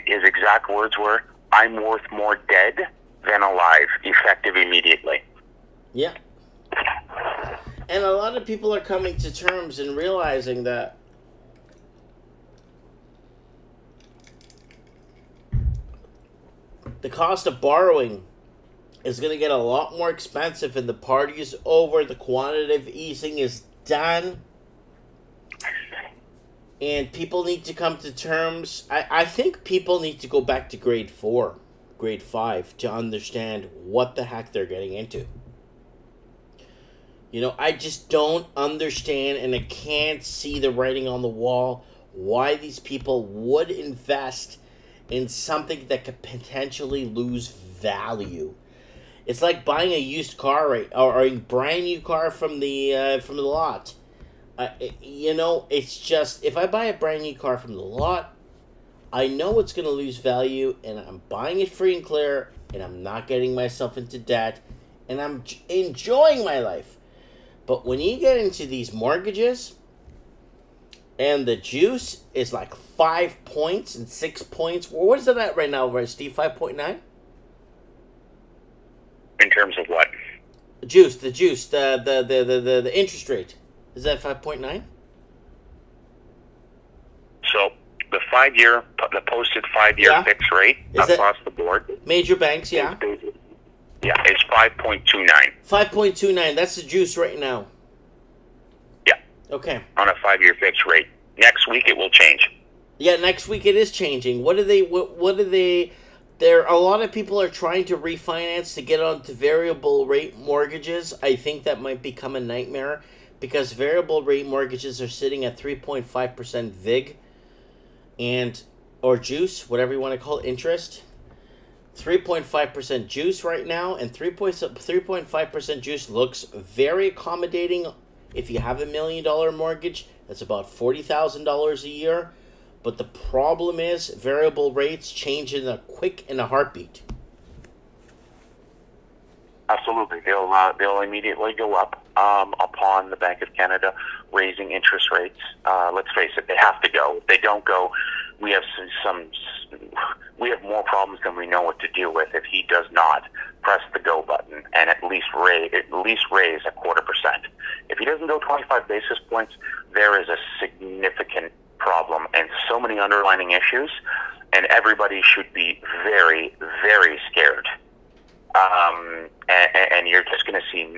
his exact words were, "I'm worth more dead than alive," effective immediately. Yeah. And a lot of people are coming to terms and realizing that the cost of borrowing is going to get a lot more expensive, and the party is over. The quantitative easing is done. And people need to come to terms. I think people need to go back to grade 4, grade 5 to understand what the heck they're getting into. I just don't understand, and I can't see the writing on the wall why these people would invest in something that could potentially lose value. It's like buying a used car, right, or a brand new car from the lot. It's just, if I buy a brand new car from the lot, I know it's going to lose value, and I'm buying it free and clear, and I'm not getting myself into debt, and I'm enjoying my life. But when you get into these mortgages, and the juice is like 5 points and 6 points, well, what is it at right now, right, Steve? 5.9? In terms of what? The interest rate. Is that 5.9? So the posted 5-year fixed rate across the board. Major banks, yeah. It's 5.29. 5.29. That's the juice right now. Yeah. Okay. On a 5-year fixed rate. Next week it will change. Yeah, next week it is changing. What do they? There, a lot of people are trying to refinance to get onto variable rate mortgages. I think that might become a nightmare, because variable rate mortgages are sitting at 3.5% VIG or juice, whatever you want to call it, interest. 3.5% juice right now, and 3.5% juice looks very accommodating. If you have $1 million mortgage, that's about $40,000 a year. But the problem is variable rates change in a heartbeat. Absolutely, they'll immediately go up upon the Bank of Canada raising interest rates. Let's face it, they have to go. If they don't go, we have more problems than we know what to deal with if he does not press the go button and at least raise 0.25%. If he doesn't go 25 basis points, there is a significant problem and so many underlying issues, and everybody should be very, very scared. And you're just going to see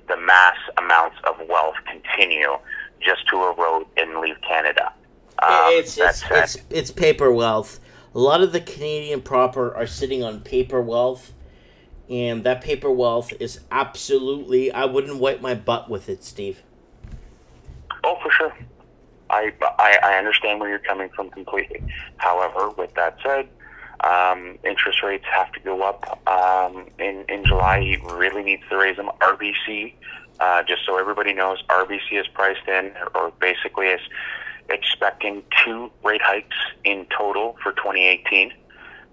the mass amounts of wealth continue just to erode and leave Canada. It's paper wealth. A lot of the Canadian proper are sitting on paper wealth, and that paper wealth is absolutely, I wouldn't wipe my butt with it, Steve. Oh, for sure. I understand where you're coming from completely. However, with that said, interest rates have to go up in July. He really needs to raise them. RBC, just so everybody knows, RBC is priced in, or basically is expecting 2 rate hikes in total for 2018.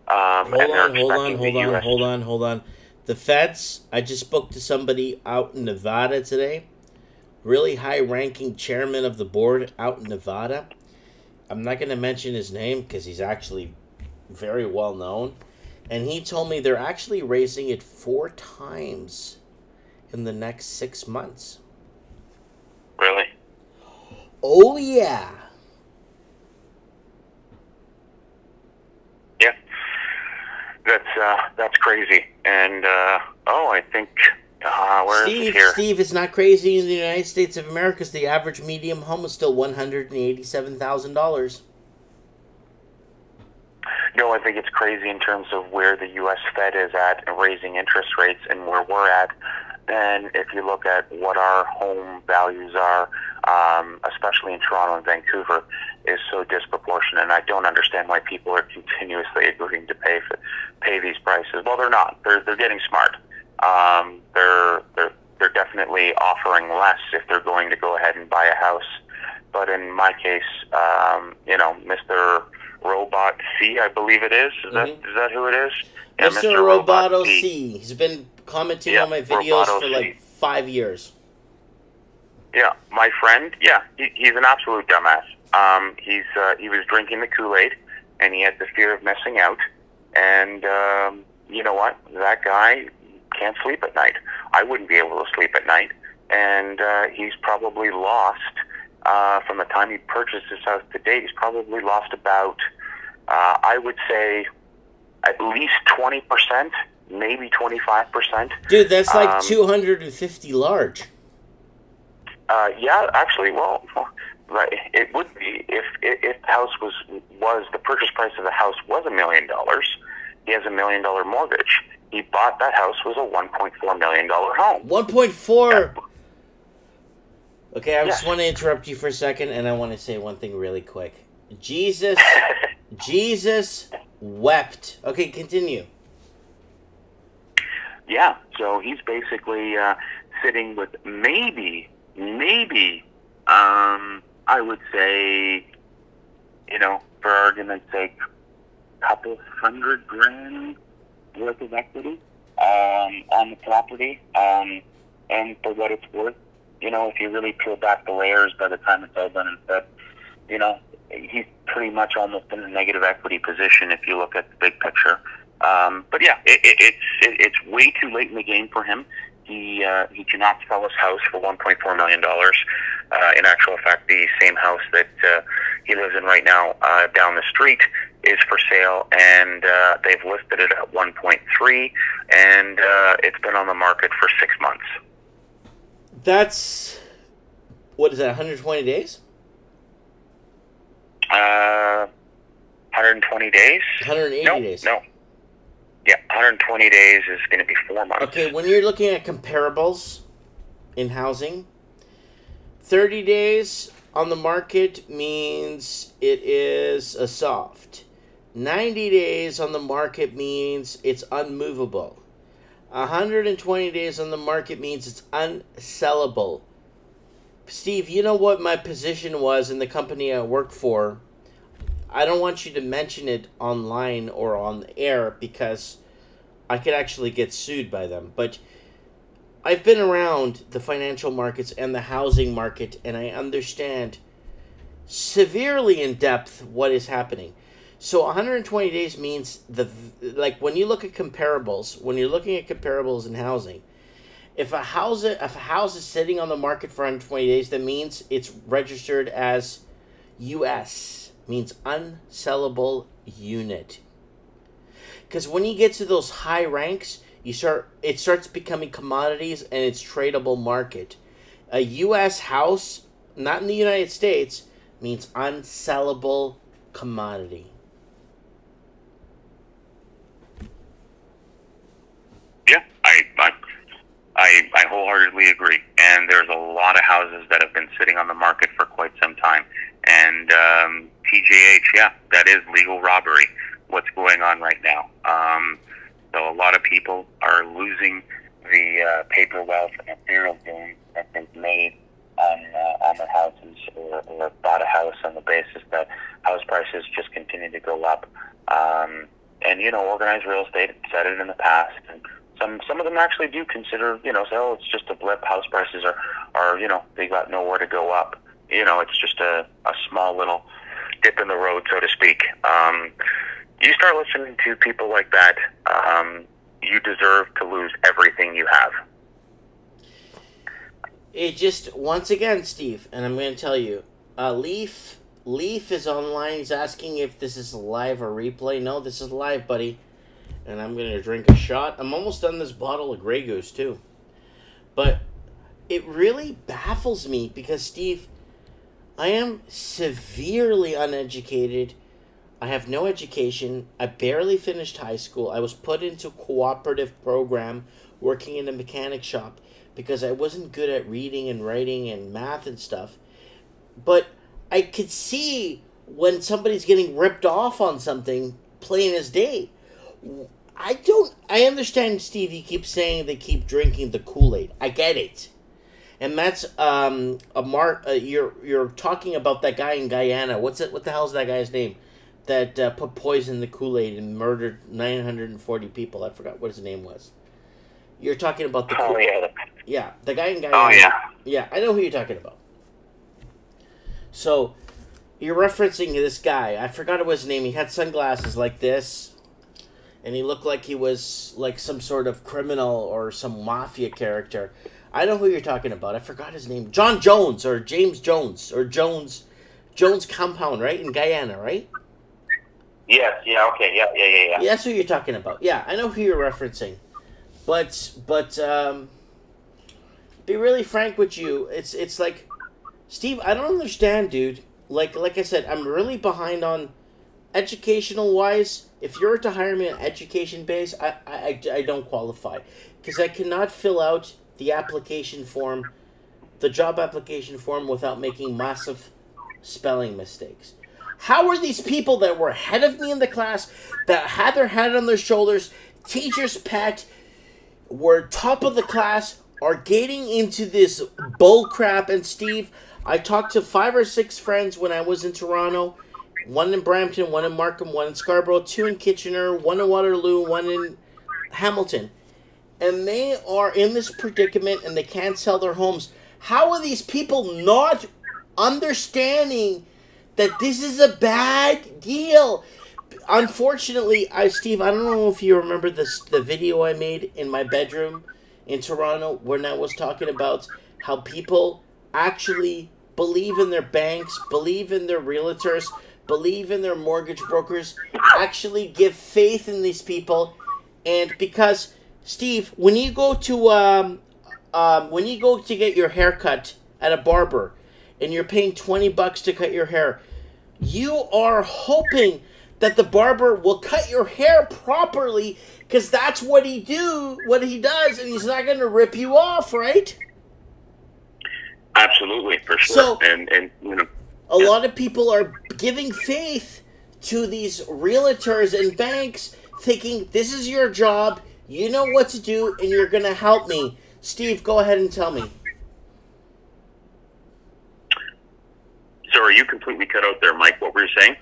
Hold on. The Feds, I just spoke to somebody out in Nevada today, really high-ranking chairman of the board out in Nevada. I'm not going to mention his name because he's actually very well known. And he told me they're actually raising it 4 times in the next 6 months. Really? Oh, yeah. Yeah. That's crazy. And, I think... where is it here? Steve, it's not crazy. In the United States of America, the average medium home is still $187,000. No, I think it's crazy in terms of where the U.S. Fed is at and raising interest rates and where we're at. And if you look at what our home values are, especially in Toronto and Vancouver, is so disproportionate. And I don't understand why people are continuously agreeing to pay these prices. Well, they're not. They're getting smart. They're definitely offering less if they're going to go ahead and buy a house. But in my case, Mr. Robot C, I believe it is. Is that who it is? Yeah, Mr. Roboto C. He's been commenting on my videos Roboto for like 5 years. Yeah, my friend. Yeah, he's an absolute dumbass. He was drinking the Kool-Aid, and he had the fear of missing out. And you know what? That guy can't sleep at night. I wouldn't be able to sleep at night. And he's probably lost, from the time he purchased his house to date, he's probably lost about, I would say, at least 20%, maybe 25%. Dude, that's like 250 large. Yeah, actually, well, it would be if the house was the purchase price of the house was $1 million. He has $1 million mortgage. He bought that house was a $1.4 million home. 1.4. Yeah. Okay, I just want to interrupt you for a second, and I want to say one thing really quick. Jesus wept. Okay, continue. Yeah, so he's basically sitting with maybe, I would say, for argument's sake, couple $100,000 worth of equity on the property. And for what it's worth, if you really peel back the layers, by the time it's all done and said, he's pretty much almost in a negative equity position if you look at the big picture. But yeah, it's way too late in the game for him. He cannot sell his house for $1.4 million. In actual fact, the same house that he lives in right now down the street is for sale, and they've listed it at 1.3, and it's been on the market for 6 months. That's, what is that, 120 days? 120 days? 180 days. No. Yeah, 120 days is going to be 4 months. Okay, when you're looking at comparables in housing, 30 days on the market means it is a soft. 90 days on the market means it's unmovable. 120 days on the market means it's unsellable. Steve, you know what my position was in the company I worked for? I don't want you to mention it online or on the air because I could actually get sued by them. But I've been around the financial markets and the housing market, and I understand severely in depth what is happening. So 120 days means when you look at comparables, when you're looking at comparables in housing, if a house is sitting on the market for 120 days, that means it's registered as US, means unsellable unit. Because when you get to those high ranks, it starts becoming commodities and it's tradable market. A US house, not in the United States, means unsellable commodity. Yeah, I wholeheartedly agree. And there's a lot of houses that have been sitting on the market for quite some time. And TJH, yeah, that is legal robbery, what's going on right now. So a lot of people are losing the paper wealth and material gains that they've made on their houses, or bought a house on the basis that house prices just continue to go up. And organized real estate said it in the past, and some of them actually do consider, say, oh, it's just a blip. House prices are they got nowhere to go up. It's just a small little dip in the road, so to speak. You start listening to people like that, you deserve to lose everything you have. It just, once again, Steve, and I'm going to tell you, Leaf is online. He's asking if this is live or replay. No, this is live, buddy. And I'm going to drink a shot. I'm almost done this bottle of Grey Goose, too. But it really baffles me because, Steve, I am severely uneducated. I have no education. I barely finished high school. I was put into a cooperative program working in a mechanic shop. because I wasn't good at reading and writing and math and stuff. But I could see when somebody's getting ripped off on something plain as day. I understand, Steve, you keep saying they keep drinking the Kool-Aid. I get it. And that's you're talking about that guy in Guyana. What the hell's that guy's name? That put poison in the Kool-Aid and murdered 940 people. I forgot what his name was. You're talking about the yeah, the guy in Guyana. Oh yeah. Yeah, I know who you're talking about. So, you're referencing this guy. I forgot what his name. He had sunglasses like this. And he looked like he was like some sort of criminal or some mafia character. I know who you're talking about. I forgot his name. John Jones or James Jones or Jones Compound, right? In Guyana, right? Yes, yeah, okay, yeah. Yeah, that's who you're talking about. Yeah, I know who you're referencing. But be really frank with you, it's like, Steve, I don't understand, dude. Like I said, I'm really behind on educational wise. If you were to hire me on education base, I don't qualify because I cannot fill out the application form, the job application form, without making massive spelling mistakes. How are these people that were ahead of me in the class, that had their head on their shoulders, teacher's pet, were top of the class, are getting into this bull crap? And Steve, I talked to 5 or 6 friends when I was in Toronto. 1 in Brampton, 1 in Markham, 1 in Scarborough, 2 in Kitchener, 1 in Waterloo, 1 in Hamilton. And they are in this predicament and they can't sell their homes. How are these people not understanding that this is a bad deal? Unfortunately, Steve, I don't know if you remember the video I made in my bedroom in Toronto when I was talking about how people actually believe in their banks, believe in their realtors, believe in their mortgage brokers, actually give faith in these people. And because, Steve, when you go to get your hair cut at a barber and you're paying $20 to cut your hair, you are hoping that the barber will cut your hair properly because that's what he does, and he's not going to rip you off, right? Absolutely, for sure. So, and you know, a lot of people are giving faith to these realtors and banks, thinking this is your job, you know what to do, and you're going to help me. Steve, go ahead and tell me. Sorry, you completely cut out there, Mike. What were you saying?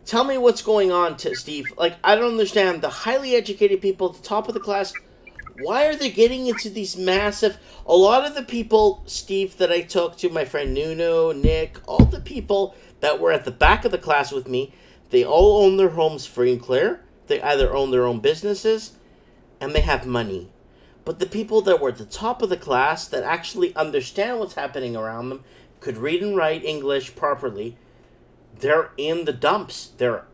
Tell me what's going on, Steve. Like, I don't understand. The highly educated people at the top of the class, why are they getting into these massive... A lot of the people, Steve, that I talked to, my friend Nuno, Nick, all the people that were at the back of the class with me, they all own their homes free and clear. They either own their own businesses, and they have money. But the people that were at the top of the class that actually understand what's happening around them, could read and write English properly, they're in the dumps. They're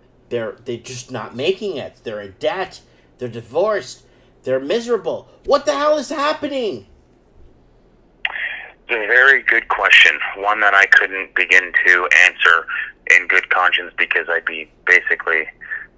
just not making it. They're in debt. They're divorced. They're miserable. What the hell is happening? It's a very good question. One that I couldn't begin to answer in good conscience because I'd be basically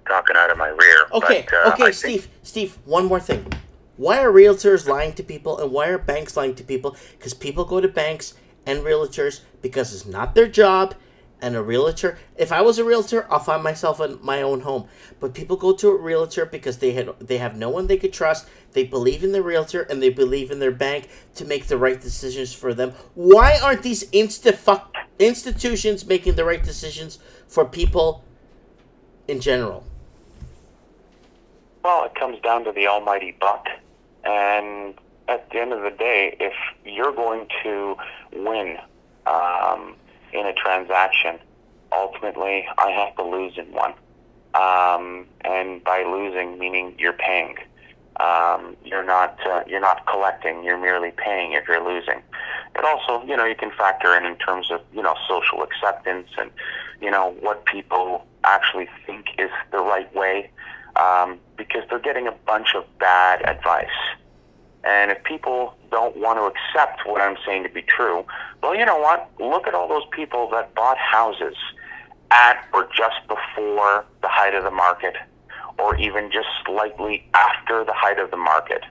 talking out of my rear. Okay, but, Steve, one more thing. Why are realtors lying to people and why are banks lying to people? Because people go to banks and realtors because it's not their job. And a realtor, if I was a realtor, I'll find myself in my own home. But people go to a realtor because they have no one they could trust. They believe in the realtor and they believe in their bank to make the right decisions for them. Why aren't these institutions making the right decisions for people in general? Well, it comes down to the almighty buck. And at the end of the day, if you're going to win in a transaction, ultimately I have to lose in one. And by losing, meaning you're paying. You're not collecting. You're merely paying if you're losing. It also, you can factor in terms of, social acceptance and, what people actually think is the right way, because they're getting a bunch of bad advice. And if people don't want to accept what I'm saying to be true, well, you know what? Look at all those people that bought houses at or just before the height of the market, or even just slightly after the height of the market.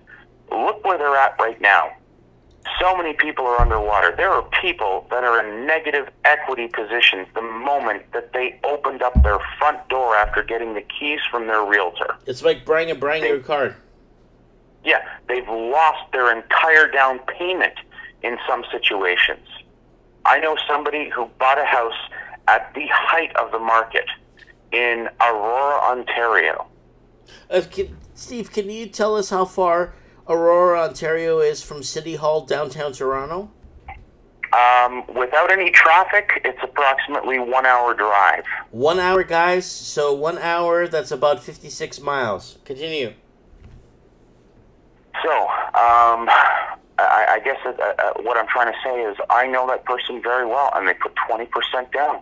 Look where they're at right now. So many people are underwater. There are people that are in negative equity positions the moment that they opened up their front door after getting the keys from their realtor. It's like buying your card. Yeah, they've lost their entire down payment in some situations. I know somebody who bought a house at the height of the market in Aurora, Ontario. Steve, can you tell us how far Aurora, Ontario is from City Hall, downtown Toronto? Without any traffic, it's approximately 1 hour drive. 1 hour, guys. So 1 hour, that's about 56 miles. Continue. So, I guess what I'm trying to say is I know that person very well, and they put 20% down.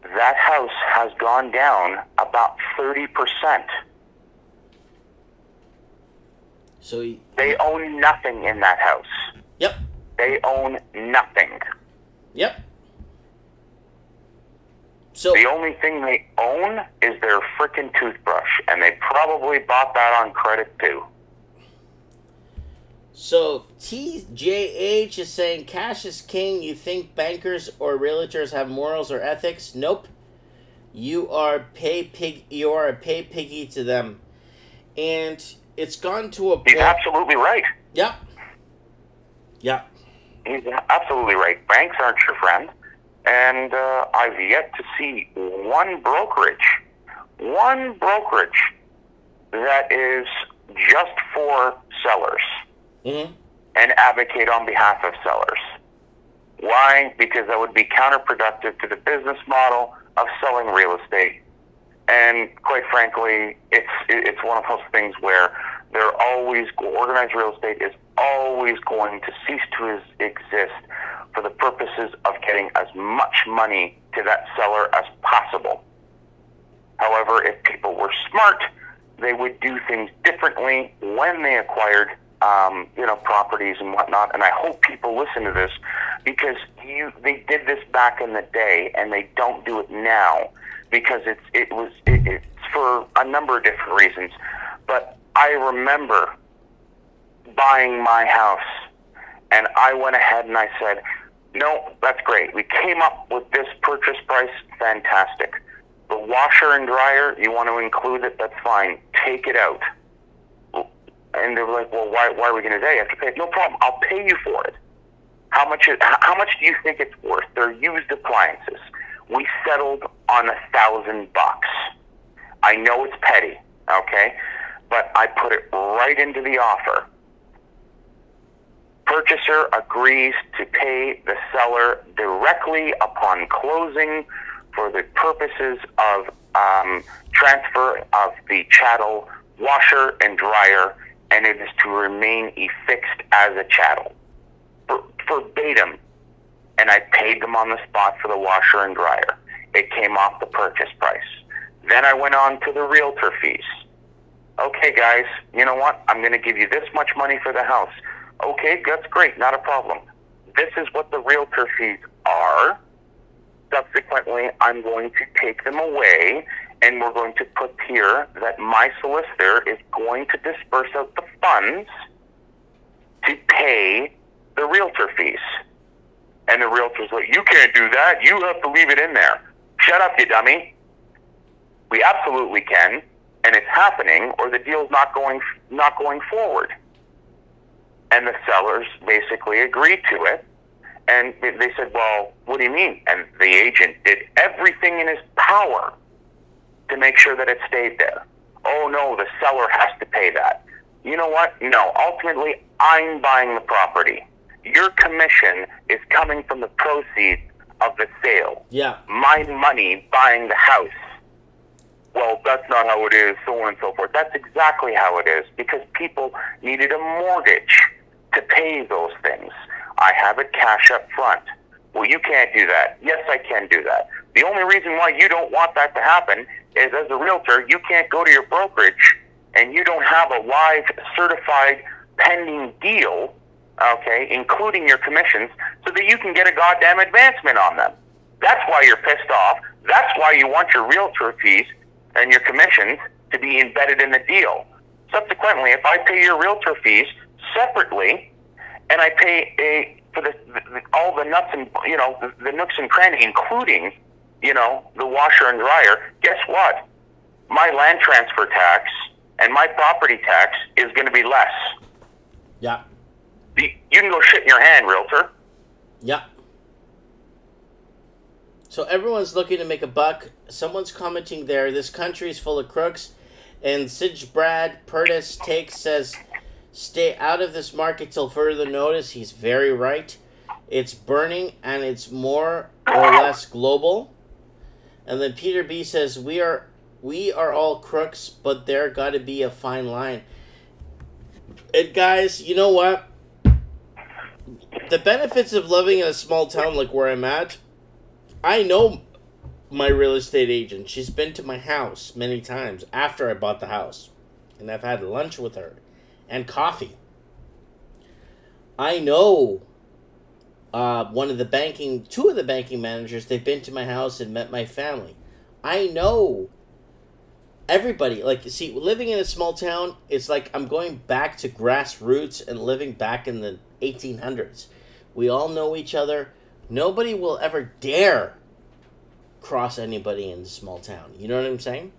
That house has gone down about 30%. So they own nothing in that house. Yep. They own nothing. Yep. So the only thing they own is their frickin' toothbrush, and they probably bought that on credit too. So TJH is saying cash is king. You think bankers or realtors have morals or ethics? Nope. You are a pay piggy to them. And it's gone to a point. He's absolutely right. Yep. Yep. He's absolutely right. Banks aren't your friend. And I've yet to see one brokerage that is just for sellers. Mm-hmm. And advocate on behalf of sellers. Why? Because that would be counterproductive to the business model of selling real estate. And quite frankly, it's one of those things where organized real estate is always going to cease to exist for the purposes of getting as much money to that seller as possible. However, if people were smart, they would do things differently when they acquired properties and whatnot. And I hope people listen to this, because they did this back in the day, and they don't do it now because it's for a number of different reasons. But I remember buying my house, and I went ahead and I said, no, that's great. We came up with this purchase price, fantastic. The washer and dryer, you want to include it, that's fine. Take it out. And they were like, well, why are we going to do that? You have to pay it. No problem. I'll pay you for it. How much do you think it's worth? They're used appliances. We settled on $1,000. I know it's petty, okay? But I put it right into the offer. Purchaser agrees to pay the seller directly upon closing for the purposes of transfer of the chattel washer and dryer, and it is to remain affixed as a chattel. Verbatim. And I paid them on the spot for the washer and dryer. It came off the purchase price. Then I went on to the realtor fees. Okay, guys, you know what? I'm going to give you this much money for the house. Okay, that's great, not a problem. This is what the realtor fees are. Subsequently, I'm going to take them away, and we're going to put here that my solicitor is going to disperse out the funds to pay the realtor fees. And the realtor's like, you can't do that. You have to leave it in there. Shut up, you dummy. We absolutely can, and it's happening, or the deal's not going forward. And the sellers basically agreed to it. And they said, well, what do you mean? And the agent did everything in his power to make sure that it stayed there. Oh, no, the seller has to pay that. You know what? No, ultimately, I'm buying the property. Your commission is coming from the proceeds of the sale. Yeah. My money buying the house. Well, that's not how it is, so on and so forth. That's exactly how it is, because people needed a mortgage to pay those things. I have it cash up front. Well, you can't do that. Yes, I can do that. The only reason why you don't want that to happen is, as a realtor, you can't go to your brokerage and you don't have a live certified pending deal, okay, including your commissions, so that you can get a goddamn advancement on them. That's why you're pissed off. That's why you want your realtor fees and your commissions to be embedded in the deal. Subsequently, if I pay your realtor fees separately, and I pay for all the nuts and, you know, the nooks and crannies, including, you know, the washer and dryer. Guess what? My land transfer tax and my property tax is going to be less. Yeah. You can go shit in your hand, realtor. Yeah. So everyone's looking to make a buck. Someone's commenting there, this country is full of crooks. And Sidge Brad Purtis says, stay out of this market till further notice. He's very right. It's burning and it's more or less global. And then Peter B says, we are all crooks, but there got to be a fine line. And guys, you know what? The benefits of living in a small town like where I'm at, I know my real estate agent. She's been to my house many times after I bought the house. And I've had lunch with her and coffee. I know two of the banking managers. They've been to my house and met my family. I know everybody. Like, see, living in a small town, it's like I'm going back to grassroots and living back in the 1800s. We all know each other. Nobody will ever dare cross anybody in a small town. You know what I'm saying?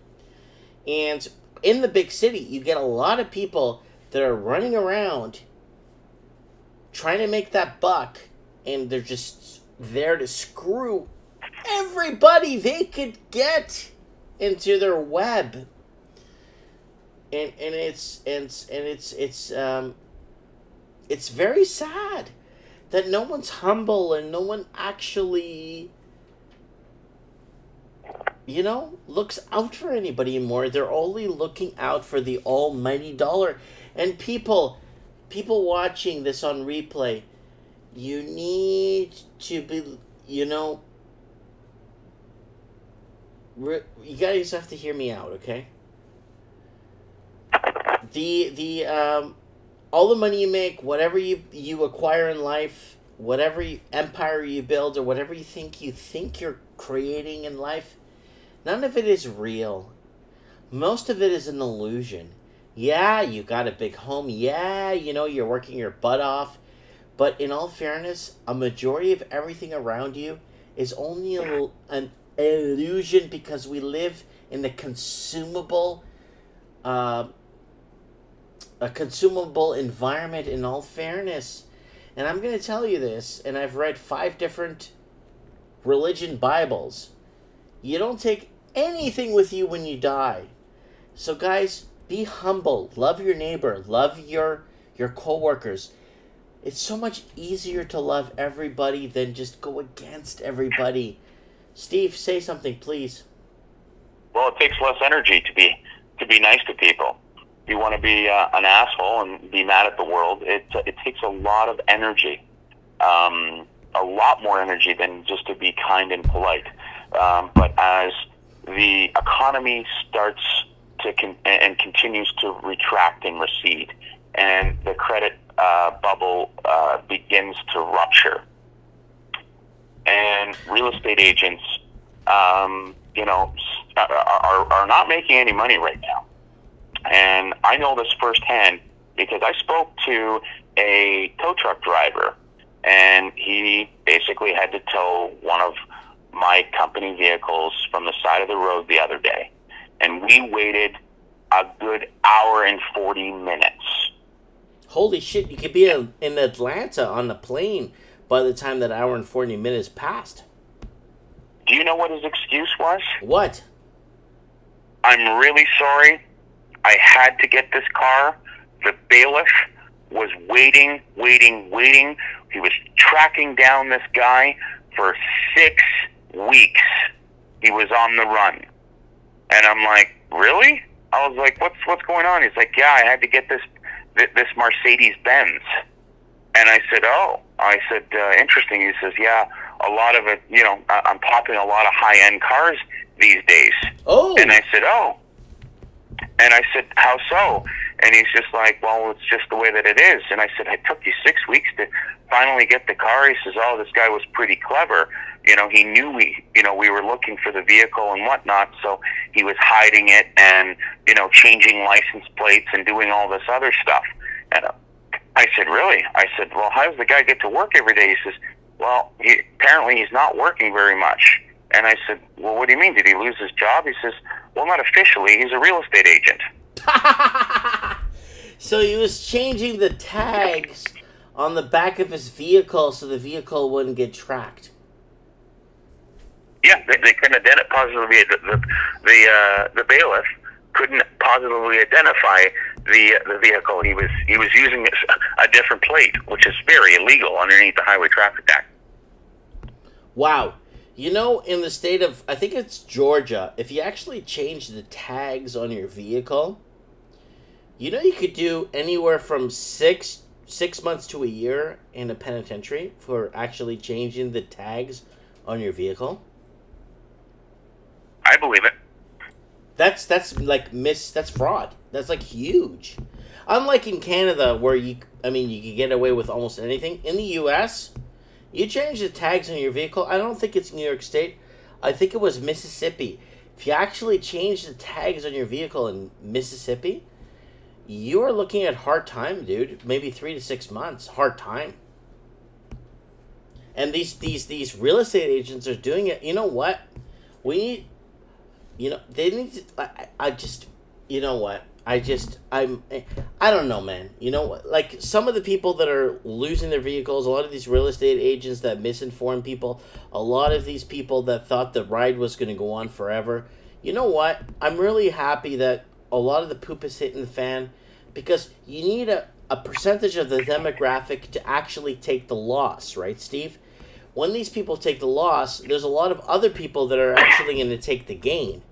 And in the big city, you get a lot of people that are running around trying to make that buck, and they're just there to screw everybody they could get into their web. And it's very sad that no one's humble and no one actually, you know, looks out for anybody anymore. They're only looking out for the almighty dollar. And people watching this on replay, you need to be, you know, you guys have to hear me out, okay? All the money you make, whatever you acquire in life, whatever empire you build, or whatever you think you're creating in life, none of it is real. Most of it is an illusion. Yeah, you got a big home. Yeah, you know, you're working your butt off. But in all fairness, a majority of everything around you is only an illusion, because we live in the consumable environment, in all fairness. And I'm going to tell you this, and I've read 5 different religion Bibles. You don't take anything with you when you die. So guys, be humble. Love your neighbor. Love your co-workers. It's so much easier to love everybody than just go against everybody. Steve, say something, please. Well, it takes less energy to be nice to people. You want to be an asshole and be mad at the world. It takes a lot of energy, a lot more energy than just to be kind and polite. But as the economy starts to and continues to retract and recede, and the credit bubble begins to rupture, and real estate agents, you know, are not making any money right now. And I know this firsthand because I spoke to a tow truck driver, and he basically had to tow one of my company vehicles from the side of the road the other day. And we waited a good hour and 40 minutes. Holy shit, you could be in Atlanta on the plane by the time that hour and 40 minutes passed. Do you know what his excuse was? What? I'm really sorry. I had to get this car. The bailiff was waiting. He was tracking down this guy for 6 weeks. He was on the run. And I'm like, really? I was like, what's going on? He's like, yeah, I had to get this Mercedes Benz. And I said, oh. I said, interesting. He says, yeah, a lot of it, you know, I'm popping a lot of high-end cars these days. Oh. And I said, oh. And I said, how so? And he's just like, well, it's just the way that it is. And I said, it took you 6 weeks to finally get the car. He says, oh, this guy was pretty clever. You know, he knew we were looking for the vehicle and whatnot, so he was hiding it and, you know, changing license plates and doing all this other stuff. And I said, really? I said, well, how does the guy get to work every day? He says, well, apparently he's not working very much. And I said, well, what do you mean? Did he lose his job? He says, well, not officially. He's a real estate agent. So he was changing the tags on the back of his vehicle so the vehicle wouldn't get tracked. Yeah, they couldn't identify positively. The bailiff couldn't positively identify the vehicle. He was using a different plate, which is very illegal underneath the Highway Traffic Act. Wow. You know, in the state of, I think it's Georgia, if you actually change the tags on your vehicle, you know you could do anywhere from six months to a year in a penitentiary for actually changing the tags on your vehicle. I believe it. That's like that's fraud. That's like huge. Unlike in Canada where you can get away with almost anything. In the US, you change the tags on your vehicle. I don't think it's New York State. I think it was Mississippi. If you actually change the tags on your vehicle in Mississippi, you are looking at hard time, dude. Maybe 3 to 6 months. Hard time. And these real estate agents are doing it. You know what? We need... You know, they need to... I don't know, man. You know, like, some of the people that are losing their vehicles, a lot of these real estate agents that misinform people, a lot of these people that thought the ride was going to go on forever. You know what? I'm really happy that a lot of the poop is hitting the fan, because you need a percentage of the demographic to actually take the loss, right, Steve? When these people take the loss, there's a lot of other people that are actually going to take the gain.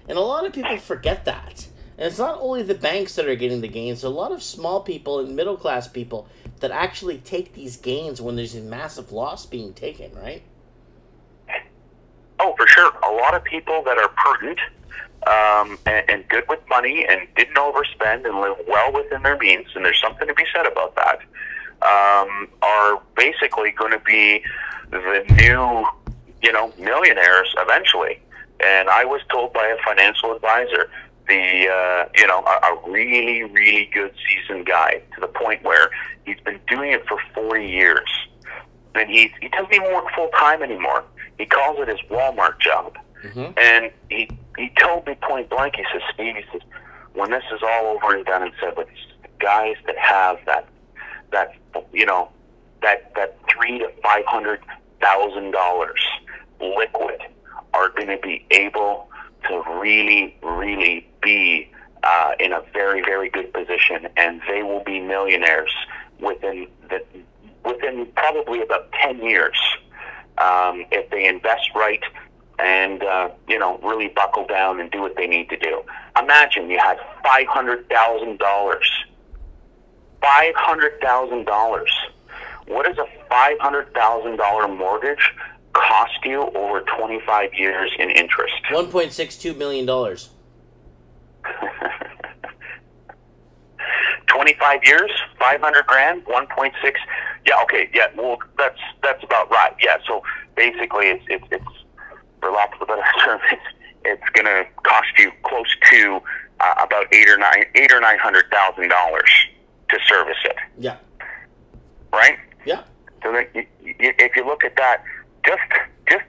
And a lot of people forget that. And it's not only the banks that are getting the gains. A lot of small people and middle-class people that actually take these gains when there's a massive loss being taken, right? Oh, for sure. A lot of people that are prudent and good with money and didn't overspend and live well within their means, and there's something to be said about that, are basically going to be the new, millionaires eventually. And I was told by a financial advisor, a really, really good seasoned guy, to the point where he's been doing it for 40 years. And he doesn't even work full time anymore. He calls it his Walmart job. Mm-hmm. And he told me point blank, he says, Steve, he says, when this is all over and done and said, with the guys that have that $300,000 to $500,000 liquid are going to be able to really, really be in a very, very good position, and they will be millionaires within probably about 10 years if they invest right and really buckle down and do what they need to do. Imagine you had $500,000. $500,000. What does a $500,000 mortgage cost you over 25 years in interest? $1.62 million. 25 years, 500 grand, 1.6. Yeah, okay, yeah. Well, that's about right. Yeah. So basically, it's for lack of a better term, it's going to cost you close to about $800,000 or $900,000 to service it. Yeah. Right. Yeah. So then, if you look at that, just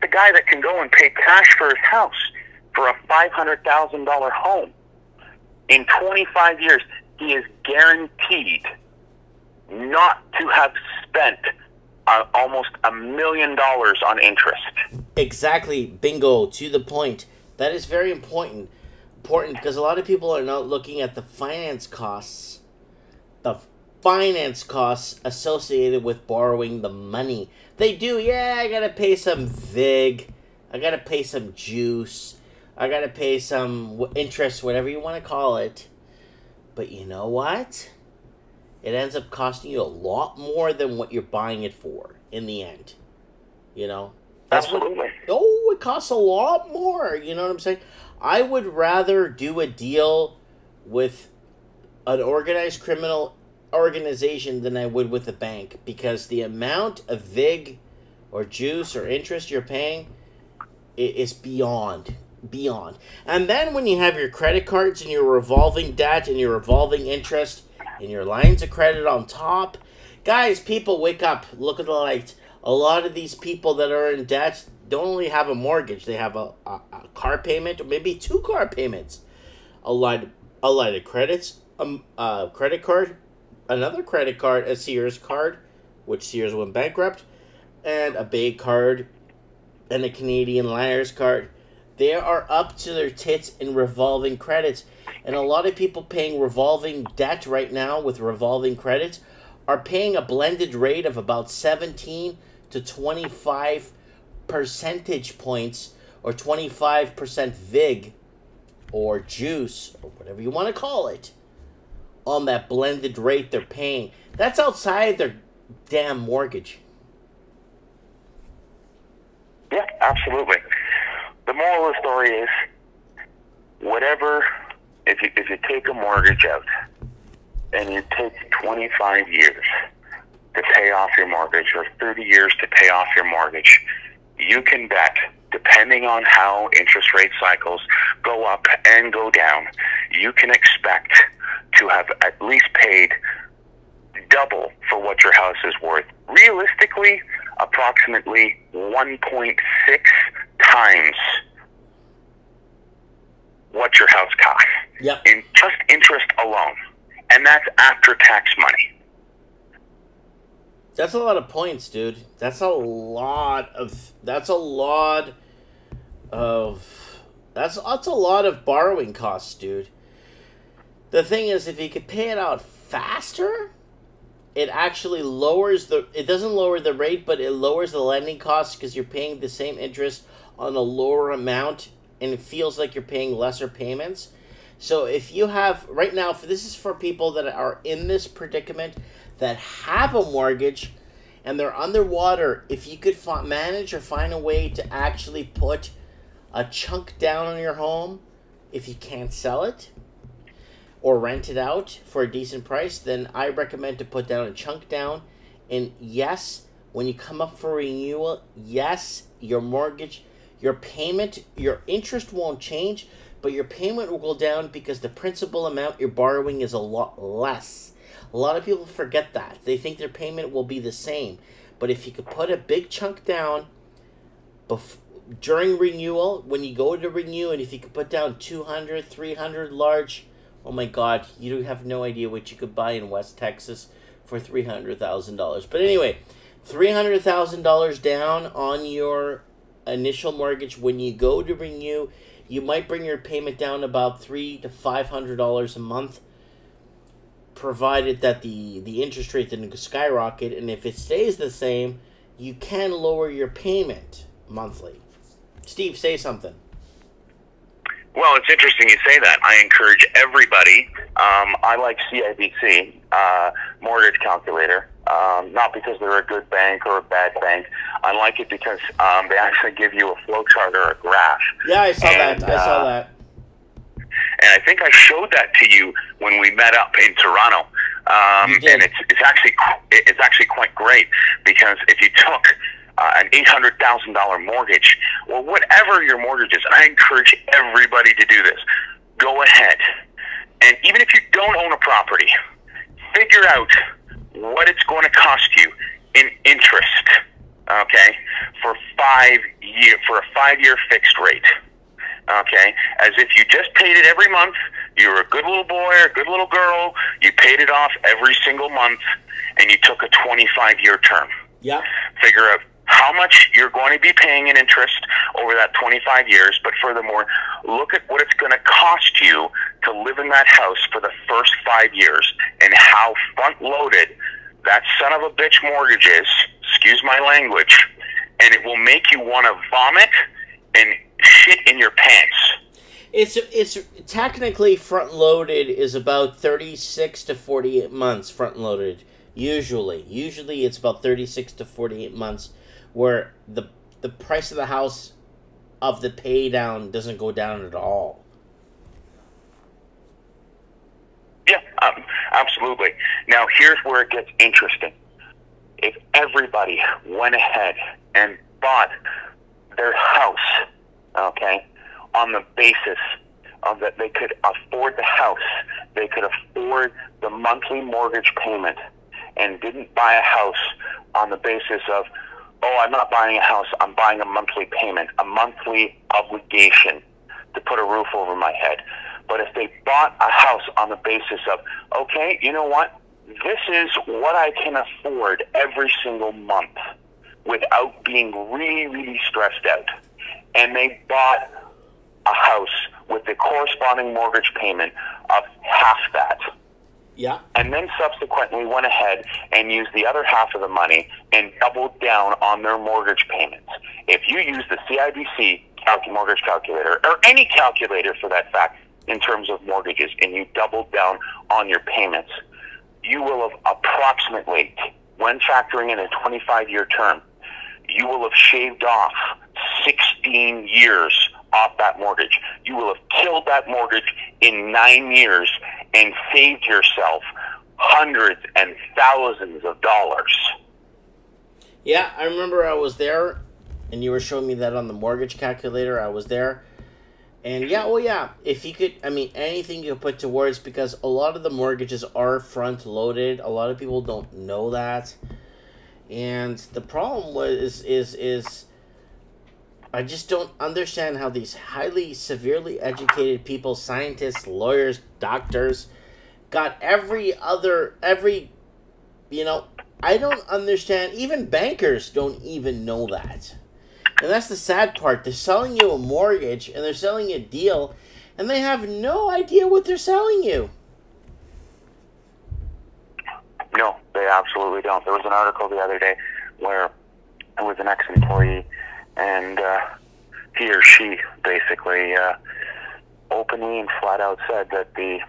the guy that can go and pay cash for his house for a $500,000 home in 25 years, he is guaranteed not to have spent almost $1 million on interest. Exactly. Bingo. To the point. That is very important because a lot of people are not looking at the finance costs. The finance costs associated with borrowing the money. They do, yeah, I gotta pay some VIG. I gotta pay some juice. I gotta pay some interest, whatever you want to call it. But you know what? It ends up costing you a lot more than what you're buying it for in the end. That's Absolutely. It costs a lot more. You know what I'm saying? I would rather do a deal with an organized criminal organization than I would with a bank, because the amount of VIG or juice or interest you're paying is beyond. And then when you have your credit cards and your revolving debt and your revolving interest, and your lines of credit on top. Guys, people, wake up. Look at the light. A lot of these people that are in debt don't only have a mortgage. They have a car payment, or maybe 2 car payments. A line of credits, a credit card, another credit card, a Sears card, which Sears went bankrupt, and a Bay card, and a Canadian Liars card. They are up to their tits in revolving credits. And a lot of people paying revolving debt right now with revolving credits are paying a blended rate of about 17 to 25 percentage points, or 25% VIG, or juice, or whatever you want to call it, on that blended rate they're paying. That's outside their damn mortgage. Yeah, absolutely. The moral of the story is, if you take a mortgage out and you take 25 years to pay off your mortgage, or 30 years to pay off your mortgage, you can bet, depending on how interest rate cycles go up and go down, you can expect to have at least paid double for what your house is worth. Realistically, approximately 1.6 times what your house costs. Yep. In just interest alone. And that's after tax money. That's a lot of points, dude. That's a lot of borrowing costs, dude. The thing is, if you could pay it out faster, it actually it doesn't lower the rate, but it lowers the lending costs, because you're paying the same interest on a lower amount, and it feels like you're paying lesser payments. So if you have, right now, this is for people that are in this predicament, that have a mortgage and they're underwater. If you could manage or find a way to actually put a chunk down on your home, if you can't sell it or rent it out for a decent price, then I recommend to put down a chunk down. And yes, when you come up for renewal, yes, your mortgage, your payment, your interest won't change, but your payment will go down, because the principal amount you're borrowing is a lot less. A lot of people forget that. They think their payment will be the same. But if you could put a big chunk down during renewal, when you go to renew, and if you could put down 200, 300 large, oh my God, you have no idea what you could buy in West Texas for $300,000. But anyway, $300,000 down on your initial mortgage. When you go to renew, you might bring your payment down about $300 to $500 a month, provided that the interest rate didn't skyrocket. And if it stays the same, you can lower your payment monthly. Steve, say something. Well, it's interesting you say that. I encourage everybody. I like CIBC mortgage calculator. Not because they're a good bank or a bad bank. I like it because they actually give you a flow chart or a graph. Yeah, I saw that. And I think I showed that to you when we met up in Toronto. And it's actually quite great, because if you took an $800,000 mortgage, or whatever your mortgage is, and I encourage everybody to do this, go ahead, and even if you don't own a property, figure out what it's going to cost you in interest, okay, for a 5-year fixed rate. Okay, as if you just paid it every month. You're a good little boy or a good little girl. You paid it off every single month, and you took a 25-year term. Yeah. Figure out how much you're going to be paying in interest over that 25 years, but furthermore, look at what it's going to cost you to live in that house for the first 5 years, and how front-loaded that son of a bitch mortgage is, excuse my language, and it will make you want to vomit and shit in your pants. It's technically front loaded is about 36 to 48 months front loaded. Usually it's about 36 to 48 months, where the price of the house of the pay down doesn't go down at all. Yeah, absolutely. Now here's where it gets interesting. If everybody went ahead and bought their house, okay, on the basis that they could afford the house, they could afford the monthly mortgage payment, and didn't buy a house on the basis of, oh, I'm not buying a house, I'm buying a monthly payment, a monthly obligation to put a roof over my head. But if they bought a house on the basis of, okay, you know what, this is what I can afford every single month without being really, really stressed out, and they bought a house with the corresponding mortgage payment of half that, Yeah. and then subsequently went ahead and used the other half of the money and doubled down on their mortgage payments. If you use the CIBC mortgage calculator, or any calculator for that fact, in terms of mortgages, and you doubled down on your payments, you will have approximately, when factoring in a 25-year term, you will have shaved off 16 years off that mortgage. You will have killed that mortgage in 9 years and saved yourself hundreds and thousands of dollars. Yeah, I remember I was there, and you were showing me that on the mortgage calculator. I was there. And yeah, well, yeah, if you could, I mean, anything you could put towards, because a lot of the mortgages are front-loaded. A lot of people don't know that. And the problem is I just don't understand how these highly, severely educated people, scientists, lawyers, doctors, got I don't understand. Even bankers don't even know that. And that's the sad part. They're selling you a mortgage, and they're selling you a deal, and they have no idea what they're selling you. No, they absolutely don't. There was an article the other day where it was an ex-employee, and he or she basically openly and flat out said that the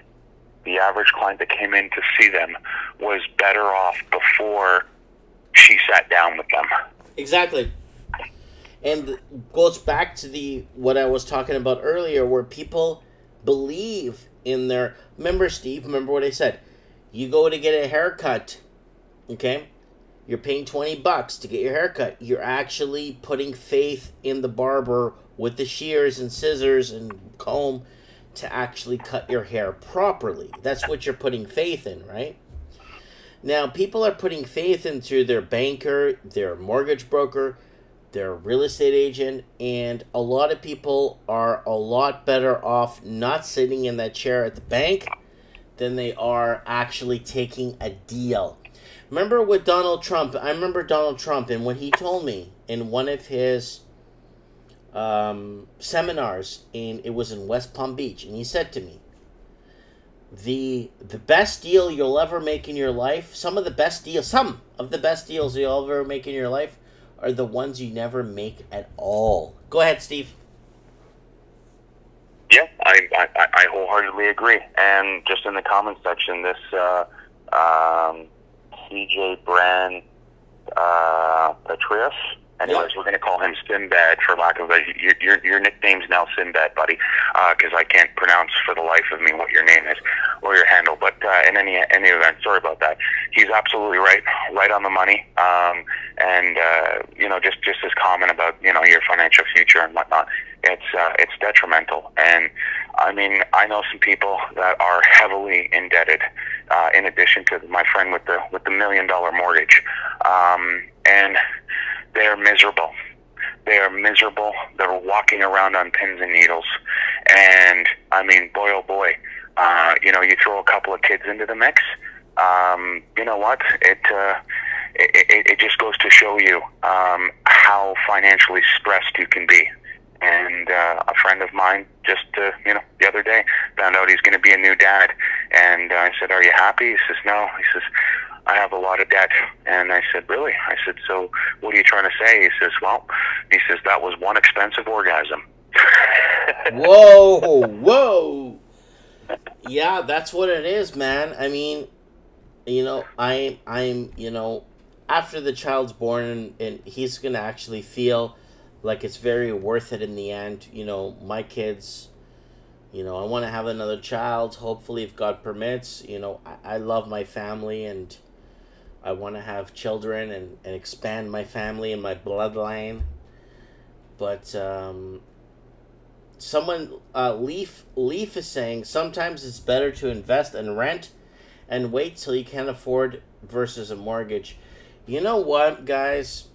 average client that came in to see them was better off before she sat down with them. Exactly. And goes back to what I was talking about earlier, where people believe in their... Remember, Steve, remember what I said. You go to get a haircut, okay? You're paying $20 to get your haircut. You're actually putting faith in the barber with the shears and scissors and comb to actually cut your hair properly. That's what you're putting faith in, right? Now, people are putting faith into their banker, their mortgage broker, their real estate agent, and a lot of people are a lot better off not sitting in that chair at the bank than they are actually taking a deal. Remember with Donald Trump, I remember Donald Trump, and when he told me in one of his seminars, and it was in West Palm Beach, and he said to me, the best deal you'll ever make in your life, some of the best deals you'll ever make in your life are the ones you never make at all. Go ahead, Steve. Yeah, I wholeheartedly agree. And just in the comment section, this TJ Brand Patrius. Anyways, we're going to call him Sinbad for lack of your nickname's now Sinbad, buddy, because I can't pronounce for the life of me what your name is or your handle. But in any event, sorry about that. He's absolutely right on the money. And just his comment about your financial future and whatnot. It's detrimental. And I mean, I know some people that are heavily indebted. In addition to my friend with the $1 million mortgage, and they're miserable. They are miserable. They're walking around on pins and needles. And I mean, boy, oh boy, you throw a couple of kids into the mix. You know what? It just goes to show you how financially stressed you can be. And a friend of mine just, the other day found out he's going to be a new dad. And I said, "Are you happy?" He says, "No." He says, "I have a lot of debt." And I said, "Really?" I said, "So what are you trying to say?" He says, "That was one expensive orgasm." Whoa. Yeah, that's what it is, man. I mean, I'm after the child's born and he's going to actually feel like it's very worth it in the end. My kids, I want to have another child, hopefully, if God permits. I love my family, and I want to have children and expand my family and my bloodline. But someone Leaf is saying sometimes it's better to invest and rent and wait till you can afford versus a mortgage. You know what, guys?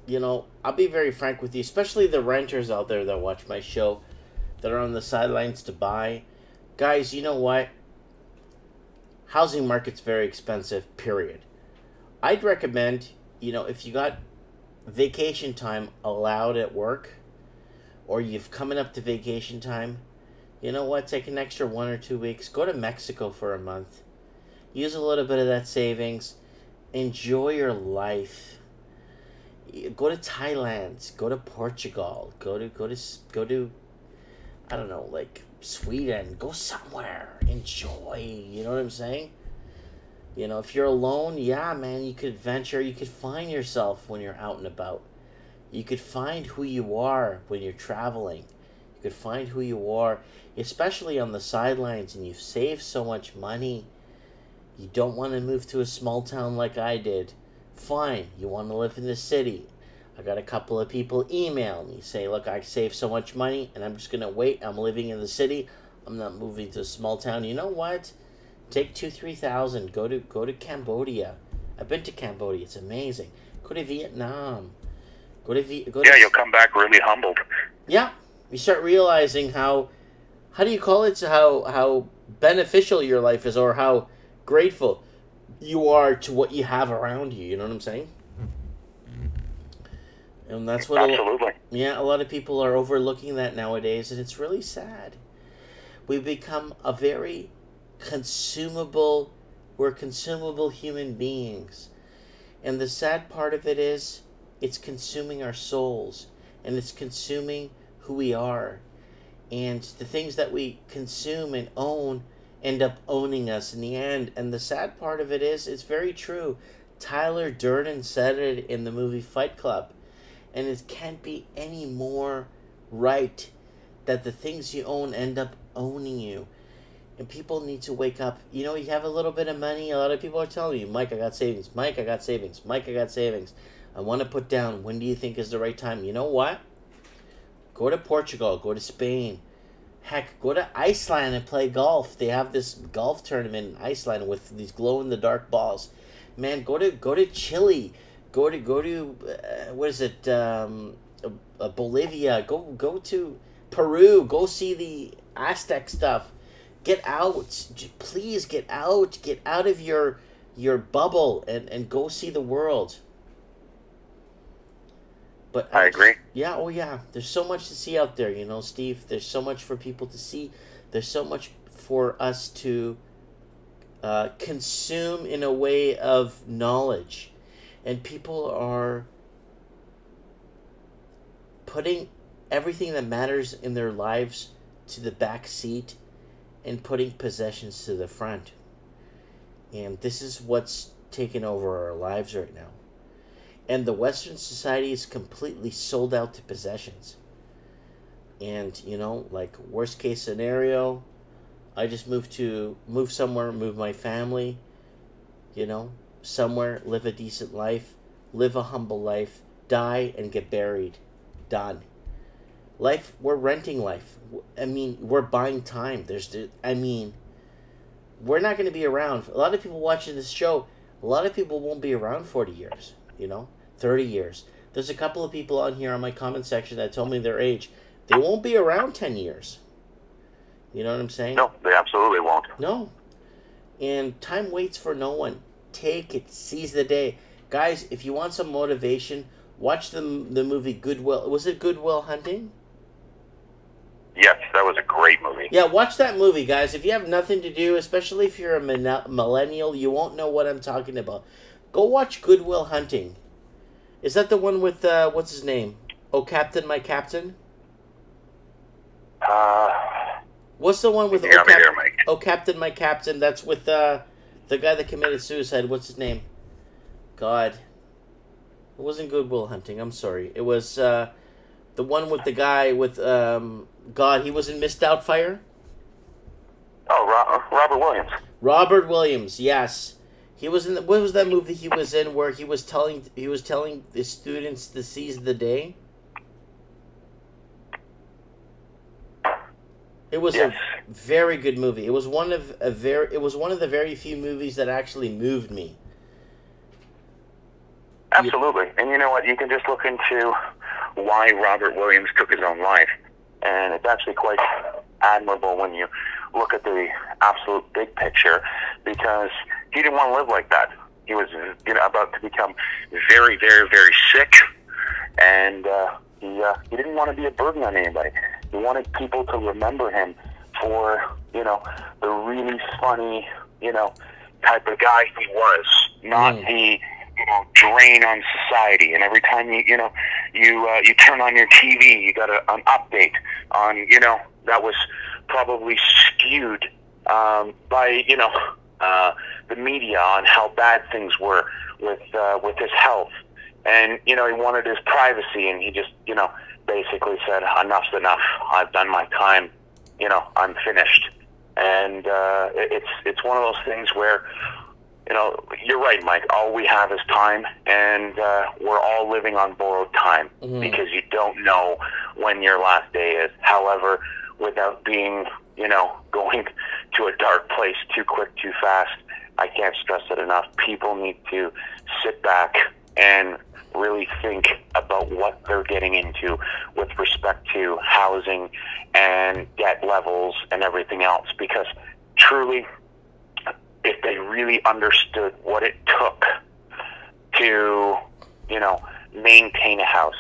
You know, I'll be very frank with you, especially the renters out there that watch my show that are on the sidelines to buy. Guys, you know what? Housing market's very expensive, period. I'd recommend, you know, if you got vacation time allowed at work, or you've coming up to vacation time, you know what? Take an extra 1 or 2 weeks. Go to Mexico for a month. Use a little bit of that savings. Enjoy your life. Go to Thailand. Go to Portugal. Go to I don't know, like Sweden. Go somewhere. Enjoy. You know what I'm saying? You know, if you're alone, yeah, man, you could venture. You could find yourself when you're out and about. You could find who you are when you're traveling. You could find who you are, especially on the sidelines, and you've saved so much money. You don't want to move to a small town like I did. Fine, you want to live in the city. I got a couple of people email me, say, look, I saved so much money, and I'm just going to wait. I'm living in the city. I'm not moving to a small town. You know what? Take 2,000-3,000. Go to Cambodia. I've been to Cambodia. It's amazing. Go to Vietnam. Yeah, you'll come back really humbled. Yeah, you start realizing how do you call it? How beneficial your life is, or how grateful you are to what you have around you. You know what I'm saying? And that's what absolutely. A lot of people are overlooking that nowadays, and it's really sad. We've become a very we're consumable human beings. And the sad part of it is, it's consuming our souls, and it's consuming who we are. And the things that we consume and own end up owning us in the end. And the sad part of it is, it's very true. Tyler Durden said it in the movie Fight Club. And it can't be any more right that the things you own end up owning you. And people need to wake up. You know, you have a little bit of money. A lot of people are telling you, Mike, I got savings. Mike, I got savings. Mike, I got savings. I want to put down. When do you think is the right time? You know what? Go to Portugal. Go to Spain. Heck, go to Iceland and play golf. They have this golf tournament in Iceland with these glow-in-the-dark balls. Man, go to Chile. Go to what is it? Bolivia. Go to Peru. Go see the Aztec stuff. Get out. Please get out. Get out of your bubble and go see the world. But I agree. Yeah, oh yeah. There's so much to see out there, you know, Steve. There's so much for people to see. There's so much for us to consume in a way of knowledge. And people are putting everything that matters in their lives to the back seat and putting possessions to the front. And this is what's taken over our lives right now. And the Western society is completely sold out to possessions. And, you know, like, worst case scenario, I just move somewhere, move my family, you know, somewhere, live a decent life, live a humble life, die and get buried. Done. Life, we're renting life. I mean, we're buying time. We're not going to be around. A lot of people watching this show, a lot of people won't be around 40 years, you know, 30 years. There's a couple of people on here on my comment section that told me their age. They won't be around 10 years. You know what I'm saying? No, they absolutely won't. No. And time waits for no one. Take it. Seize the day. Guys, if you want some motivation, watch the movie Goodwill. Was it Good Will Hunting? Yes, that was a great movie. Yeah, watch that movie, guys. If you have nothing to do, especially if you're a millennial, you won't know what I'm talking about. Go watch Good Will Hunting. Is that the one with, what's his name? Oh, Captain, My Captain? What's the one with Oh, Captain, My Captain? That's with the guy that committed suicide. What's his name? God. It wasn't Good Will Hunting. I'm sorry. It was the one with the guy with, God, he was in Miss Doubtfire? Oh, Robert Williams. Robert Williams, yes. He was in what was that movie he was in where he was telling the students to seize the day? It was Yes. a very good movie. It was one of the very few movies that actually moved me. Absolutely. And you know what? You can just look into why Robert Williams took his own life. And it's actually quite admirable when you look at the absolute big picture, because he didn't want to live like that. He was about to become very, very, very sick, and he didn't want to be a burden on anybody. He wanted people to remember him for, the really funny, type of guy he was, not the drain on society. And every time you turn on your TV, you got an update on, that was probably skewed by the media on how bad things were with his health. And he wanted his privacy, and he just basically said, enough's enough, I've done my time, I'm finished. And it's one of those things where you're right, Mike. All we have is time, and we're all living on borrowed time, because you don't know when your last day is. However, without being, going to a dark place too quick, too fast, I can't stress it enough. People need to sit back and really think about what they're getting into with respect to housing and debt levels and everything else, because truly, if they really understood what it took to, maintain a house,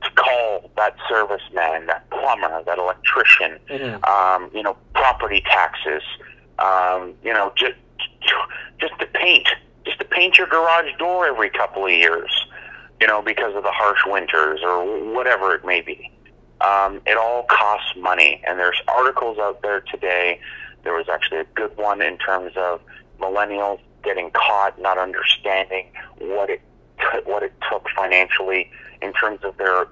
to call that serviceman, that plumber, that electrician, property taxes, just to paint your garage door every couple of years, because of the harsh winters or whatever it may be. It all costs money, and there's articles out there today. There was actually a good one in terms of millennials getting caught not understanding what it took financially in terms of their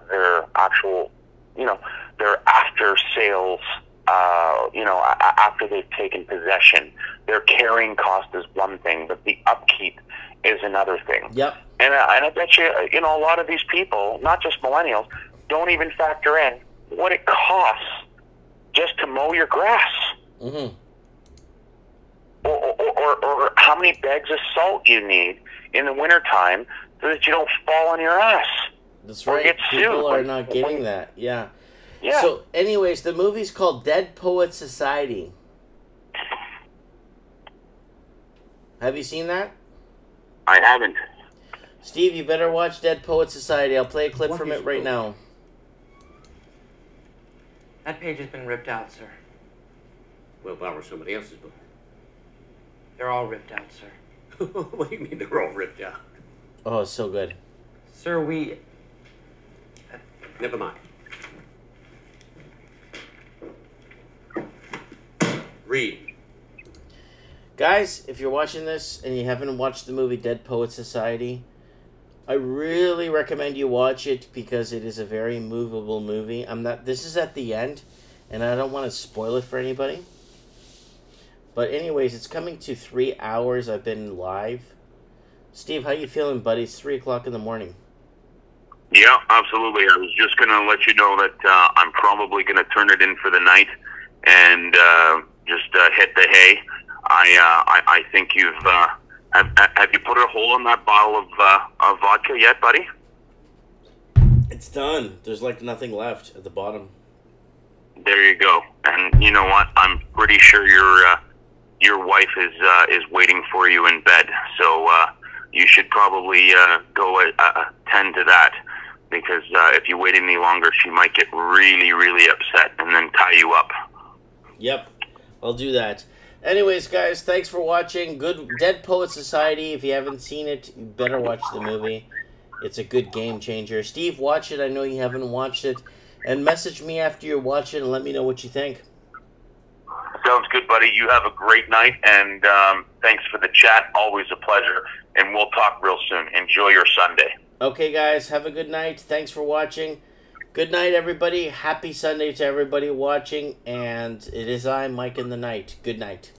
actual, their after sales, after they've taken possession. Their carrying cost is one thing, but the upkeep is another thing. Yep. And I bet you, a lot of these people, not just millennials, don't even factor in what it costs just to mow your grass. Mm-hmm. Or how many bags of salt you need in the wintertime so that you don't fall on your ass. That's right. Get People sued. are not getting that. Yeah. Yeah. So, anyways, the movie's called Dead Poets Society. Have you seen that? I haven't. Steve, you better watch Dead Poets Society. I'll play a clip from it right now. That page has been ripped out, sir. Well, that was somebody else's book. They're all ripped out, sir. What do you mean they're all ripped out? Oh, it's so good. Sir, we... Never mind. Read. Guys, if you're watching this and you haven't watched the movie Dead Poets Society, I really recommend you watch it, because it is a very movable movie. This is at the end, and I don't want to spoil it for anybody. But anyways, it's coming to 3 hours I've been live. Steve, how you feeling, buddy? It's 3 o'clock in the morning. Yeah, absolutely. I was just going to let you know that I'm probably going to turn it in for the night and just hit the hay. I think you've... have you put a hole in that bottle of vodka yet, buddy? It's done. There's like nothing left at the bottom. There you go. And you know what? I'm pretty sure your wife is waiting for you in bed. So you should probably go attend to that, because if you wait any longer, she might get really, really upset and then tie you up. Yep, I'll do that. Anyways, guys, thanks for watching. Good Dead Poet Society. If you haven't seen it, you better watch the movie. It's a good game changer. Steve, watch it. I know you haven't watched it. And message me after you watch it and let me know what you think. Sounds good, buddy. You have a great night, and thanks for the chat. Always a pleasure. And we'll talk real soon. Enjoy your Sunday. Okay, guys, have a good night. Thanks for watching. Good night, everybody. Happy Sunday to everybody watching. And it is I, Mike in the Night. Good night.